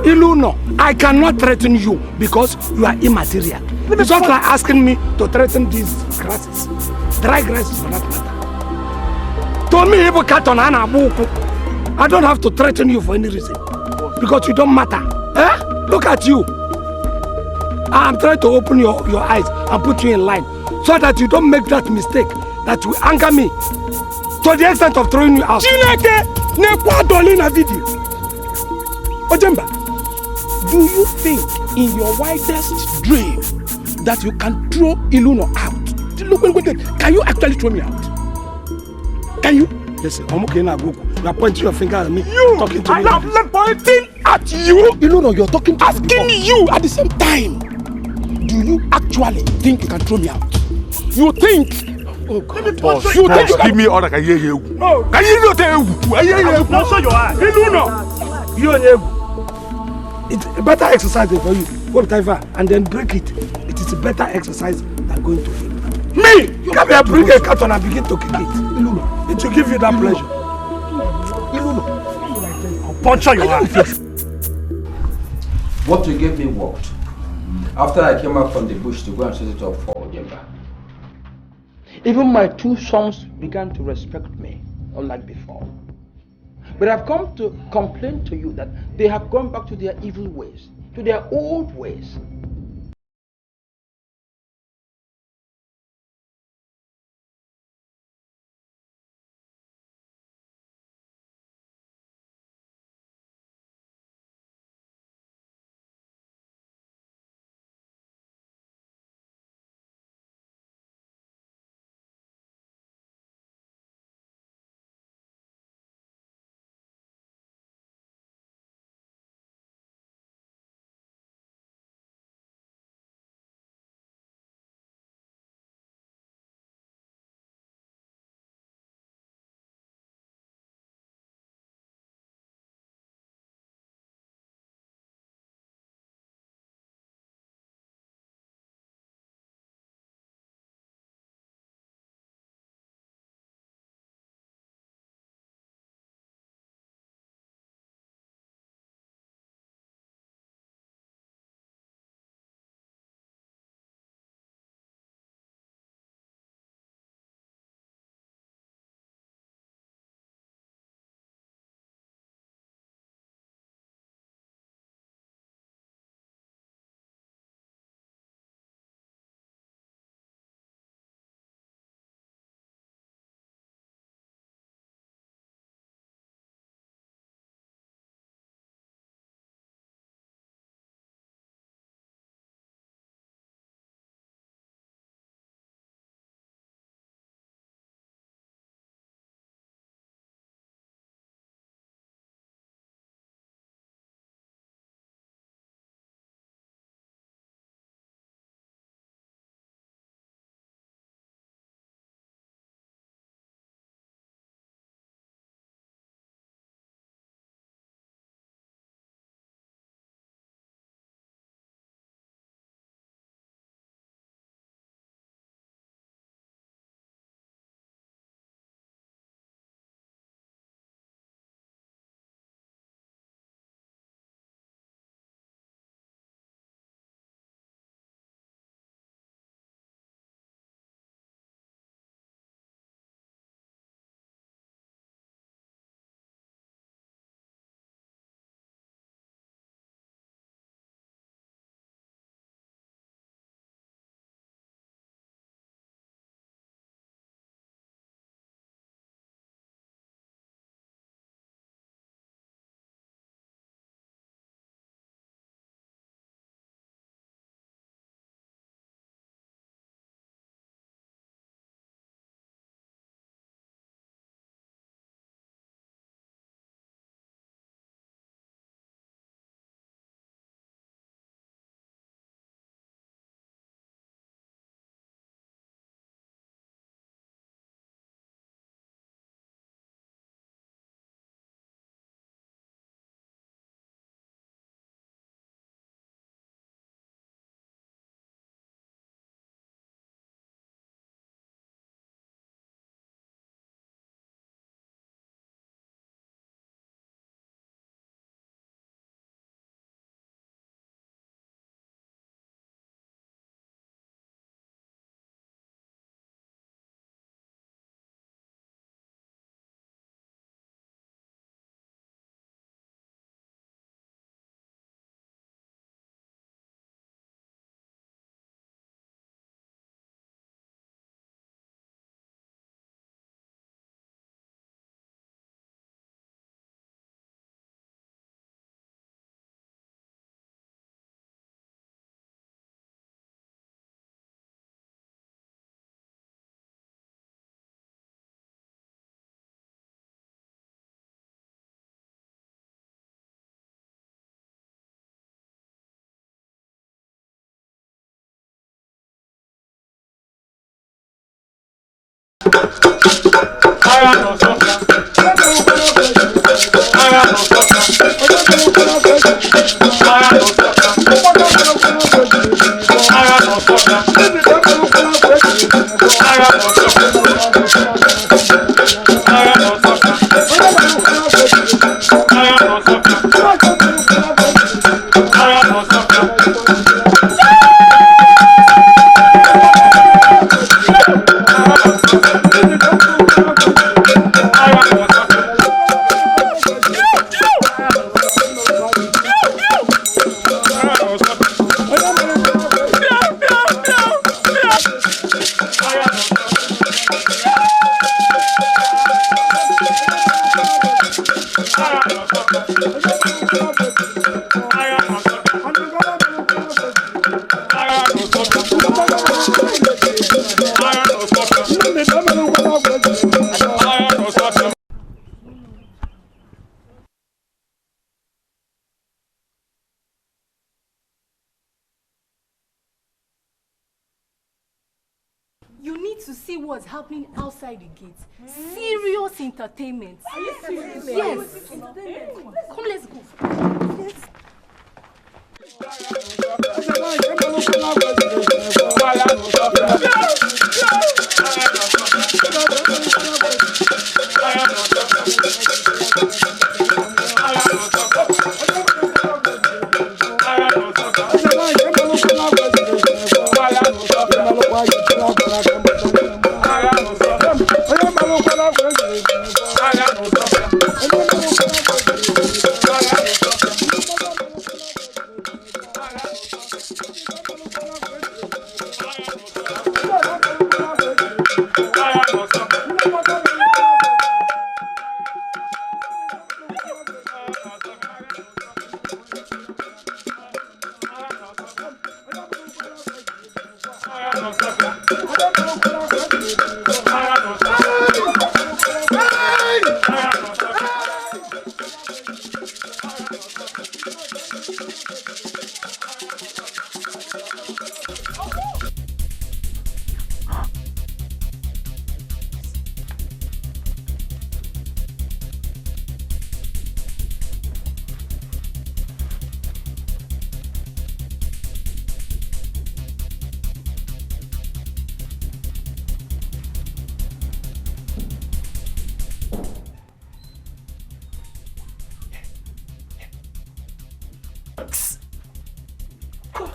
Iluno, I cannot threaten you because you are immaterial. It's not like asking me to threaten these grasses. Dry grasses for that matter. To me, even cat on Anna Buku, I don't have to threaten you for any reason. Because you don't matter. Eh? Look at you. I'm trying to open your eyes and put you in line so that you don't make that mistake that will anger me to the extent of throwing you out. Ojemba, do you think in your wildest dream that you can throw Iluno out? Look, can you actually throw me out? Can you? Listen, you are pointing your finger at me. You! Talking to me. I am pointing at you! Iluno, you're talking to asking you at the same time. Do you actually think you can throw me out? You think? Oh, boss, you boss, give me order. Can you hear you? No. Can you not hear you? I hear you. Sponsor your eye. Iluno. You and it's a better exercise for you. Go to and then break it. It is a better exercise than going to him. Me! You come here, bring a carton and begin to kick it. Iluno. It will give you that pleasure. Iluno. I'll puncture your eye. What you gave me worked. After I came out from the bush to go and set it up for Ojemba. Even my two sons began to respect me, unlike before. But I've come to complain to you that they have gone back to their evil ways, to their old ways. You need to see what's happening outside the gates. Serious entertainment. Are you serious? Yes. Come, let's go. Yes.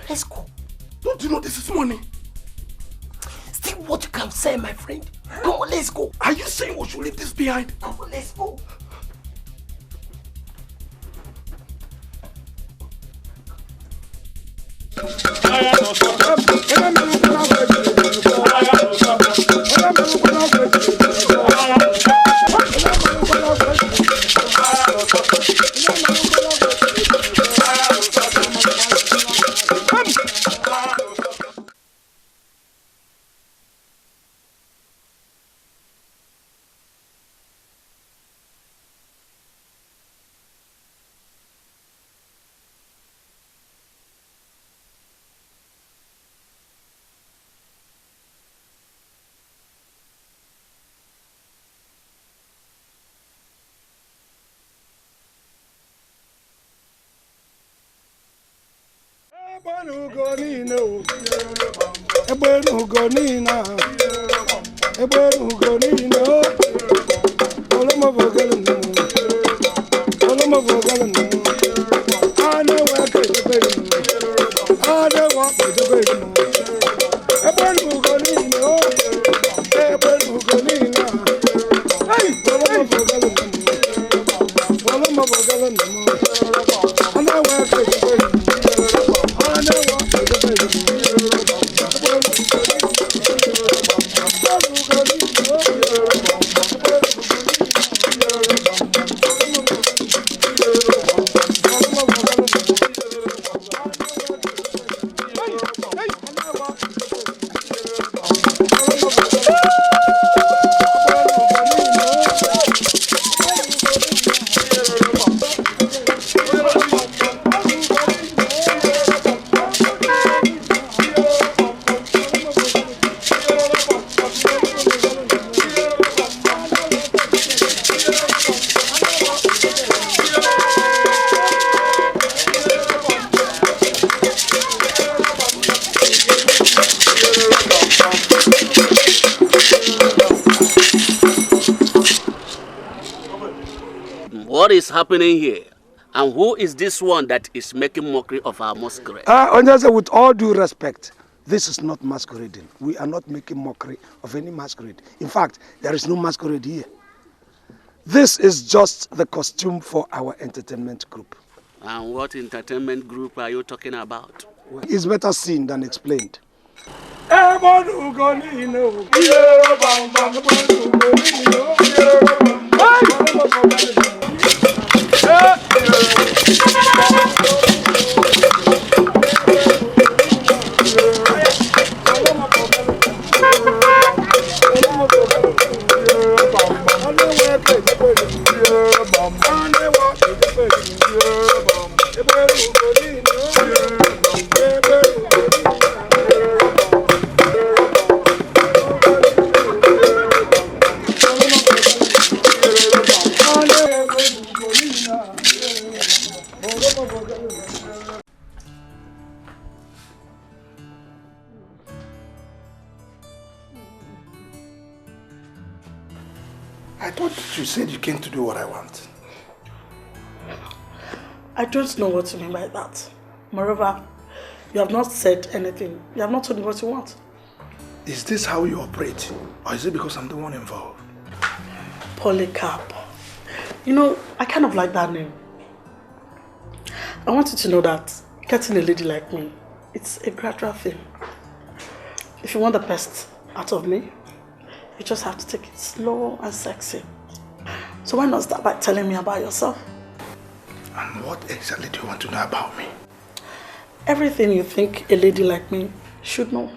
Let's go. Don't you know this is money? Still what you can say, my friend. Come on, let's go. Are you saying we should leave this behind? Come on, let's go. is happening here? And who is this one that is making mockery of our masquerade? Onyaze, with all due respect, this is not masquerading. We are not making mockery of any masquerade. In fact, there is no masquerade here. This is just the costume for our entertainment group. And what entertainment group are you talking about? It's better seen than explained. I thought you said you came to do what I want. I don't know what you mean by that. Moreover, you have not said anything. You have not told me what you want. Is this how you operate? Or is it because I'm the one involved? Polycarp. You know, I kind of like that name. I want you to know that getting a lady like me, it's a gradual thing. If you want the best out of me, you just have to take it slow and sexy. So why not start by telling me about yourself? And what exactly do you want to know about me? Everything you think a lady like me should know.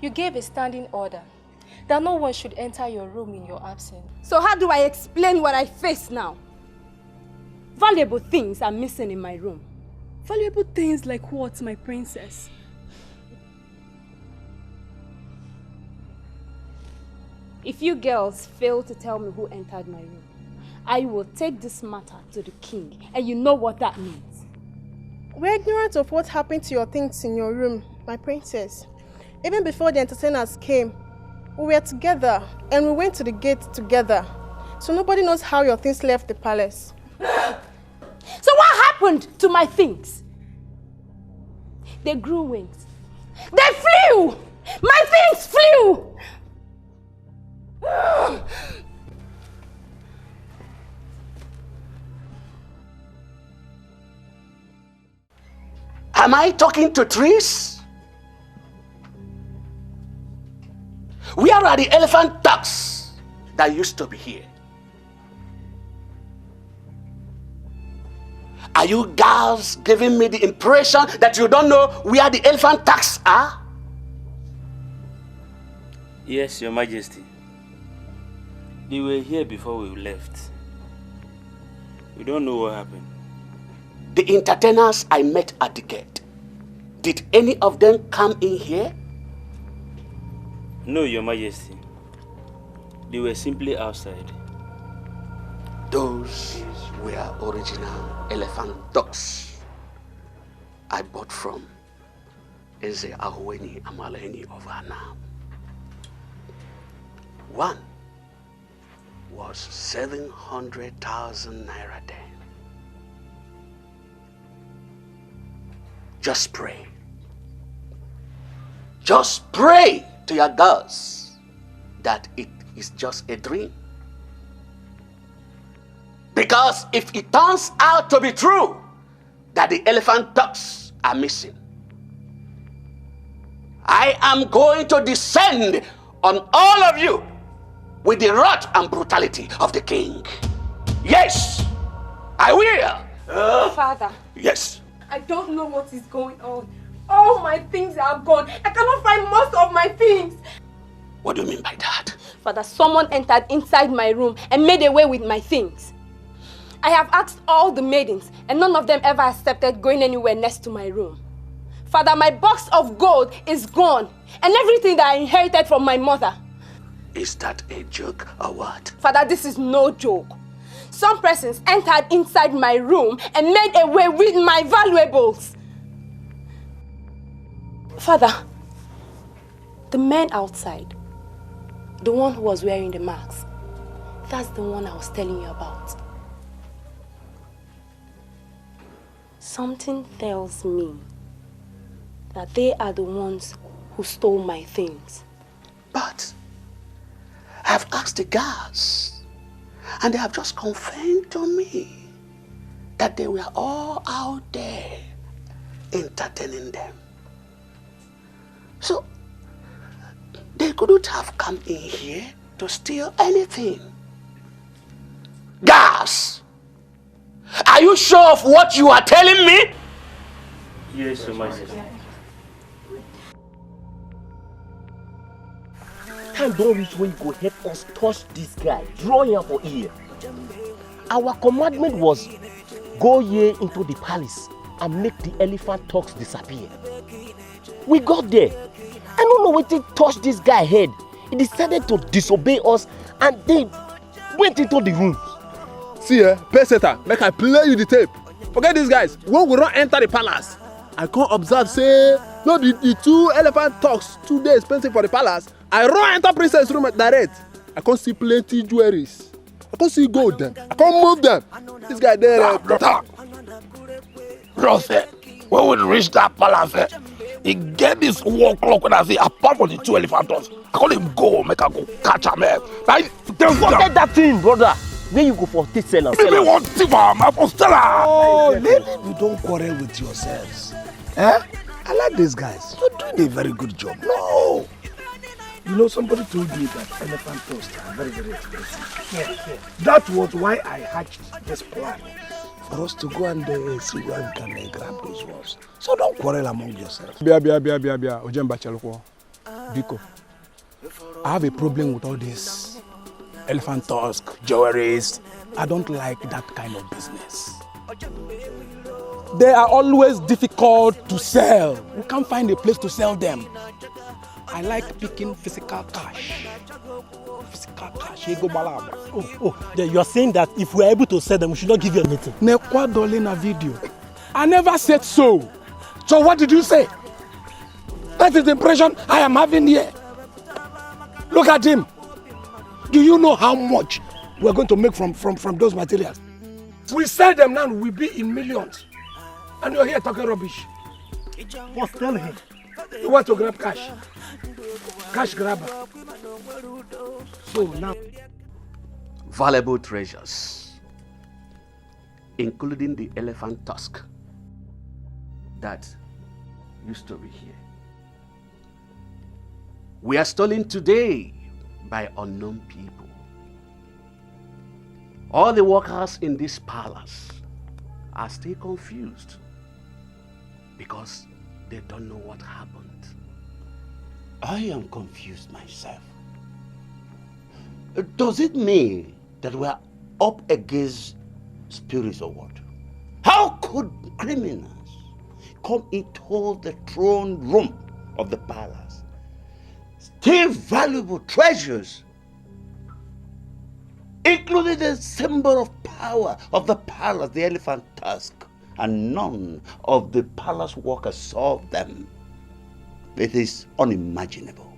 You gave a standing order that no one should enter your room in your absence. So how do I explain what I face now? Valuable things are missing in my room. Valuable things like what, my princess? If you girls fail to tell me who entered my room, I will take this matter to the king, and you know what that means. We're ignorant of what happened to your things in your room, my princess. Even before the entertainers came, we were together and we went to the gate together. So nobody knows how your things left the palace. So what happened to my things? They grew wings. They flew! My things flew! Am I talking to trees? Where are the elephant ducks that used to be here? Are you girls giving me the impression that you don't know where the elephant ducks are? Yes, Your Majesty. They were here before we left. We don't know what happened. The entertainers I met at the gate, did any of them come in here? No, Your Majesty. They were simply outside. Those were original elephant ducks I bought from Eze Ahuweni Amaleni of Anam. One was 700,000 naira then. Just pray. Just pray to your gods that it is just a dream. Because if it turns out to be true that the elephant ducks are missing, I am going to descend on all of you with the wrath and brutality of the king. Yes, I will. Father. Yes. I don't know what is going on. All my things are gone. I cannot find most of my things. What do you mean by that? Father, someone entered inside my room and made away with my things. I have asked all the maidens and none of them ever accepted going anywhere next to my room. Father, my box of gold is gone and everything that I inherited from my mother. Is that a joke or what? Father, this is no joke. Some persons entered inside my room and made away with my valuables. Father, the man outside, the one who was wearing the mask, that's the one I was telling you about. Something tells me that they are the ones who stole my things. But I've asked the guards, and they have just confirmed to me that they were all out there entertaining them. So they couldn't have come in here to steal anything. Guards, are you sure of what you are telling me? Yes, Your Majesty. Time don't reach when you go help us touch this guy, draw him for ear. Our commandment was go ye into the palace and make the elephant talks disappear. We got there. I don't know what they touched this guy head. He decided to disobey us and they went into the room. See, pay setter, make I play you the tape. Forget these guys. When we don't enter the palace, I can't observe, say, no, the two elephant talks, 2 days expensive for the palace. I run enter princess room direct. I can't see plenty jewelries. I can't see gold them. I can't move them. This guy there. Bro, when we reach that palace, he get this 1 o'clock when I say, apart from the 2 elephants, I call him go, make I go catch him. Forget that thing, brother. Where you go for this seller? Maybe one thief, I'm for seller. Oh, maybe you don't quarrel with yourselves. Eh? I like these guys. You're doing a very good job. No. You know, somebody told me that elephant toast are very, very expensive. Yeah. That was why I hatched this plan. For us to go and see where we can grab those ones. So don't quarrel among yourselves. Ojemba Chalukwo. Biko. I have a problem with all this elephant tusk, jewelries. I don't like that kind of business. They are always difficult to sell. We can't find a place to sell them. I like picking physical cash. You are saying that if we are able to sell them, we should not give you anything. Video. I never said so. So what did you say? That is the impression I am having here. Look at him. Do you know how much we are going to make from those materials? We sell them now, we'll be in millions. And you're here talking rubbish. What's telling him? You want to grab cash. Cash grabber. So now. Valuable treasures, including the elephant tusk that used to be here. We are stolen today by unknown people. All the workers in this palace are still confused because they don't know what happened. I am confused myself. Does it mean that we are up against spirits or what? How could criminals come into the throne room of the palace, steal valuable treasures, including the symbol of power of the palace, the elephant tusk, and none of the palace workers saw them? It is unimaginable.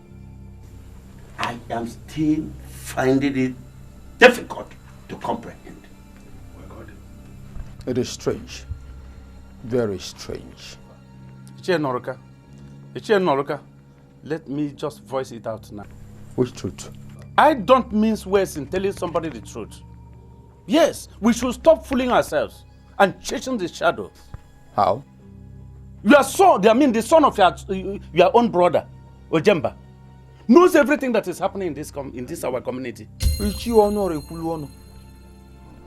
I am still finding it difficult to comprehend. It is strange. Very strange. Ichie Noroka, let me just voice it out now. Which truth? I don't mince words in telling somebody the truth. Yes, we should stop fooling ourselves and chasing the shadows. How? The son of your own brother Ojemba, knows everything that is happening in this our community.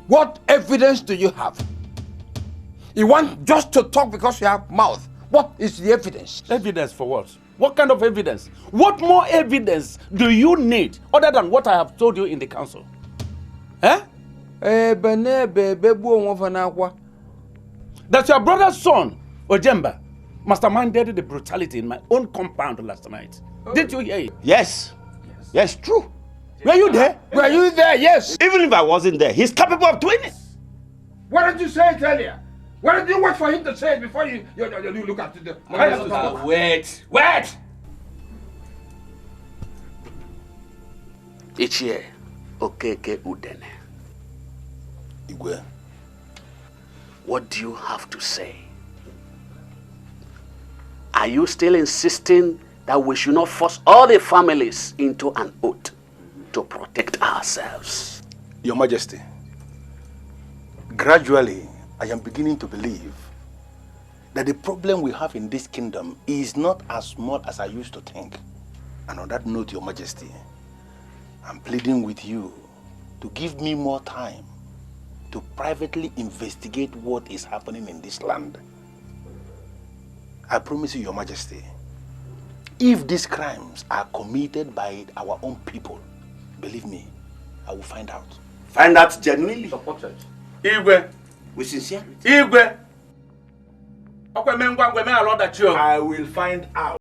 What evidence do you have? You want just to talk because you have mouth. What is the evidence? Evidence for what? What kind of evidence? What more evidence do you need other than what I have told you in the council? Eh? That your brother's son, Ojemba, masterminded the brutality in my own compound last night. Did you hear it? Yes. Yes, true. Were you there? Were you there? Yes. Even if I wasn't there, he's capable of doing it. Why didn't you say it earlier? Why did you wait for him to say it before you look at the... Wait! Ichie Okeke Udene. Igwe. What do you have to say? Are you still insisting that we should not force all the families into an oath to protect ourselves? Your Majesty, gradually, I am beginning to believe that the problem we have in this kingdom is not as small as I used to think. And on that note, Your Majesty, I'm pleading with you to give me more time to privately investigate what is happening in this land. I promise you, Your Majesty, if these crimes are committed by our own people, believe me, I will find out. Find out genuinely. Supported. Igwe. With sincerity. Igwe. I will find out.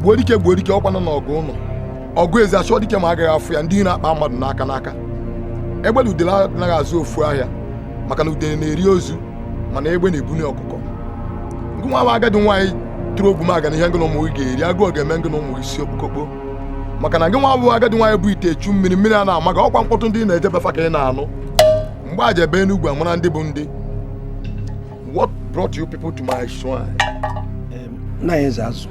Gborike ọkwa nọ n'ọgụ ụnọ. Ọgụ ezi achọ dike ma agaghị afụ ya ndị na-akpa mmadụ n'aka. Egbe udele anaghị azụ ofu ahịa maka na udele na-eri ozu mana egbe na-ebuni ọkụkọ. Ngụ nwa agadi nwaanyị tụrụ ogbu maga na ihe ngụ na ụmụ ga-eri agụụ ga-eme ngụ na ụmụ isi okpokokpo. Maka na gị nwa abụọ agadi nwaanyị bụ ite echu mmiri a na-amaga ọkwa mkpọtụ ndị na-ejebefa ka ị na-anụ. Mgbe a jebe n'ugwu amara ndị bụ ndị. What brought you people to my shrine? Naezazu.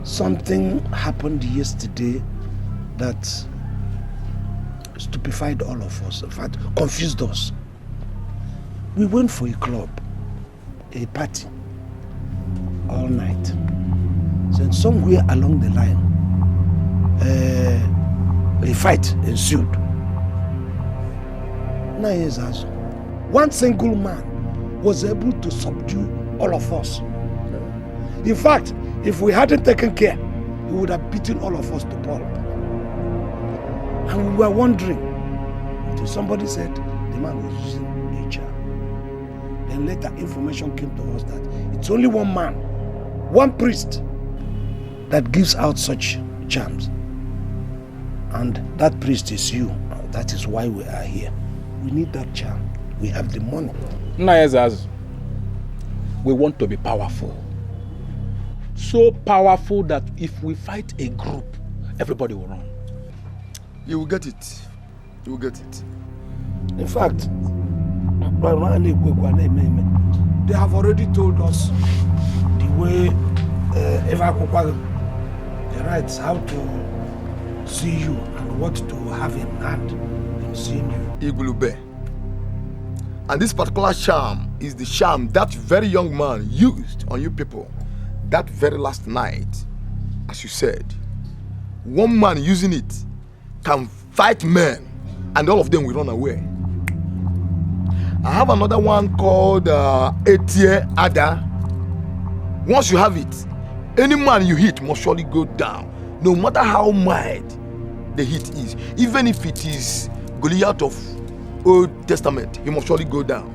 Something happened yesterday that stupefied all of us, in fact, confused us. We went for a club, a party, all night. Then somewhere along the line, a fight ensued. Naezazu. One single man was able to subdue all of us. In fact, if we hadn't taken care, he would have beaten all of us to pulp. And we were wondering until somebody said the man was using a charm. Then later information came to us that it's only one man, one priest, that gives out such charms. And that priest is you. That is why we are here. We need that charm. We have the money. Naezazu, we want to be powerful. So powerful that if we fight a group, everybody will run. You will get it. You will get it. In fact, they have already told us the way the rights, how to see you and what to have in hand in seeing you. Igulube. And this particular charm is the charm that very young man used on you people that very last night. As you said, one man using it can fight men and all of them will run away. I have another one called Etie Ada. Once you have it, any man you hit must surely go down, no matter how mild the hit is. Even if it is Goliath of Old Testament, he must surely go down.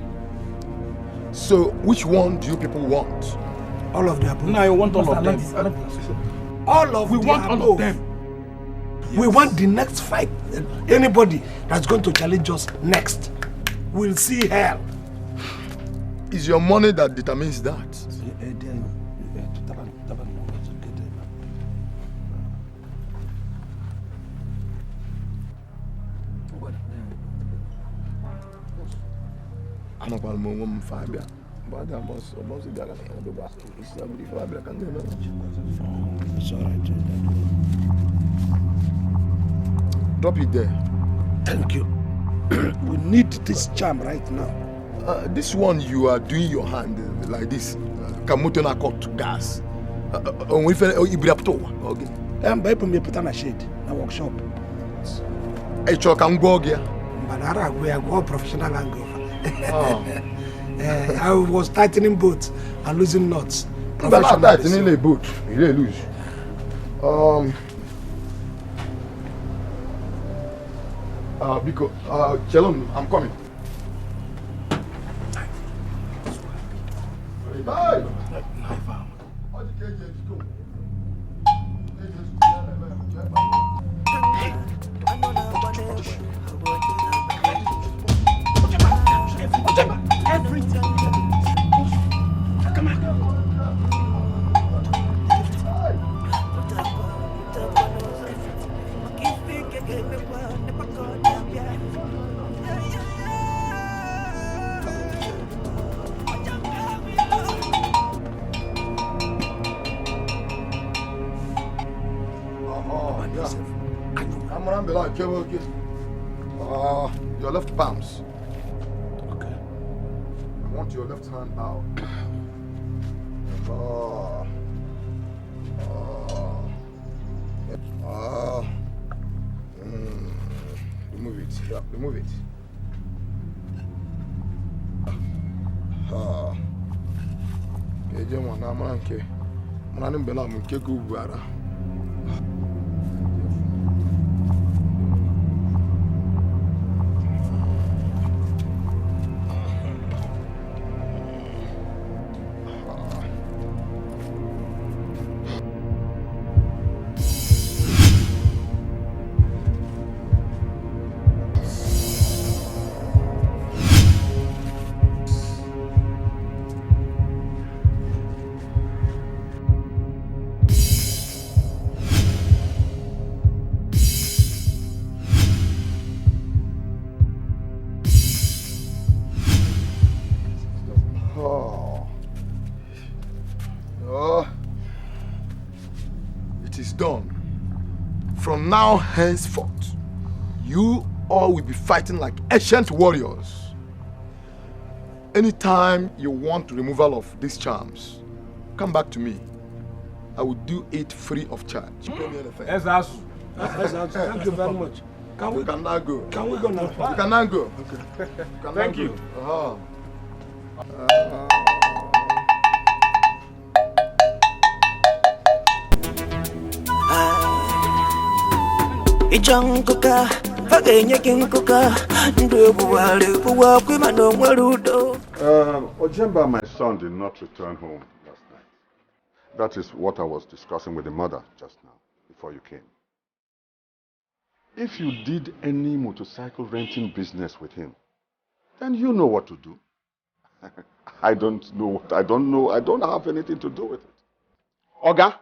So, which one do you people want? All of the above. No, I want all of them. All of we the want above. all of them. Yes. We want the next fight. Anybody that's going to challenge us next will see hell. Is your money that determines that? I'm not going to move Fabia. But I must get the back. It's all right. Drop it there. Thank you. We need this charm right now. This one you are doing your hand like this. Kamoto na cut gas. We feel okay. I'm by me put on a shade. Na workshop. Hey, Chuck, I'm going here. But we are go professional angle. I was tightening bolts and losing knots. But not tightening the boat. You really lose. Because Shalom, I'm coming. Bye. Everything. Come on. Your left palms. Okay. I want your left hand out. Remove it. Yeah, remove it. done. From now henceforth, you all will be fighting like ancient warriors. Anytime you want removal of these charms, come back to me. I will do it free of charge. Yes, thank you very much. You can now go. Can we go now? You can now go. Okay. Thank you. Ojemba, my son, did not return home last night. That is what I was discussing with the mother just now, before you came. If you did any motorcycle renting business with him, then you know what to do. I don't know what, I don't have anything to do with it. Oga,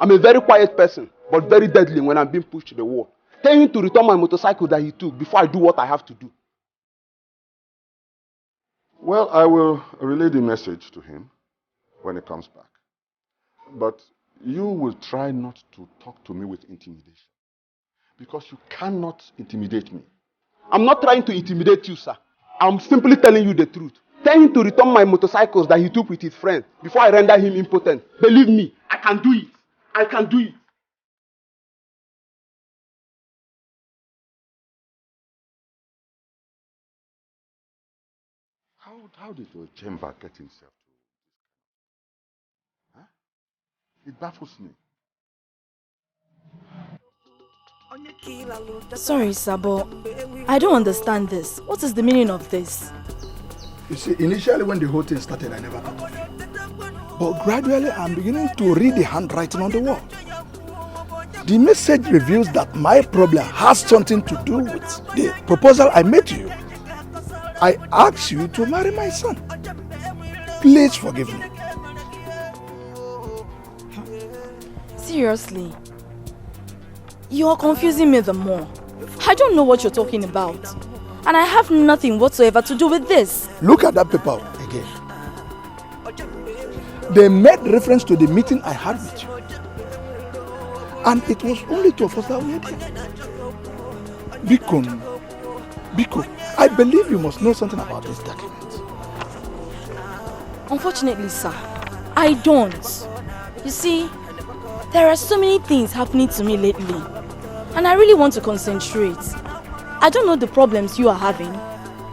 I'm a very quiet person, but very deadly when I'm being pushed to the wall. Tell him to return my motorcycle that he took before I do what I have to do. Well, I will relay the message to him when he comes back. But you will try not to talk to me with intimidation. Because you cannot intimidate me. I'm not trying to intimidate you, sir. I'm simply telling you the truth. Tell him to return my motorcycles that he took with his friend before I render him impotent. Believe me, I can do it. I can do it. How did Ojemba get himself to this? Huh? It baffles me. Sorry, sir, but I don't understand this. What is the meaning of this? You see, initially when the whole thing started, I never thought of it. But gradually, I'm beginning to read the handwriting on the wall. The message reveals that my problem has something to do with the proposal I made to you. I asked you to marry my son. Please forgive me. Seriously? You are confusing me the more. I don't know what you're talking about. And I have nothing whatsoever to do with this. Look at that paper again. They made reference to the meeting I had with you. And it was only two of us that were there. Biko, I believe you must know something about this document. Unfortunately, sir, I don't. You see, there are so many things happening to me lately. And I really want to concentrate. I don't know the problems you are having.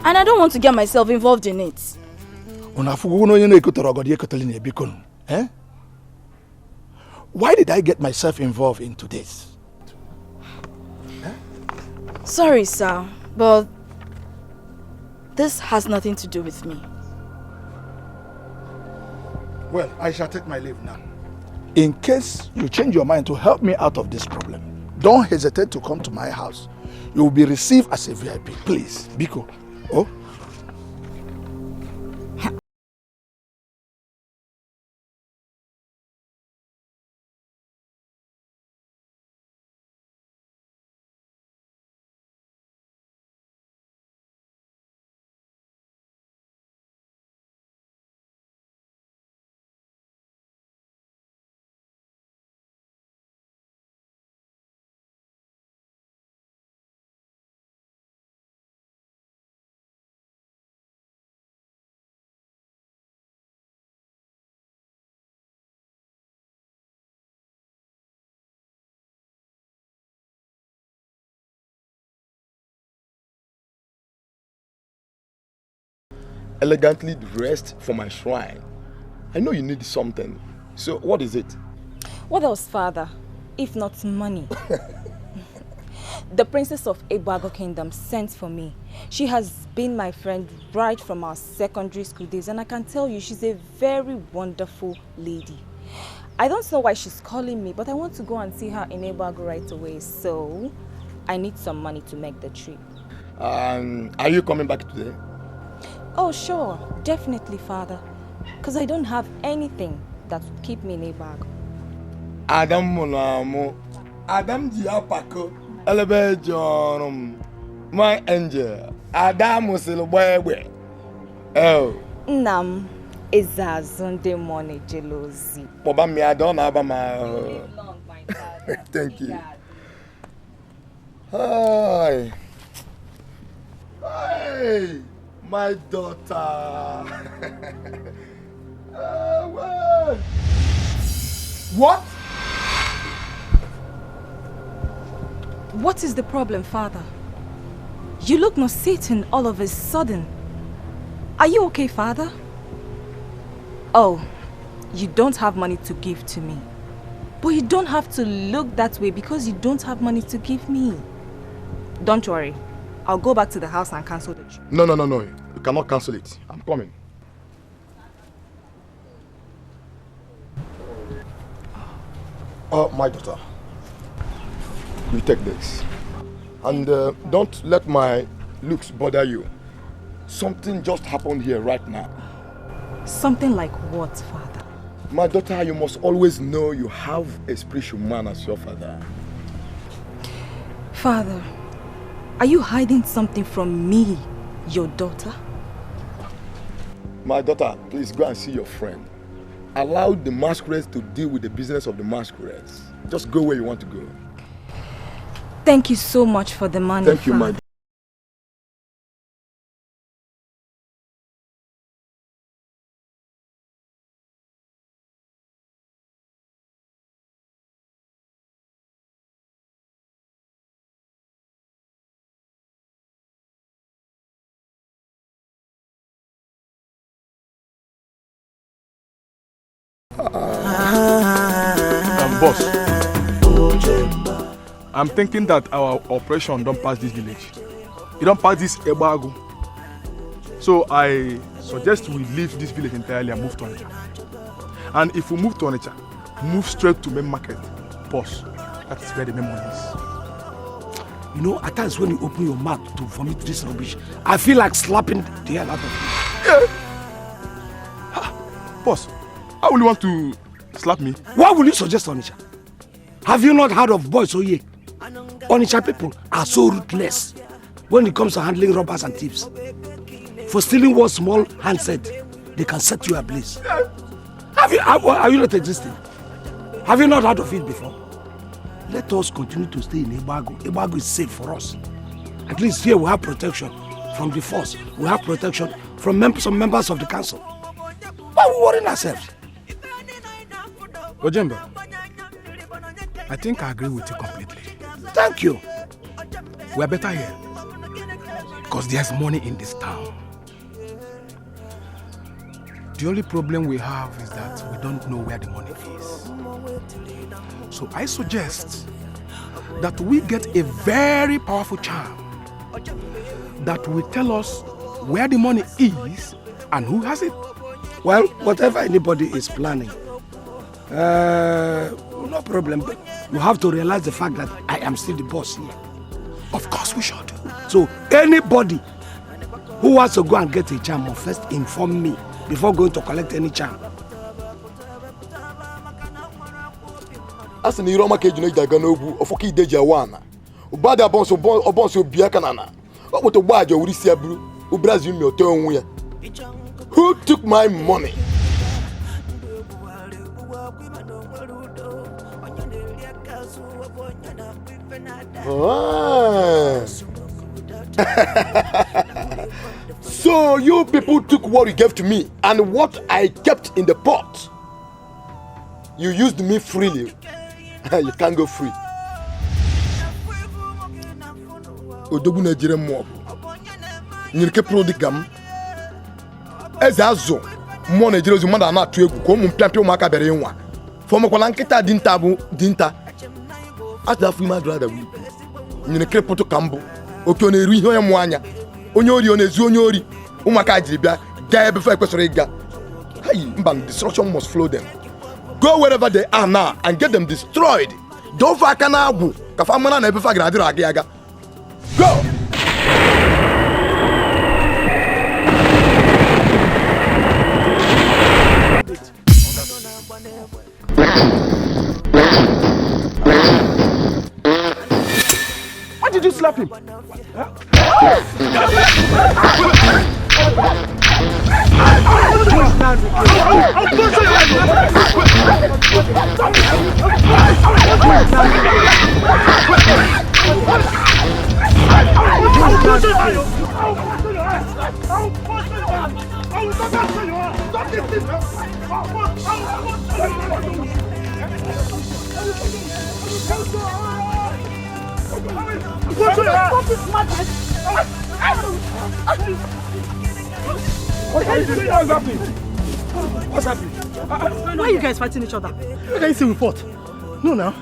And I don't want to get myself involved in it. Eh? Why did I get myself involved into this? Sorry, sir, but this has nothing to do with me. Well, I shall take my leave now. In case you change your mind to help me out of this problem, don't hesitate to come to my house. You will be received as a VIP. Please, Biko. Oh? Elegantly dressed for my shrine. I know you need something. So what is it? What else, father, if not money? The princess of Ebago Kingdom sent for me. She has been my friend right from our secondary school days, and I can tell you she's a very wonderful lady. I don't know why she's calling me, but I want to go and see her in Ebago right away, so I need some money to make the trip. Are you coming back today? Oh, sure. Definitely, father. Because I don't have anything that would keep me in Ebago. Adam Monamo. Adam Diapako. Elebejorum. My angel. Adam Musilwebe. Oh. Nam. Izazunde money jealousy. Bobami, I don't have my. Thank you. Hi. Hey, my daughter. Well. What? What is the problem, Father? You look nauseating all of a sudden. Are you okay, Father? Oh, you don't have money to give to me. But you don't have to look that way because you don't have money to give me. Don't worry. I'll go back to the house and cancel the trip. No. You cannot cancel it. I'm coming. Oh, my daughter. You take this. And don't let my looks bother you. Something just happened here right now. Something like what, Father? My daughter, you must always know you have a spiritual man as your father. Father, are you hiding something from me, your daughter? My daughter, please go and see your friend. Allow the masquerades to deal with the business of the masquerades. Just go where you want to go. Thank you so much for the money, Thank you, my Boss, I'm thinking that our operation don't pass this village. It don't pass this Ebago. So I suggest we leave this village entirely and move to Onitsha. And if we move to Onitsha, move straight to main market. Boss, that is where the main money is. You know, at times when you open your mouth to vomit this rubbish, I feel like slapping the hell out of you. Boss, how will you want to slap me? Why will you suggest Onitsha? Have you not heard of boys Oye? Onitsha people are so ruthless when it comes to handling robbers and thieves. For stealing one small handset, they can set you ablaze. Are you not existing? Have you not heard of it before? Let us continue to stay in Ebago. Ebago is safe for us. At least here we have protection from the force. We have protection from some members of the council. Why are we worrying ourselves? Ojemba, I think I agree with you completely. Thank you. We're better here because there's money in this town. The only problem we have is that we don't know where the money is. So I suggest that we get a very powerful charm that will tell us where the money is and who has it. Well, whatever anybody is planning, no problem, but you have to realize the fact that I am still the boss here. Of course we should. So anybody who wants to go and get a charm must first inform me before going to collect any charm. As in Iroma Kejino Jaganobu, or Foki de Jawana, Ubada Bonso Biakanana, what would the Wajo Urisiabru, Ubrazim your tongue? Who took my money? So you people took what you gave to me and what I kept in the pot. You used me freely. You can't go free. Odogu Nigerian mob. Nirke prodigam. Ezazo. Mo Nigerian zumanda na tu egu ko mu piampio maka bere nwa. Fomo kwala nkita dinta. As that free my brother we. Nirke poto kambo. Oke ona eru ihe onye mu anya. Onye ori ona ezu onye ori. Umaka jiri bia ga ebe fa kwesoro iga. Hey, mban destruction must flow them. Go wherever they are now and get them destroyed. Don't fuck an abu. Kafamana never fuck agaga. Go! Why did you slap him? What's happening? Why are you guys fighting each other? Why can't you see report? No, now.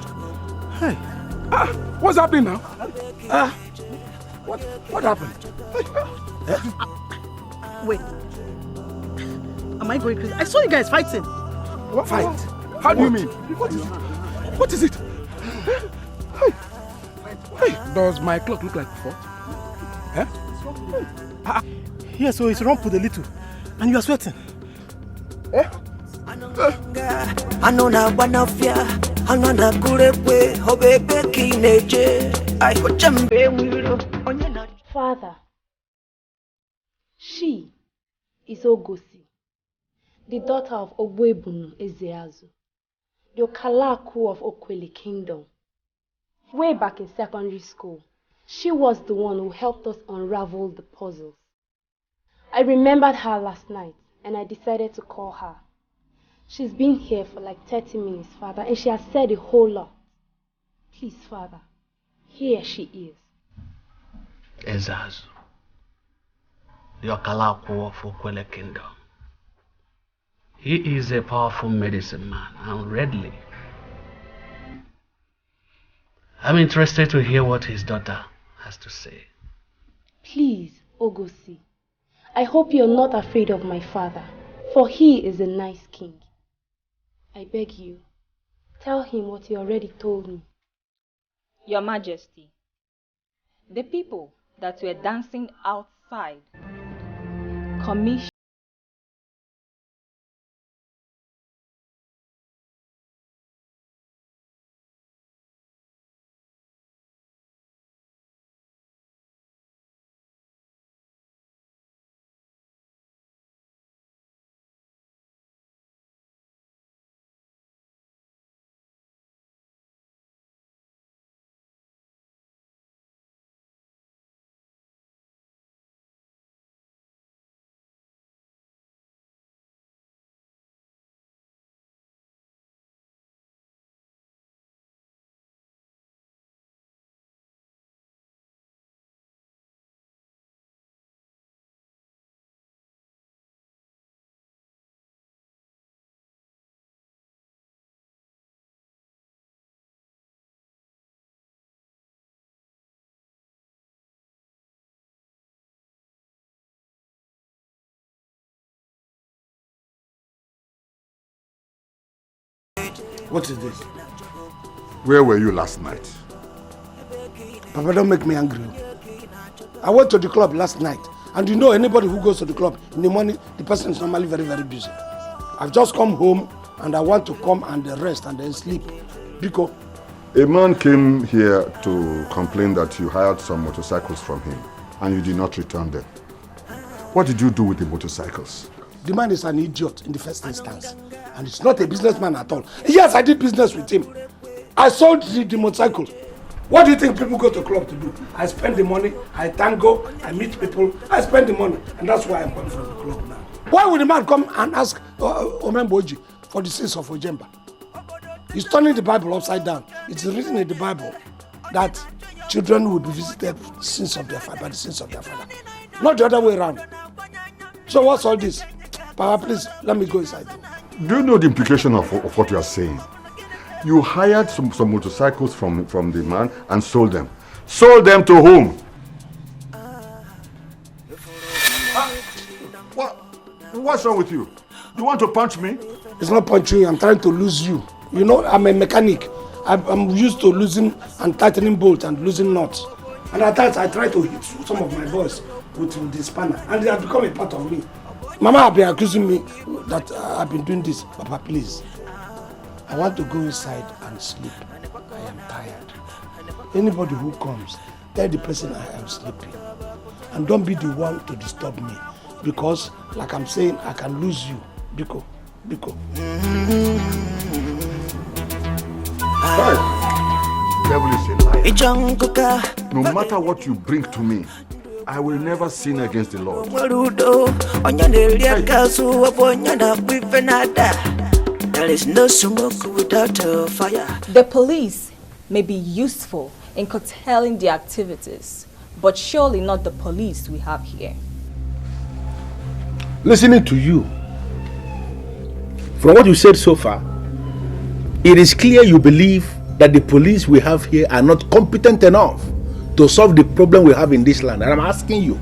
Hey. What's happening now? What happened? Wait. Am I going crazy? I saw you guys fighting. What fight? How do you mean? What is it? Hey, does my clock look like before? Yeah, so it's rumpled a little. And you are sweating. I know na one of ya. I know na kurepe. Obebe kineje. I Ojemba wiro. Father, she is Ogosi, the daughter of Ogwebunu Ezeazu, the Okalaku of Okweli Kingdom. Way back in secondary school, she was the one who helped us unravel the puzzles. I remembered her last night and I decided to call her. She's been here for like 30 minutes, Father, and she has said a whole lot. Please, Father, here she is. Ezeazu, the Okalaku of Okweli Kingdom. He is a powerful medicine man, and readily. I'm interested to hear what his daughter has to say. Please, Ogosi, I hope you're not afraid of my father, for he is a nice king. I beg you, tell him what you already told me. Your Majesty, the people that were dancing outside commissioned What is this? Where were you last night? Papa, don't make me angry. I went to the club last night, and you know anybody who goes to the club in the morning, the person is normally very, very busy. I've just come home, and I want to come and rest and then sleep. Because a man came here to complain that you hired some motorcycles from him, and you did not return them. What did you do with the motorcycles? The man is an idiot in the first instance, and he's not a businessman at all. Yes, I did business with him. I sold the motorcycle. What do you think people go to club to do? I spend the money, I tango, I meet people, I spend the money, and that's why I'm coming from the club now. Why would the man come and ask Omens for the sins of Ojemba? He's turning the Bible upside down. It's written in the Bible that children will be visited by the sins of their father, not the other way around. So what's all this? Papa, please, let me go inside. Do you know the implication of what you are saying? You hired some motorcycles from the man and sold them. Sold them to whom? What's wrong with you? You want to punch me? It's not punching you, I'm trying to lose you. You know, I'm a mechanic. I'm used to losing and tightening bolts and losing nuts. And at times I try to hit some of my boys with the spanner, and they have become a part of me. Mama have been accusing me that I've been doing this. Papa, please. I want to go inside and sleep. I am tired. Anybody who comes, tell the person I am sleeping. And don't be the one to disturb me. Because, like I'm saying, I can lose you. Biko. Devil is a liar. No matter what you bring to me, I will never sin against the Lord. There is no smoke without fire. The police may be useful in curtailing the activities, but surely not the police we have here. Listening to you, from what you said so far, it is clear you believe that the police we have here are not competent enough to solve the problem we have in this land. And I'm asking you,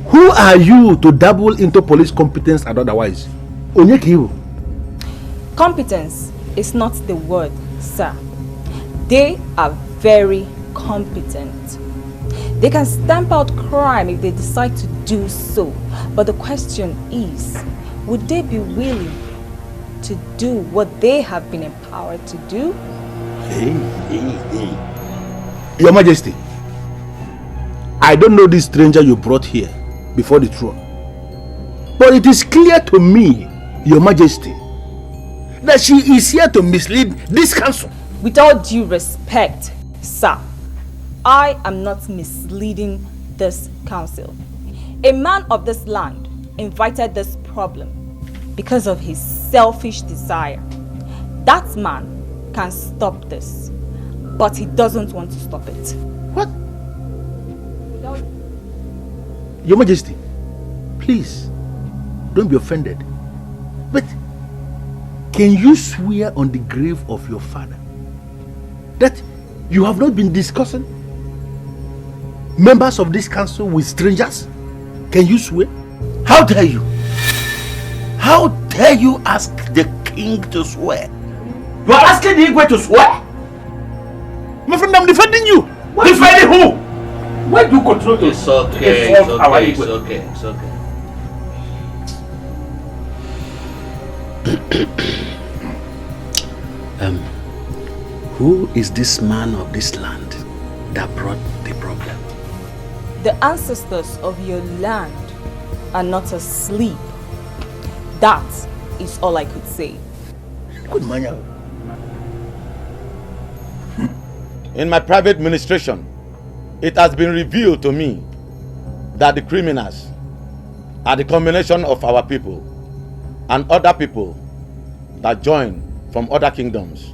who are you to dabble into police competence and otherwise? Onyekiwo. Competence is not the word, sir. They are very competent. They can stamp out crime if they decide to do so. But the question is, would they be willing to do what they have been empowered to do? Hey. Your Majesty, I don't know this stranger you brought here before the throne. But it is clear to me, Your Majesty, that she is here to mislead this council. With all due respect, sir, I am not misleading this council. A man of this land invited this problem because of his selfish desire. That man can stop this, but he doesn't want to stop it. What? Your Majesty, please, don't be offended. But can you swear on the grave of your father that you have not been discussing members of this council with strangers? Can you swear? How dare you? How dare you ask the king to swear? You are asking the Igwe to swear? My friend, I'm defending you. Defending who? Why do you control to It's okay, it's okay. Who is this man of this land that brought the problem? The ancestors of your land are not asleep. That is all I could say. Good man. In my private administration, it has been revealed to me that the criminals are the combination of our people and other people that join from other kingdoms.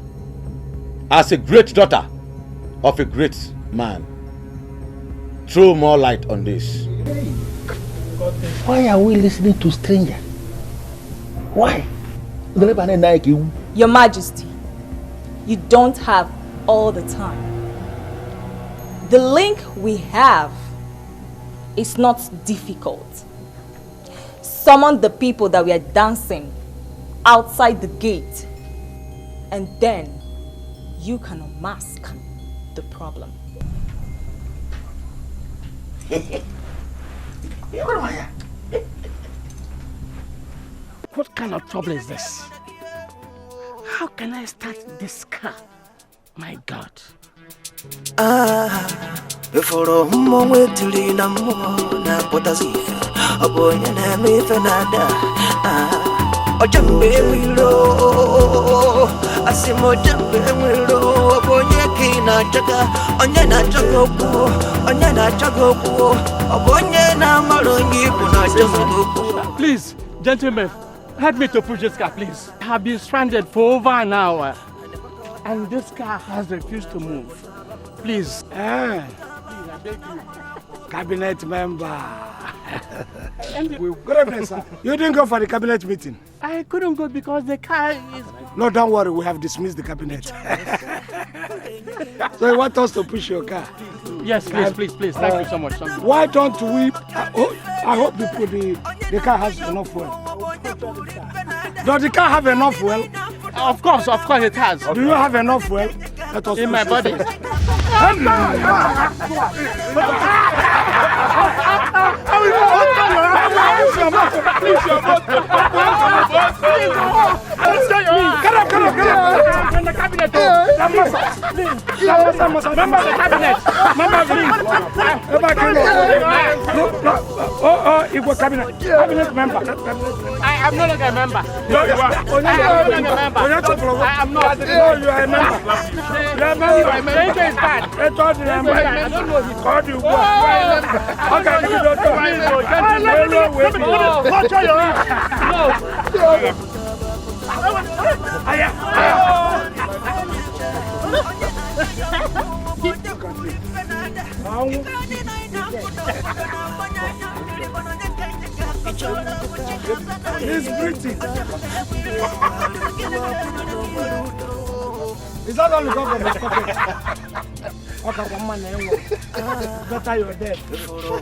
As a great daughter of a great man, throw more light on this. Why are we listening to strangers? Why? Your Majesty, you don't have all the time. The link we have is not difficult. Summon the people that we are dancing outside the gate, and then you can unmask the problem. What kind of trouble is this? How can I start this car? My God. Before moment to lean a mona, but as if a boy and a me fenada. Ojemba willow, I see more jump willow, boy, na jaga, onyana jago, onyana jago, a boy, na malongi, puna. Please, gentlemen, help me to push this car, please. I have been stranded for over an hour, and this car has refused to move. Please. Please, I beg you. Cabinet member. Good evening, sir. You didn't go for the cabinet meeting? I couldn't go because the car is... No, don't worry. We have dismissed the cabinet. So you want us to push your car? Yes, please. Thank you so much. Why don't we... I hope you put the car has enough fuel. Does the car have enough fuel? Of course it has. Do you have enough fuel? Let us in my body. Get up. Members of the cabinet. Members of the cabinet. Cabinet member. I am no longer a member. No, you are. I am no longer a member. I am not. No, you are a member. You are a member. Thank you, is bad. I told you I'm a member. I don't know he called you. Okay, you don't know. Watch your hands. He's breathing. Is that all you got from his pocket? Okay, come on, better you're dead.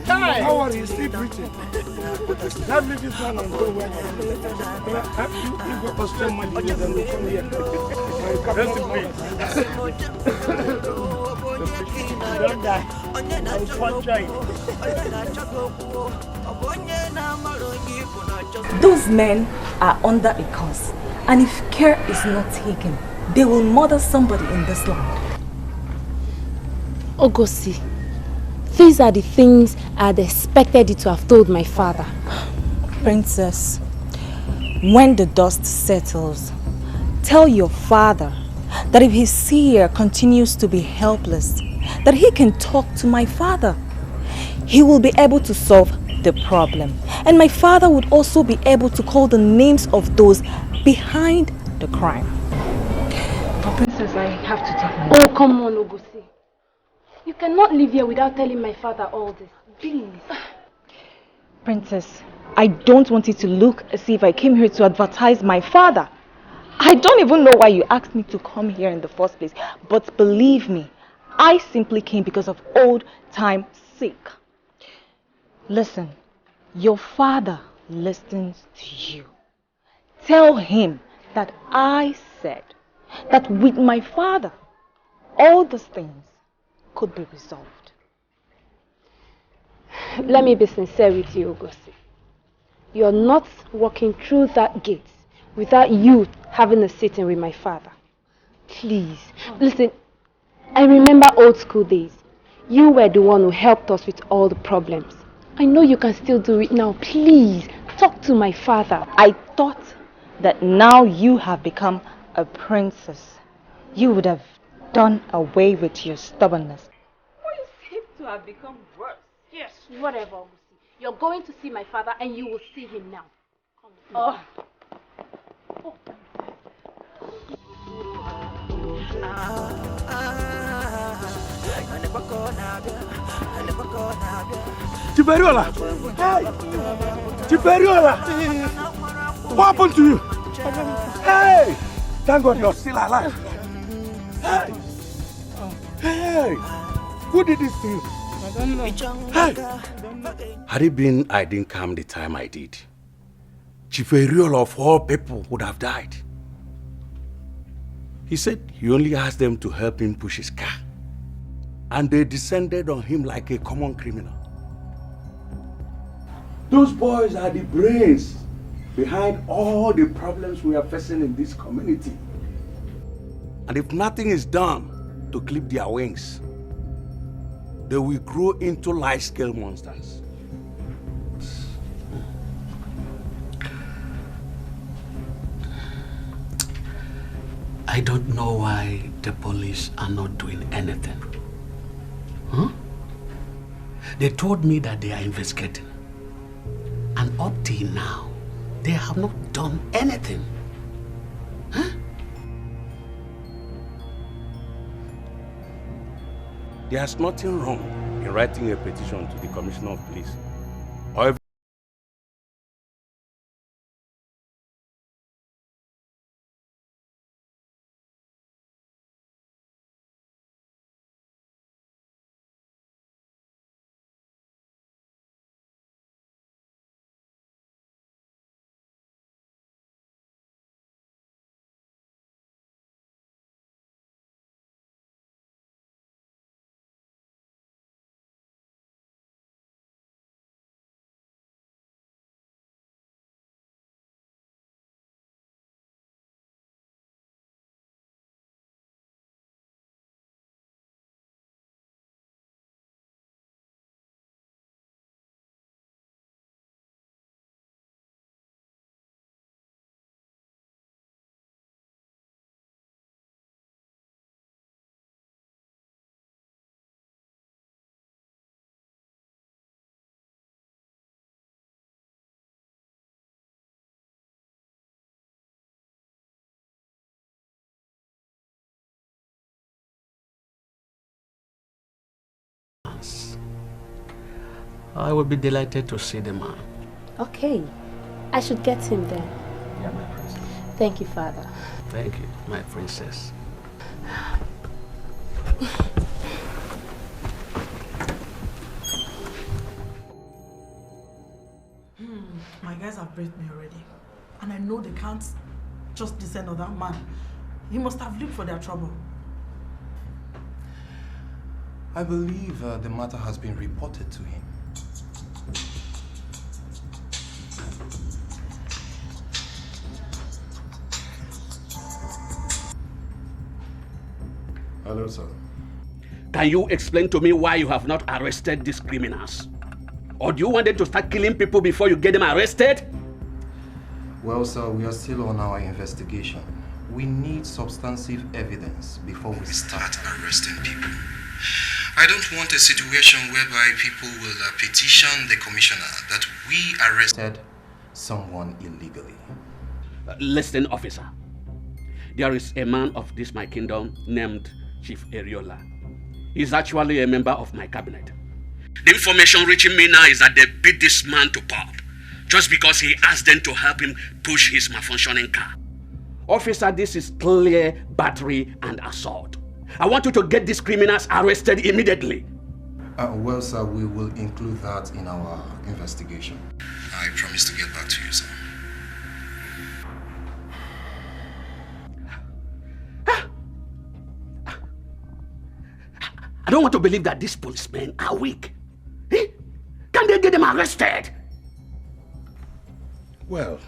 Don't worry, he's still breathing. Let's leave this one and go where you go to spend money with them, we come here. Don't die. I will punch you. Those men are under a curse, and if care is not taken, they will murder somebody in this land. Ogosi, these are the things I had expected you to have told my father. Princess, when the dust settles, tell your father that if his seer continues to be helpless, that he can talk to my father. He will be able to solve the problem. And my father would also be able to call the names of those behind the crime. Oh, Princess, I have to take my... Oh, come on, Ogosi. You cannot live here without telling my father all this. Please. Princess, I don't want it to look as if I came here to advertise my father. I don't even know why you asked me to come here in the first place. But believe me, I simply came because of old time sake. Listen, your father listens to you. Tell him that I said that with my father, all these things could be resolved. Let me be sincere with you, Ogosi. You're not walking through that gate without you having a sitting with my father. Please, listen, I remember old school days. You were the one who helped us with all the problems. I know you can still do it now. Please, talk to my father. I thought that now you have become a princess, you would have done away with your stubbornness. You seem to have become worse. Yes, whatever. You're going to see my father and you will see him now. Come on. Tiberiola! Hey! Tiberiola! What happened to you? Hey! Thank God you're still alive. Hey! Hey! Who did this to you? I don't know. Hey! Had it been I didn't come the time I did, Chiferiola of all people would have died. He said he only asked them to help him push his car, and they descended on him like a common criminal. Those boys are the brains behind all the problems we are facing in this community. And if nothing is done to clip their wings, they will grow into large-scale monsters. I don't know why the police are not doing anything. Huh? They told me that they are investigating. And up till now, they have not done anything. Huh? There's nothing wrong in writing a petition to the Commissioner of Police. However, chance, I will be delighted to see the man. Okay. I should get him then. Yeah, my princess. Thank you, Father. Thank you, my princess. My guys have briefed me already. And I know they can't just descend on that man. He must have looked for their trouble. I believe the matter has been reported to him. Hello, sir. Can you explain to me why you have not arrested these criminals? Or do you want them to start killing people before you get them arrested? Well, sir, we are still on our investigation. We need substantive evidence before we start arresting people. I don't want a situation whereby people will petition the commissioner that we arrested someone illegally. Listen, officer. There is a man of this my kingdom named Chief Ariola. He's actually a member of my cabinet. The information reaching me now is that they beat this man to pulp just because he asked them to help him push his malfunctioning car. Officer, this is clear battery and assault. I want you to get these criminals arrested immediately. Well, sir, we will include that in our investigation. I promise to get back to you, sir. I don't want to believe that these policemen are weak. Eh? Can they get them arrested? Well,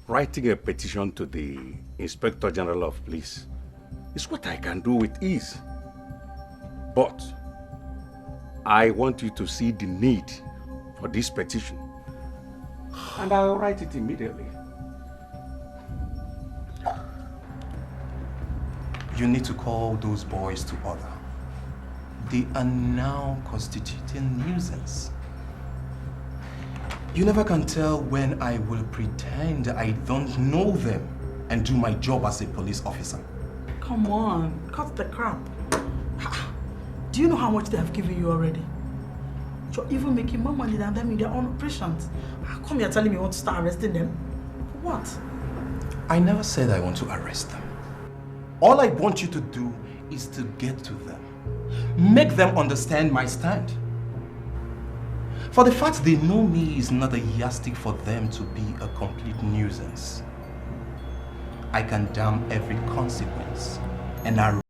writing a petition to the Inspector General of Police is what I can do with ease. But I want you to see the need for this petition. And I'll write it immediately. You need to call those boys to order. They are now constituting nuisance. You never can tell when I will pretend I don't know them and do my job as a police officer. Come on, cut the crap. Do you know how much they have given you already? You're even making more money than them in their own operations. How come you're telling me you want to start arresting them? For what? I never said I want to arrest them. All I want you to do is to get to them. Make them understand my stand. For the fact they know me is not a yardstick for them to be a complete nuisance. I can damn every consequence, and I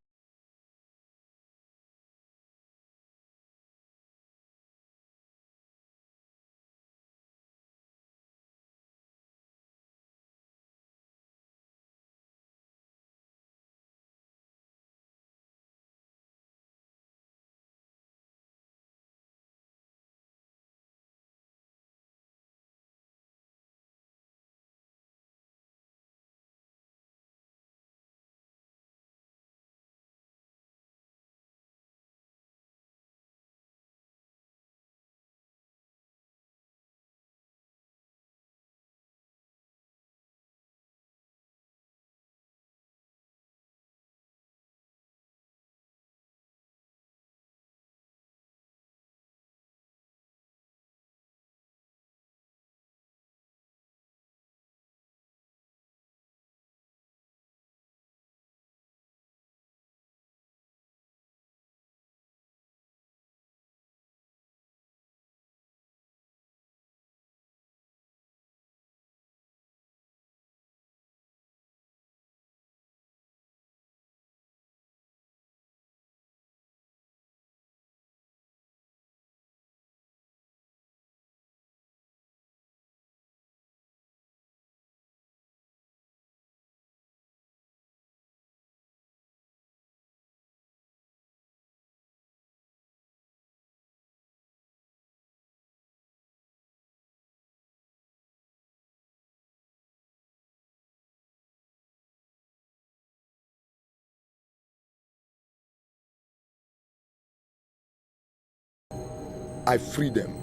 free them,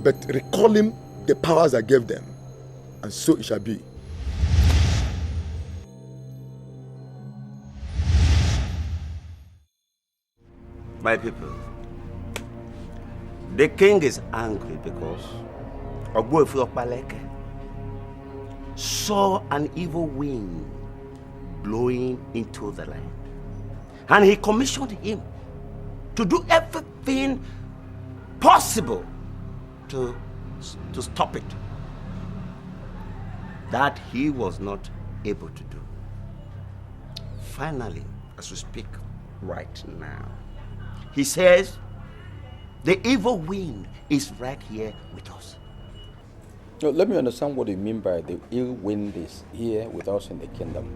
but recalling the powers I gave them, and so it shall be. My people, The king is angry because Ogbuefi Okpaleke saw an evil wind blowing into the land. And he commissioned him to do everything possible to stop it. That he was not able to do. Finally, as we speak right now, he says the evil wind is right here with us. No, let me understand what you mean by the ill wind is here with us in the kingdom.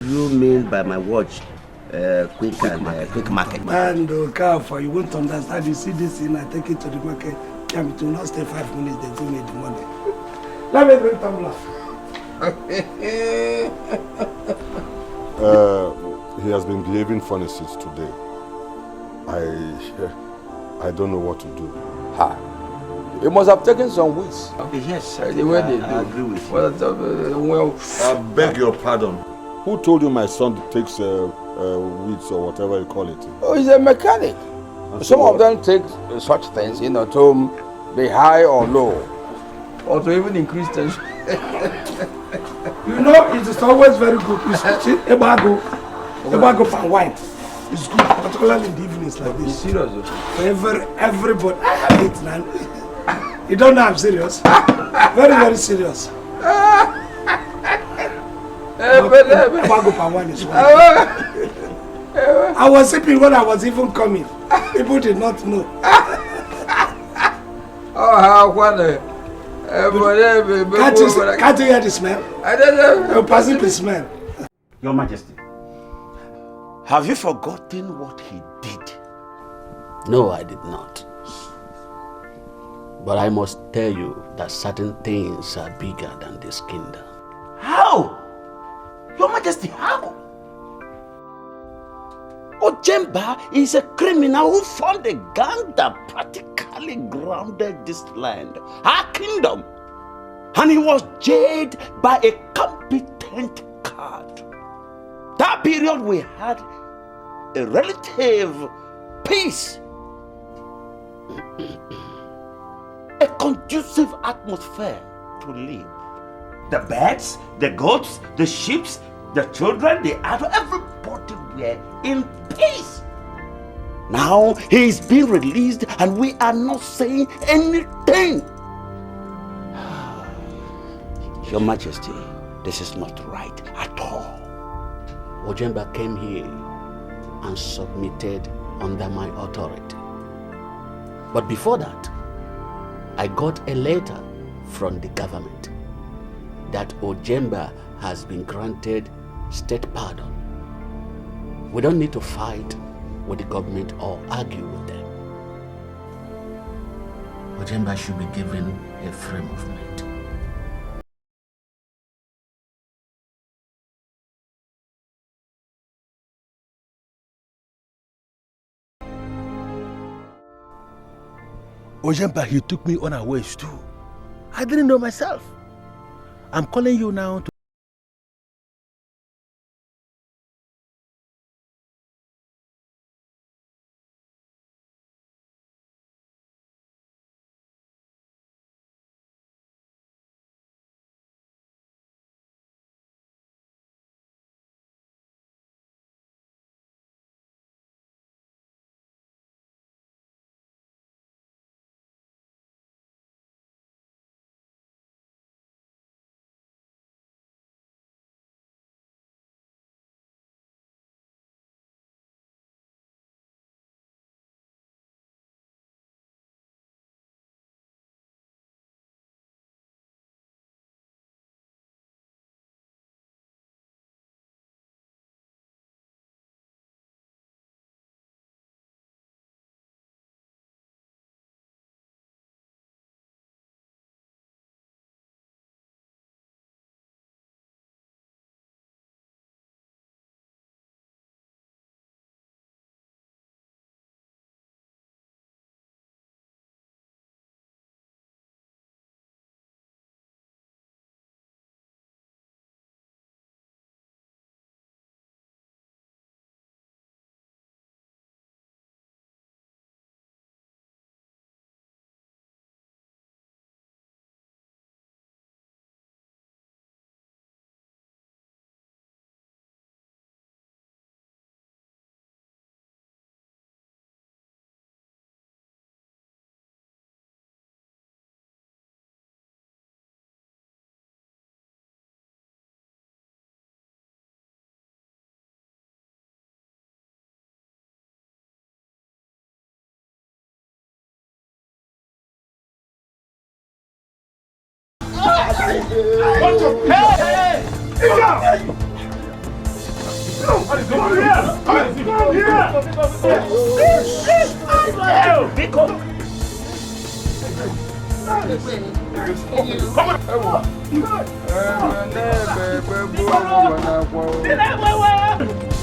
You mean by my watch, quick market? Man, Kafa, you won't understand. You see this thing, I take it to the market. It will not stay 5 minutes, they give me the money. Let me bring tumbler. He has been behaving funny since today. I don't know what to do. Ha! You must have taken some weeds. Yes, the way they do. I agree with you. Well, I beg your pardon. Who told you my son takes weeds or whatever you call it? Oh, he's a mechanic. Some of them take such things, to be high or low, or to even increase tension. It is always very good. You see, Ebago and wine. It's good, particularly in the evenings like this. Serious? For everybody. I have it, man. You don't know I'm serious? Very, very serious. Ebago and wine is one. I was sipping when I was even coming. People did not know. Oh, how funny. Can't you hear the smell? You're passing the smell. Your Majesty, have you forgotten what he did? No, I did not. But I must tell you that certain things are bigger than this kingdom. How? Your Majesty, how? Ojemba is a criminal who formed a gang that practically grounded this land, our kingdom. And he was jailed by a competent guard. That period we had a relative peace. A conducive atmosphere to live. The birds, the goats, the sheep, the children, the adults, everybody were in peace. Now he is being released and we are not saying anything. Your Majesty, this is not right at all. Ojemba came here and submitted under my authority. But before that, I got a letter from the government that Ojemba has been granted state pardon. We don't need to fight with the government or argue with them. Ojemba should be given a free movement. Ojemba, he took me unawares too. I didn't know myself. I'm calling you now to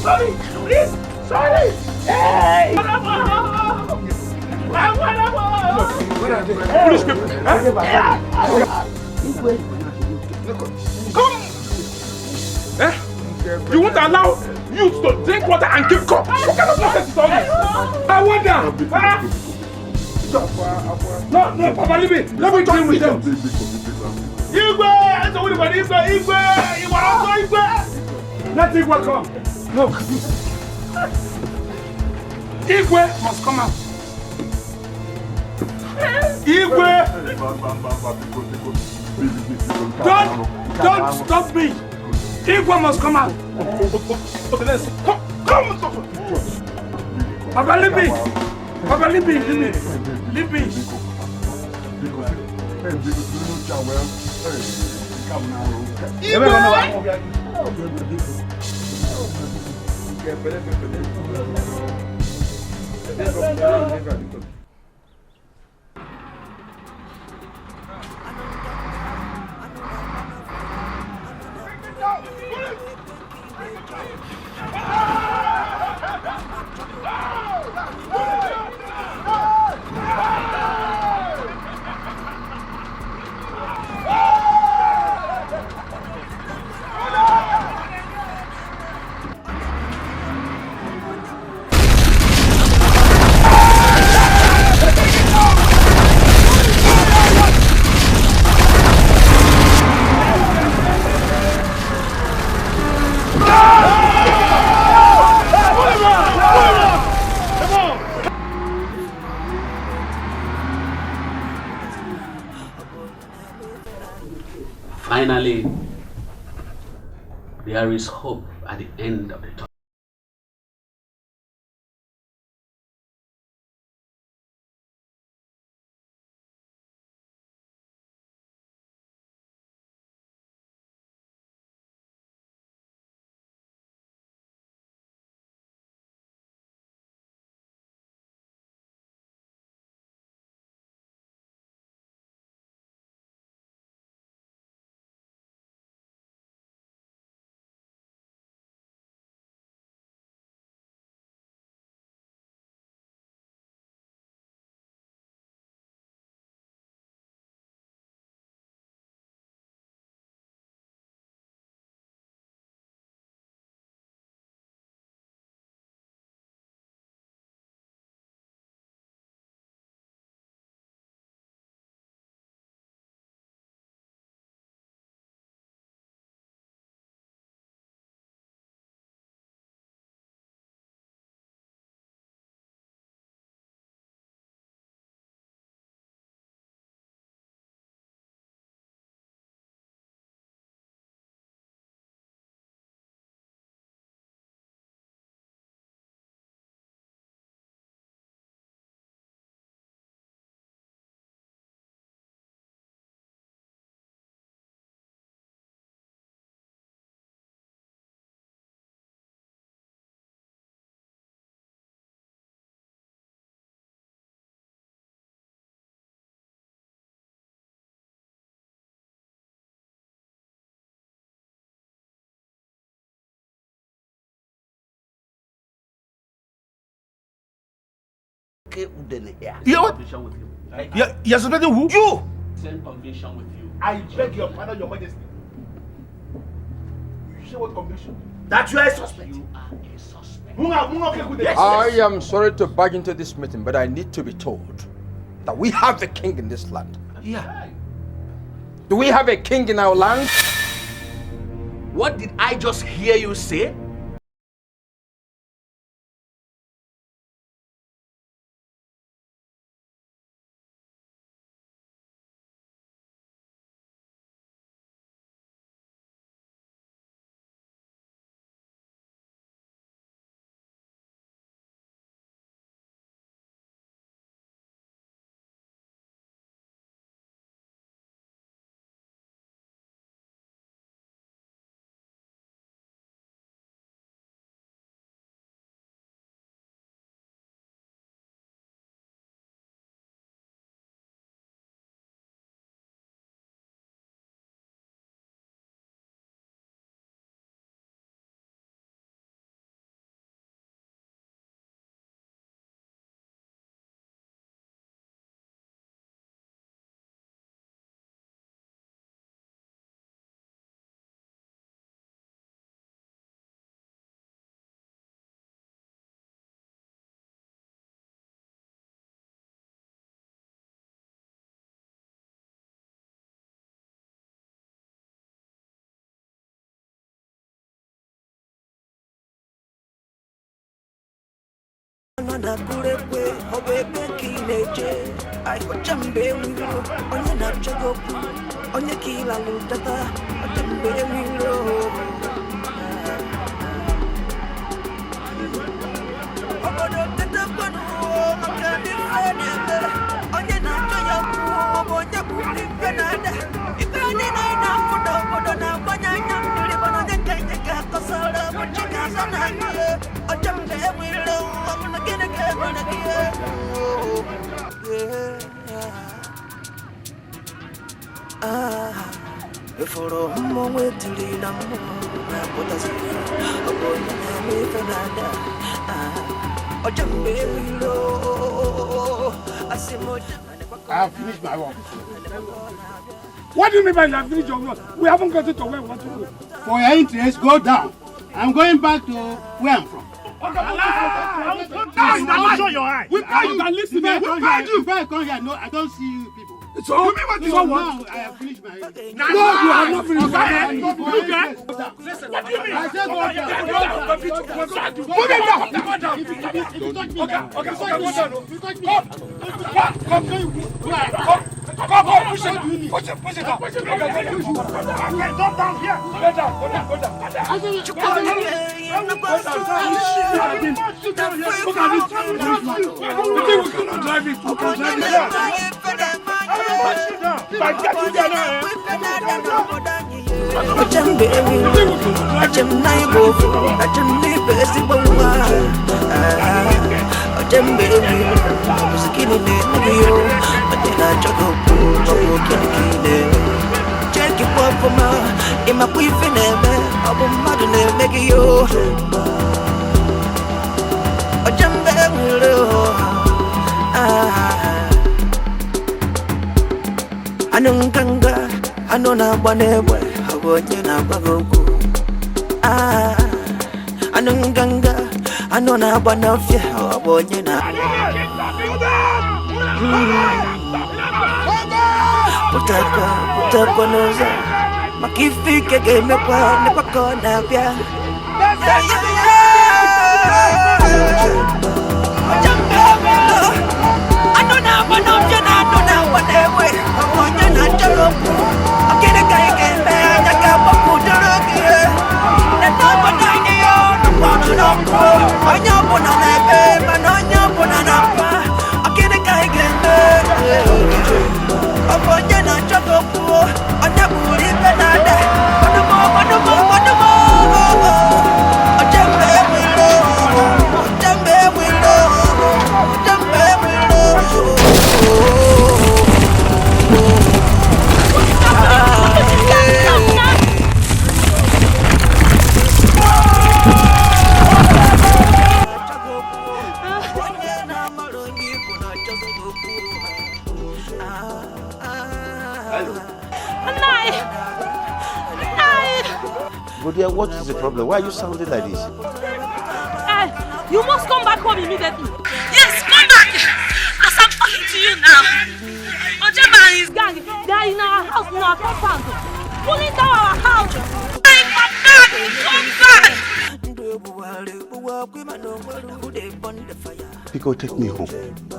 Sorry, please, sorry. Hey! Foolish people. Come! You won't allow youths to drink water and keep cup. What kind of nonsense is all this? I wonder. No, Papa, leave me. Let me join with them. Igwe! Let Igwe come. Look. Igwe must come out. Igwe! Don't stop me. Igwe must come out. Come. Papa, leave me. Papa, leave me. Leave me. Finally, there is hope at the end of the tunnel. You know what? You're suspecting who? You! Same conviction with you. I beg your pardon, your majesty. You say what conviction? That you are a suspect. You are a suspect. Yes, I am sorry to barge into this meeting, but I need to be told that we have a king in this land. Yeah. Do we have a king in our land? What did I just hear you say? na kurekwe obebe kineje ai Ojemba wilo onye na chogopu onye kila lutata Ojemba wilo obodo tete kwanu makani fenebe onye na chogopu onye buli penada ibani na ina fudo obodo na banyanya ndiri bono nyenye kakosala mochika sana Ojemba wilo amuna kene kebana kie Before mwe tilina mo na potazi obonya na me fenada Ojemba wilo asimo I have finished my work. What do you mean by you have finished your work? We haven't got it to where we want to go. For your interest, go down. I'm going back to where I'm from. Show your eye. We can listen. We If I come here, no, I don't see you people. So you mean what you want? Now I have finished my. No, you have not finished. Listen. What do you mean? I said go down. Move it down. Come, push it up. Okay, don't down here. Go down. Anunganga, anona banebwe, abonye na bagoku. Anunganga, anona banafye, abonye na. Putaka noza, makifike game kwa ne pakona pia. Anona banafye na anona banebwe. Dear, what is the problem? Why are you sounding like this? You must come back home immediately. Yes, come back! As I'm talking to you now. Ojemba and his gang, they are in our house, in our compound. Pulling down our house. Hey, come back! Pico, take me home.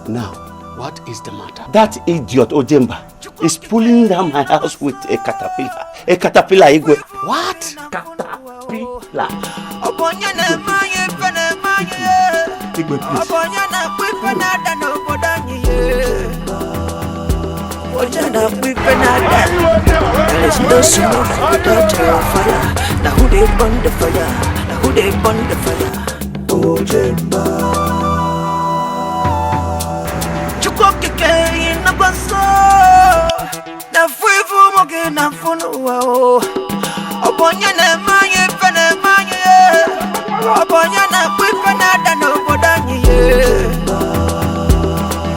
Now. What is the matter? That idiot Ojemba is pulling down my house with a caterpillar. A caterpillar, Igwe. What? Caterpillar. Igwe, there is no smoke without your fire. Now who they burn the fire? Now who they burn the fire? Ojemba. Na baso na fuifu moge na funu wao obonya na manye pene manye obonya na kwifa na dano bodanyi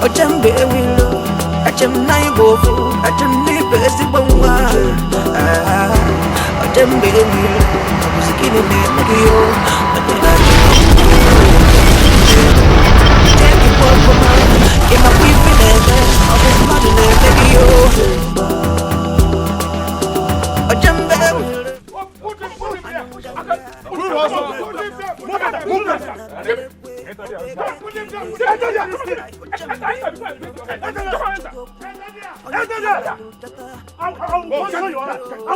Ojemba wilo achem na ibofu achem ni besi bongwa Ojemba wilo muzikini ni nagiyo atena take it for in my weeping never, I'll be smiling at you. Ojemba. I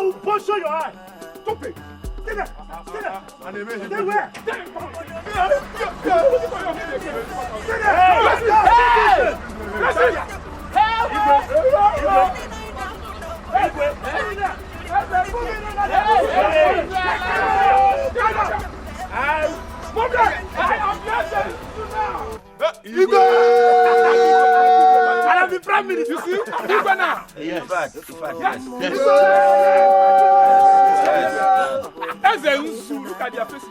will puncture your eye. Stop it. Stay there. Stay there. Stay where? I am the Prime Minister. You see? Igwe now. Yes. Yes. Look at their faces.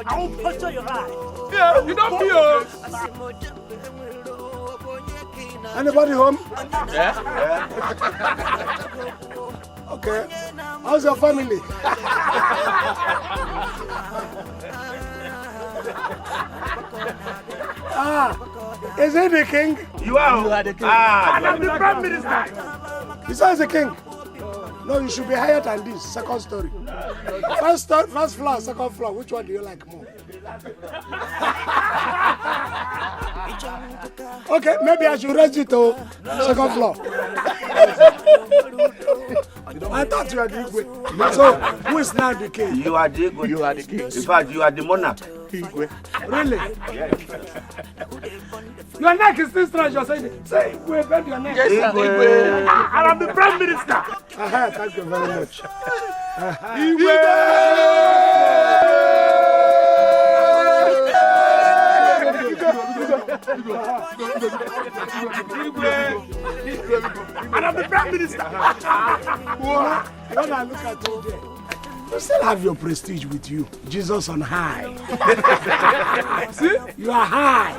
I will puncture your eye. Yeah, you don't feel. Anybody home? Yeah. Okay. How's your family? Is he the king? You are the king. I'm the Prime Minister. He says the king. No, you should be higher than this. Second story. First floor, second floor. Which one do you like more? Okay, maybe I should raise it to second floor. I thought you were the Igwe. So, who is now the king? You are the Igwe. You are the king. In fact, you are the monarch. Really? Yes. Your neck is still strange. You're saying, say Igwe, bend your neck. Yes, Igwe. And I'm the Prime Minister. Thank you very much. And I'm the Prime Minister. When I look at you there, you still have your prestige with you. Jesus on high. See? You are high.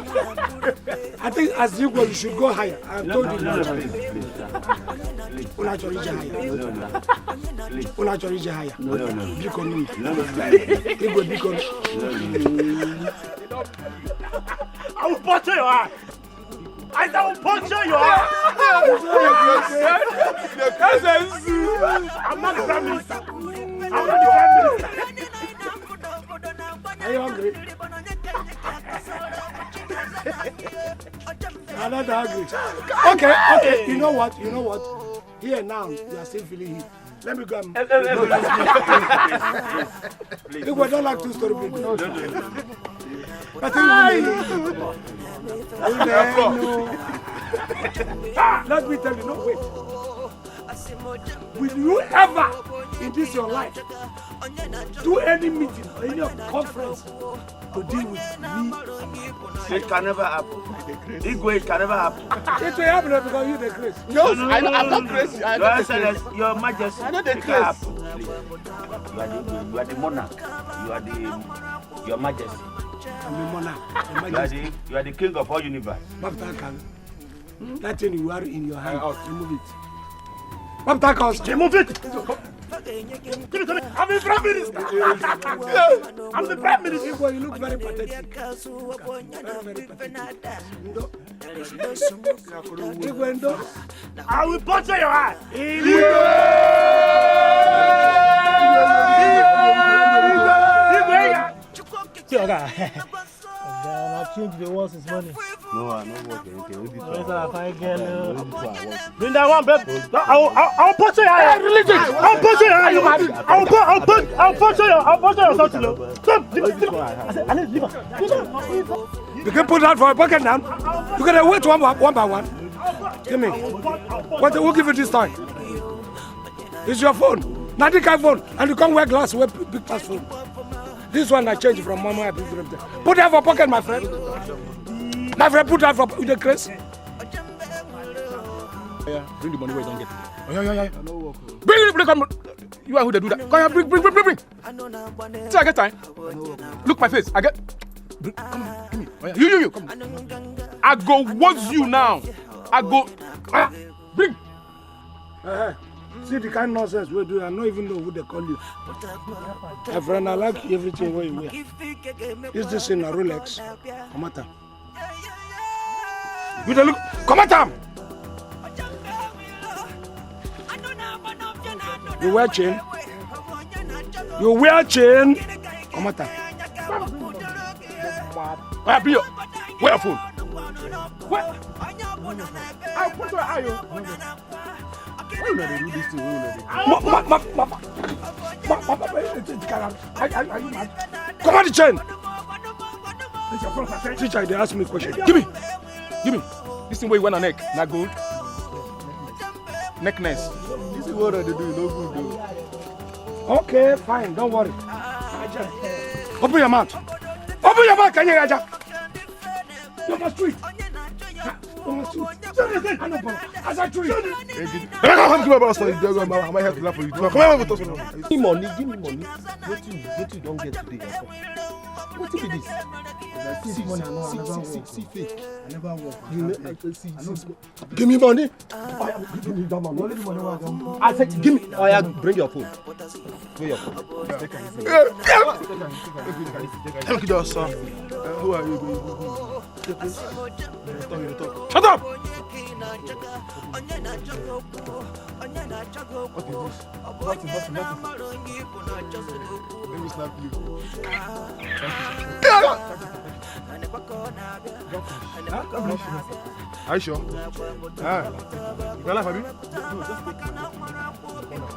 I think as you go, you should go higher. I've told you not to. I will puncture your eye. I will puncture your eye. I'm not the Prime Minister. I'm not the Prime Minister. Are you hungry? I'm not hungry. Okay. You know what? Here now, you are still feeling heat. Let me go and... Look, I don't like two-story buildings. But let me tell you, no, wait. Will you ever, in this your life, do any meeting, any conference to deal with me? It can never happen. Igwe, it can never happen. It will happen because you're the grace. No, I'm not crazy. Your Majesty, I know the it can happen. You are the monarch. Your Majesty. I'm the monarch. You are the king of all universe. That thing you are in your hand, remove it. Remove it. Give it to me. I'm the Prime Minister. I'm the Prime Minister. Well, you look very pathetic. Very pathetic. I will puncture your eye. I changed the words this morning. No, I'm not working. Bring that one, babe. I'll punch your eye. I'll punch your eye. I'll punch your something. Stop. I need to leave her. You can put that for a pocket now. You gotta wait one by one. Give me. What will give you this time? It's your phone. Not the kind phone. And you can't wear glass, wear big glass phone. This one I changed from Mama. Put that for pocket, my friend. My friend, put that for the Chris. Yeah, bring the money where you don't get it. Oh, yeah. Bring. You are who they do that. Come here, bring. See, I get time. Look my face. I get. Come on, give me. Oh, yeah. You. Come on. I go. What's you now? I go. Bring. See the kind of nonsense we do. I don't even know who they call you. My friend, I like everything where you wear. Is this in a Rolex? Come at him. You don't look. Come at him. You wear chain. Come at him. Where your phone? Where? I'll put your eye on. Why you not do this thing? Are you mad? Come on the chain. Teacher, they ask me a question. Give me. This thing where you want a neck, not good. Neckness. This is what they do, no good though. Okay, fine, don't worry. Open your mouth. Open your mouth, can you Raja? You're my street. You're my street. I know, bro. As a tree. I might have to laugh for you. Come on, give me money. What you don't get today? What is this? See fake. I never walk. Give me money. Give me that money. I said, give me. Oh yeah, bring your phone. Bring your phone. Thank you, sir. Who are you? Shut up! What is this? Let me slap you. Are you sure?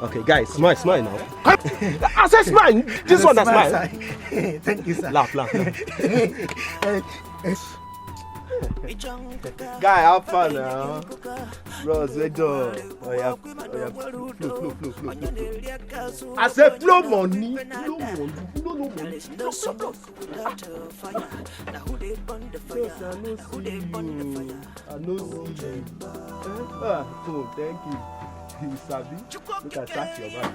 Okay, guys, smile now. I said smile. This one that's smile. Thank you, sir. Laugh. Guy, have fun now. Bros, we do. Oh yeah, flow. I said flow money. No money. Shut up. I know see you. Oh, thank you. You sabi. Look at that your man.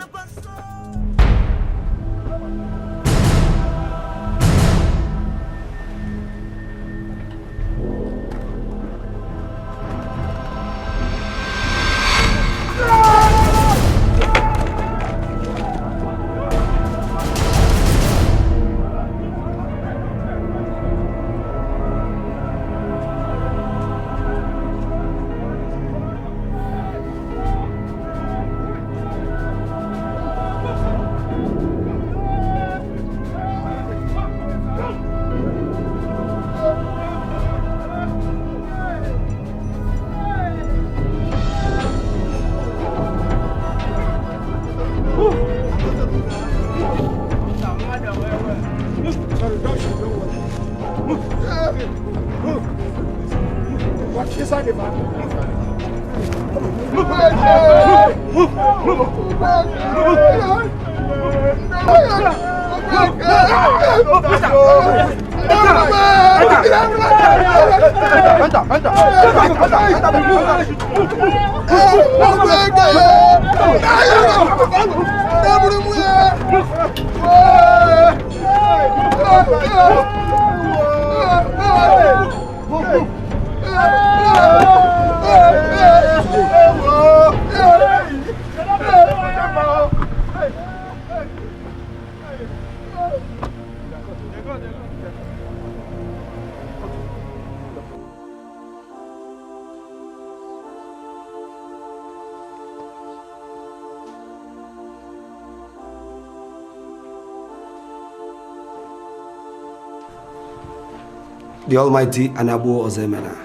The Almighty Anabu Ojemba.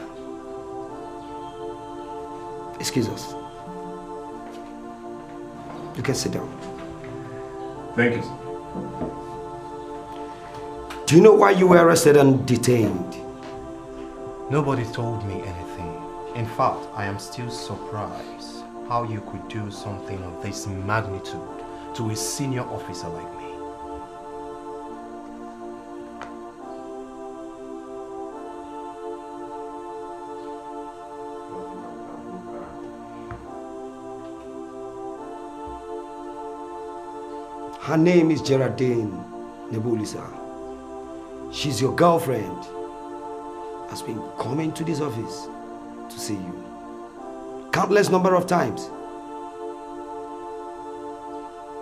Excuse us. You can sit down. Thank you, sir. Do you know why you were arrested and detained? Nobody told me anything. In fact, I am still surprised how you could do something of this magnitude to a senior officer like me. Her name is Geraldine Nebulisa. She's your girlfriend. Has been coming to this office to see you. Countless number of times.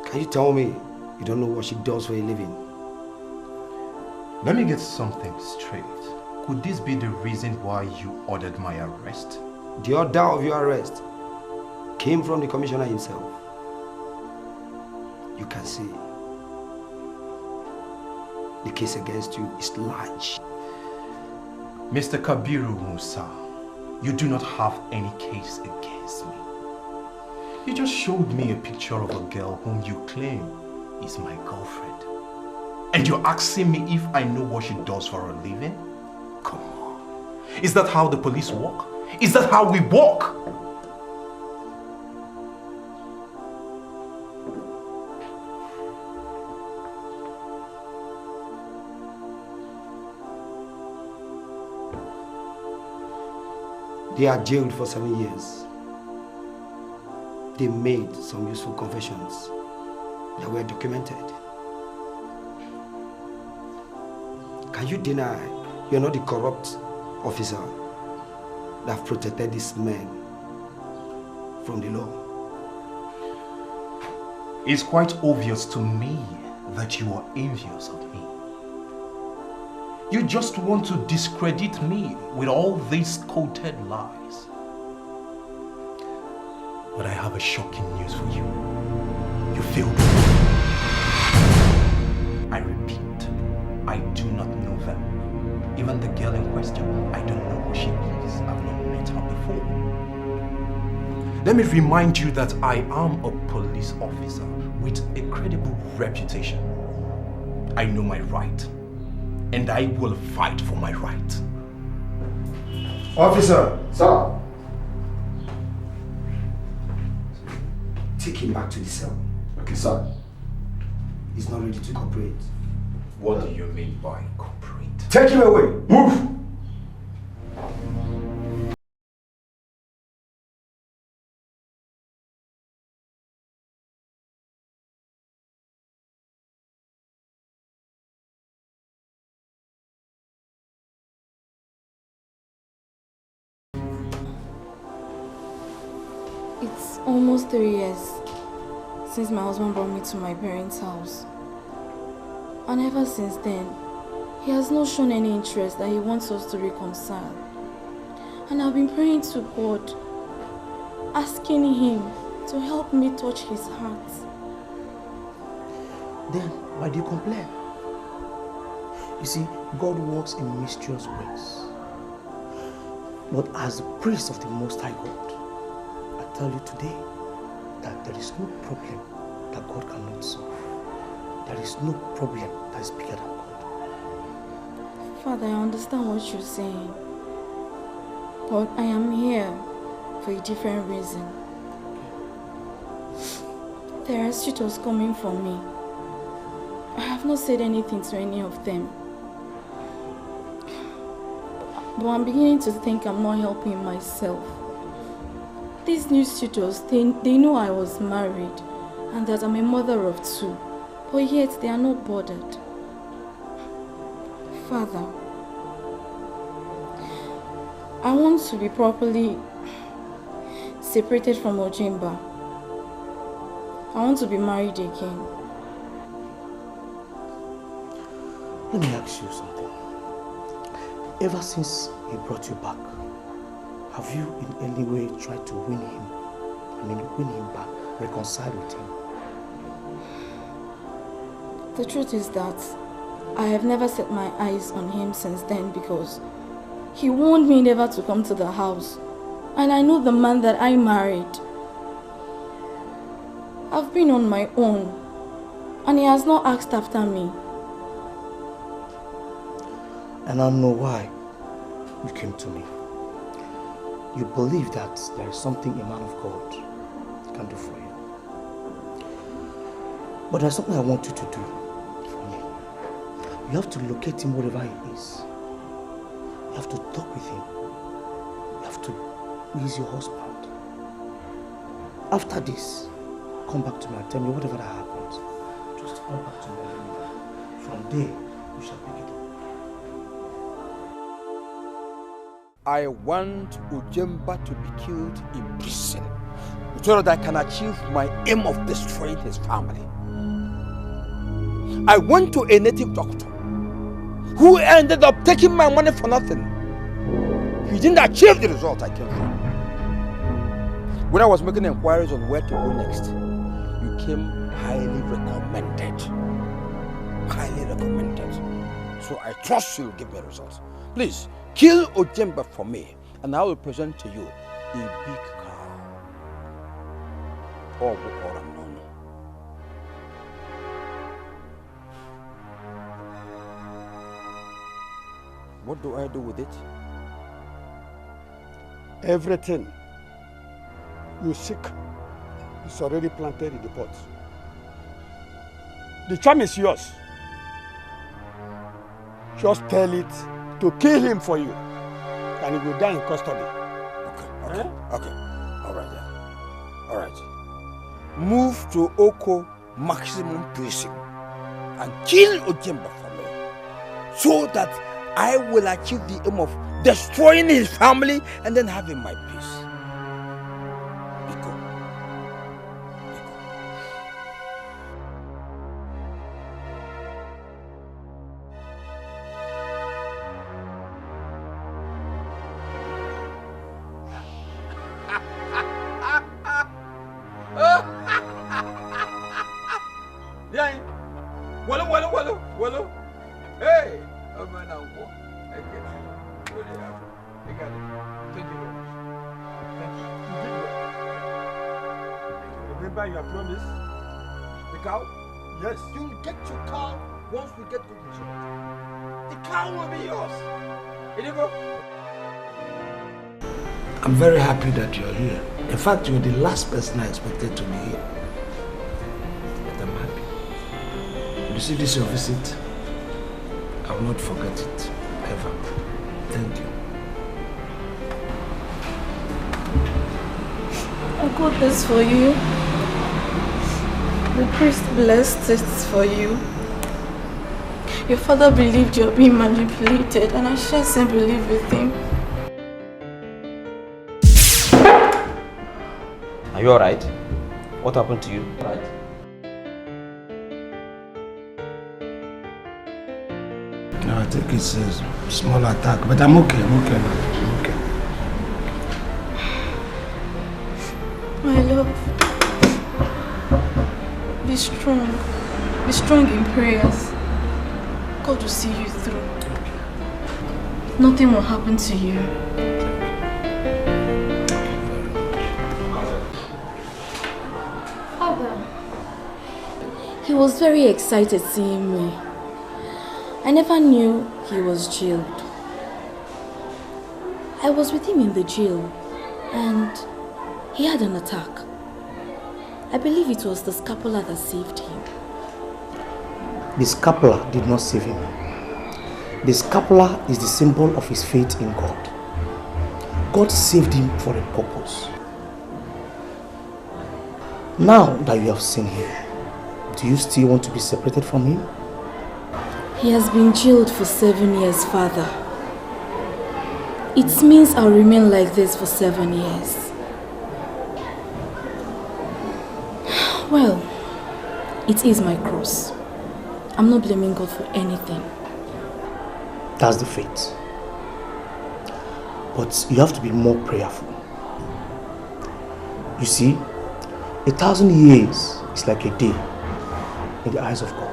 Can you tell me you don't know what she does for a living? Let me get something straight. Could this be the reason why you ordered my arrest? The order of your arrest came from the commissioner himself. You can see the case against you is large. Mr. Kabiru Musa, you do not have any case against me. You just showed me a picture of a girl whom you claim is my girlfriend. And you're asking me if I know what she does for a living? Come on. Is that how the police work? Is that how we work? They are jailed for 7 years. They made some useful confessions that were documented. Can you deny you're not the corrupt officer that have protected these men from the law? It's quite obvious to me that you are envious of me. You just want to discredit me with all these coated lies. But I have a shocking news for you. You failed. I repeat, I do not know them. Even the girl in question, I don't know who she is. I've not met her before. Let me remind you that I am a police officer with a credible reputation. I know my right, and I will fight for my right. Officer! Sir! Take him back to the cell. Okay, sir. He's not ready to cooperate. What do you mean by cooperate? Take him away! Move! It's almost 3 years since my husband brought me to my parents' house. And ever since then, he has not shown any interest that he wants us to reconcile. And I've been praying to God, asking him to help me touch his heart. Then why do you complain? You see, God works in mysterious ways. But as the priest of the Most High God, I tell you today that there is no problem that God cannot solve. There is no problem that is bigger than God. Father, I understand what you're saying, but I am here for a different reason. There are suitors coming for me. I have not said anything to any of them. But I'm beginning to think I'm not helping myself. These new suitors, they know I was married and that I'm a mother of 2, but yet they are not bothered. Father, I want to be properly separated from Ojemba. I want to be married again. Let me ask you something. Ever since he brought you back, have you in any way tried to win him? Win him back, reconcile with him? The truth is that I have never set my eyes on him since then because he warned me never to come to the house. And I know the man that I married. I've been on my own and he has not asked after me. And I know why you came to me. You believe that there is something a man of God can do for you. But there's something I want you to do for me. You have to locate him wherever he is. You have to talk with him. You have to ease your husband. After this, come back to me and tell me whatever that happens. Just come back to me. From there, we shall pick it up. I want Ojemba to be killed in prison so that I can achieve my aim of destroying his family. I went to a native doctor who ended up taking my money for nothing. He didn't achieve the result I came for. When I was making inquiries on where to go next, you came highly recommended. Highly recommended. So I trust you'll give me results. Please, Kill Ojemba for me, and I will present to you a big cow. Or what do I do with it? Everything you seek is already planted in the pot. The charm is yours. Just tell it to kill him for you, and he will die in custody. Okay. All right. All right. Move to Oko Maximum Prison and kill Ojemba for me, so that I will achieve the aim of destroying his family and then having my peace. Wallo. Hey, oh man, I get it. I got it. Thank you very much. Thank you. You did well. Remember your promise? The cow? Yes. You'll get your cow once we get good insurance. The cow will be yours. Inigo? I'm very happy that you're here. In fact, you're the last person I expected to be here. But I'm happy. You see, this is your visit. I will not forget it, ever. Thank you. I got this for you. The priest blessed it for you. Your father believed you're being manipulated, and I share same belief with him. Are you alright? What happened to you? Right. No, I think it's a small attack, but I'm okay. I'm okay now. I'm okay. My love, be strong. Be strong in prayers. God will see you through. Nothing will happen to you. Father, he was very excited seeing me. I never knew he was jailed. I was with him in the jail and he had an attack. I believe it was the scapular that saved him. The scapular did not save him. The scapular is the symbol of his faith in God. God saved him for a purpose. Now that you have seen him, do you still want to be separated from him? He has been jailed for 7 years, Father. It means I'll remain like this for 7 years. Well, it is my cross. I'm not blaming God for anything. That's the fate. But you have to be more prayerful. You see, 1,000 years is like a day in the eyes of God.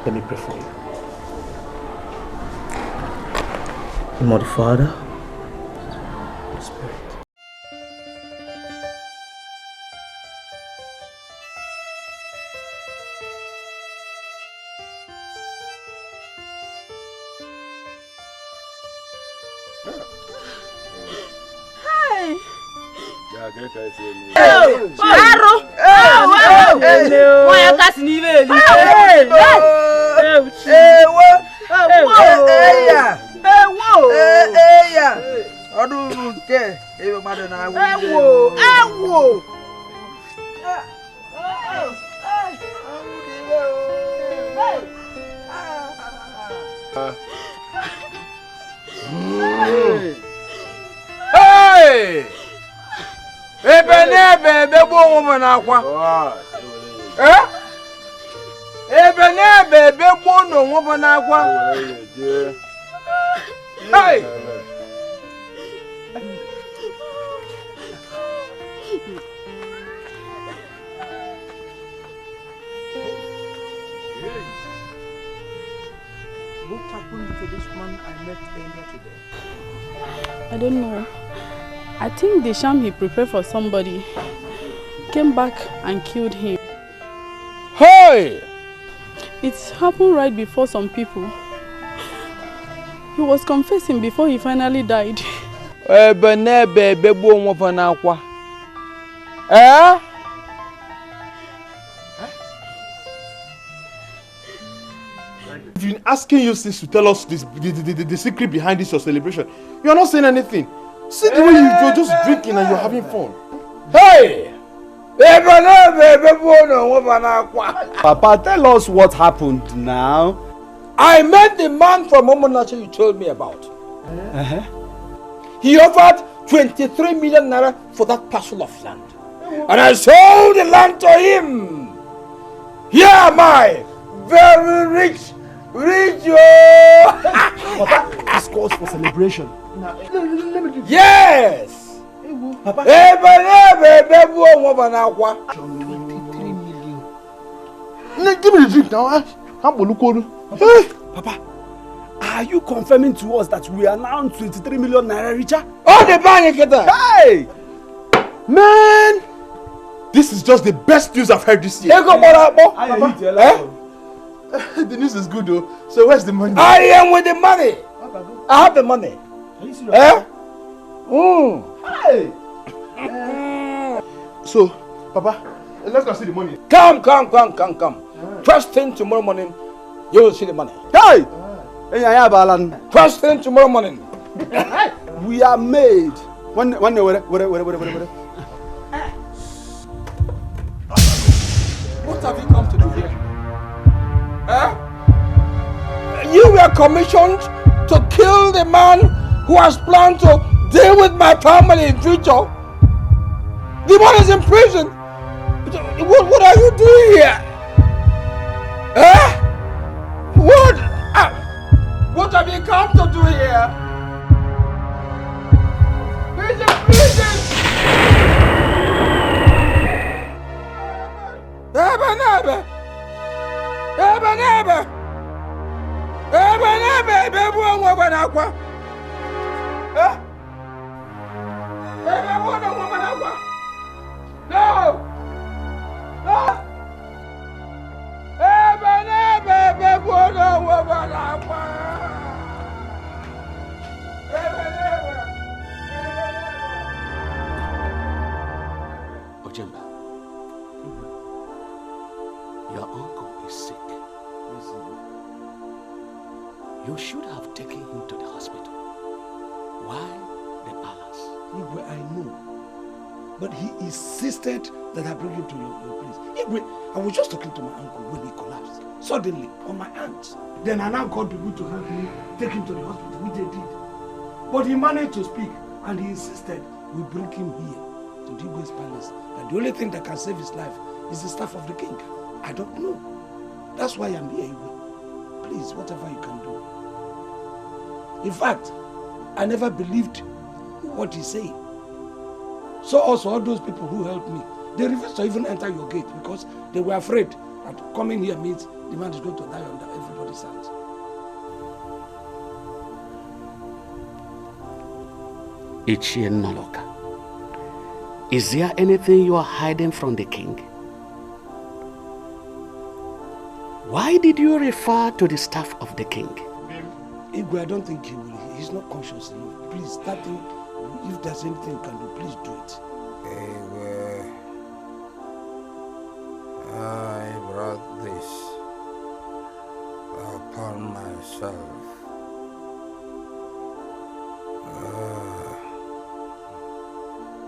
Let me pray for you. In the name of the Father, the Spirit. What happened to this man I met earlier today? I don't know. I think the sham he prepared for somebody came back and killed him. Hey! It happened right before some people. He was confessing before he finally died. Eh? I've been asking you since to tell us this, the secret behind this your celebration. You are not saying anything. See the way you're just drinking and you're having fun. Hey! Papa, tell us what happened now. I met the man from Omens you told me about. He offered 23 million naira for that parcel of land. And I sold the land to him. Here am I, very rich. Papa, this calls for celebration. Yes! Papa. 23 million. Give me the drink now. Papa, are you confirming to us that we are now 23 million naira richer? Oh, the bank get that. Hey! Man! This is just the best news I've heard this year. The news is good though. So where's the money? I am with the money. I have the money. Are you serious? Hey! So, Papa, let's go see the money. Come. First thing tomorrow morning, you will see the money. Hey! First thing tomorrow morning. We are made. What have you come to do here? You were commissioned to kill the man who has planned to deal with my family in future. The man is in prison. What are you doing here? What have you come to do here? He's in prison. Ojemba, your uncle is sick. You should have taken him to the hospital. Why the palace? Igwe, I know. But he insisted that I bring him to your place. Igwe, I was just talking to my uncle when he collapsed. Suddenly, on my aunt. Then I now called people to help me take him to the hospital, which they did. But he managed to speak, and he insisted we bring him here to the Igwe's palace. And the only thing that can save his life is the staff of the king. I don't know. That's why I'm here, Igwe. Please, whatever you can do. In fact, I never believed what he said. So also all those people who helped me, they refused to even enter your gate because they were afraid that coming here means the man is going to die under everybody's hands. Nigerian Nollywood, is there anything you are hiding from the king? Why did you refer to the staff of the king? Igwe, I don't think he will. He's not conscious enough. Please, that thing, if there's anything you can do, please do it. Igwe, I brought this upon myself.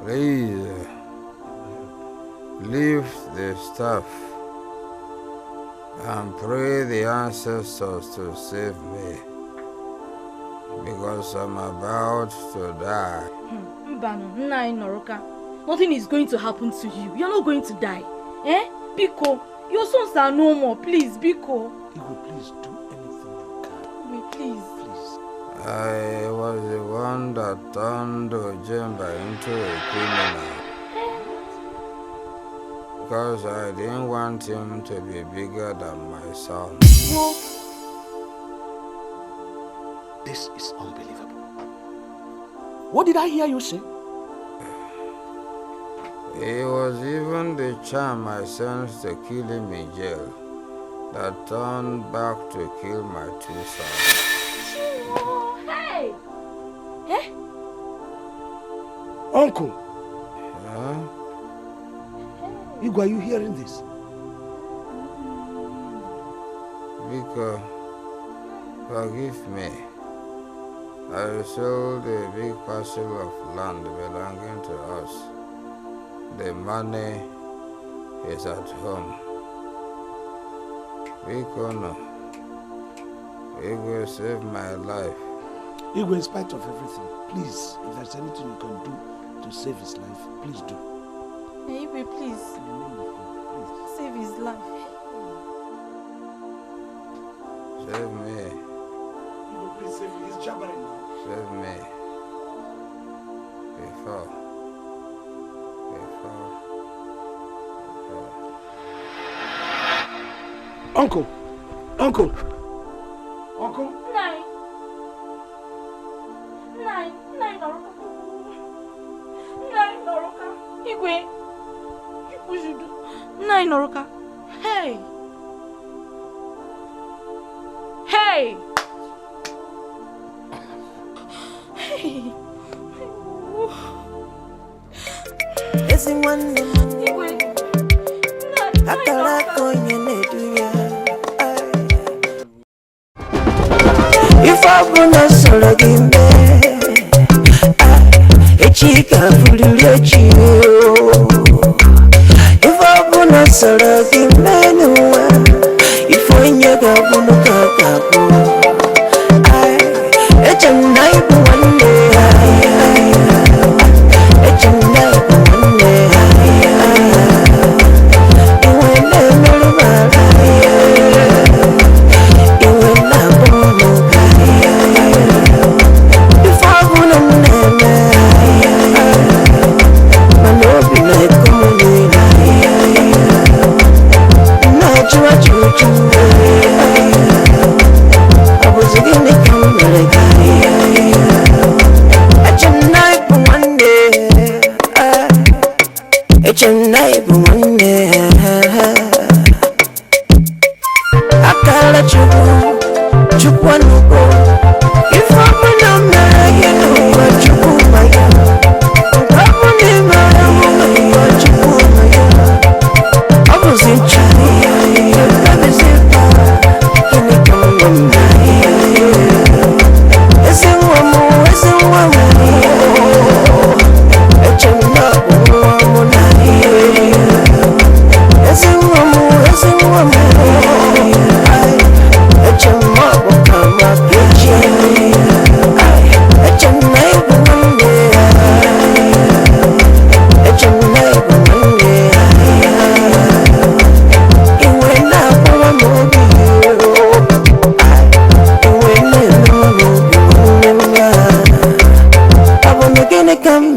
Please, leave the staff and pray the ancestors to save me. Because I'm about to die. Nothing is going to happen to you. You're not going to die. Biko, your sons are no more. Please, Biko. Igwe, please do anything you can. Wait, please. I was the one that turned Ojemba into a criminal. Because I didn't want him to be bigger than my son. This is unbelievable. What did I hear you say? It was even the charm I sensed to kill him in jail that turned back to kill my two sons. Hey! Eh? Uncle. Huh? Igwe, are you hearing this? Vika, forgive me. I sold a big parcel of land belonging to us. The money is at home. Vika, no. Igwe saved my life. Igwe, in spite of everything, please, if there's anything you can do to save his life, please do. Hey, Igwe, please. Save his life. Save me. Igwe, please save me. He's jabbering now. Save me. Before. Uncle. Uncle. Nine, Noroka. Igwe. What you do? Nine, Noroka. Hey. Hey. Hey. Igwe. If I wanna solo gimbe, chica fulilechi. If I wanna solo gimbe, if I nyaga bunu kakabu, it's a night one day. It's a night one day. Come,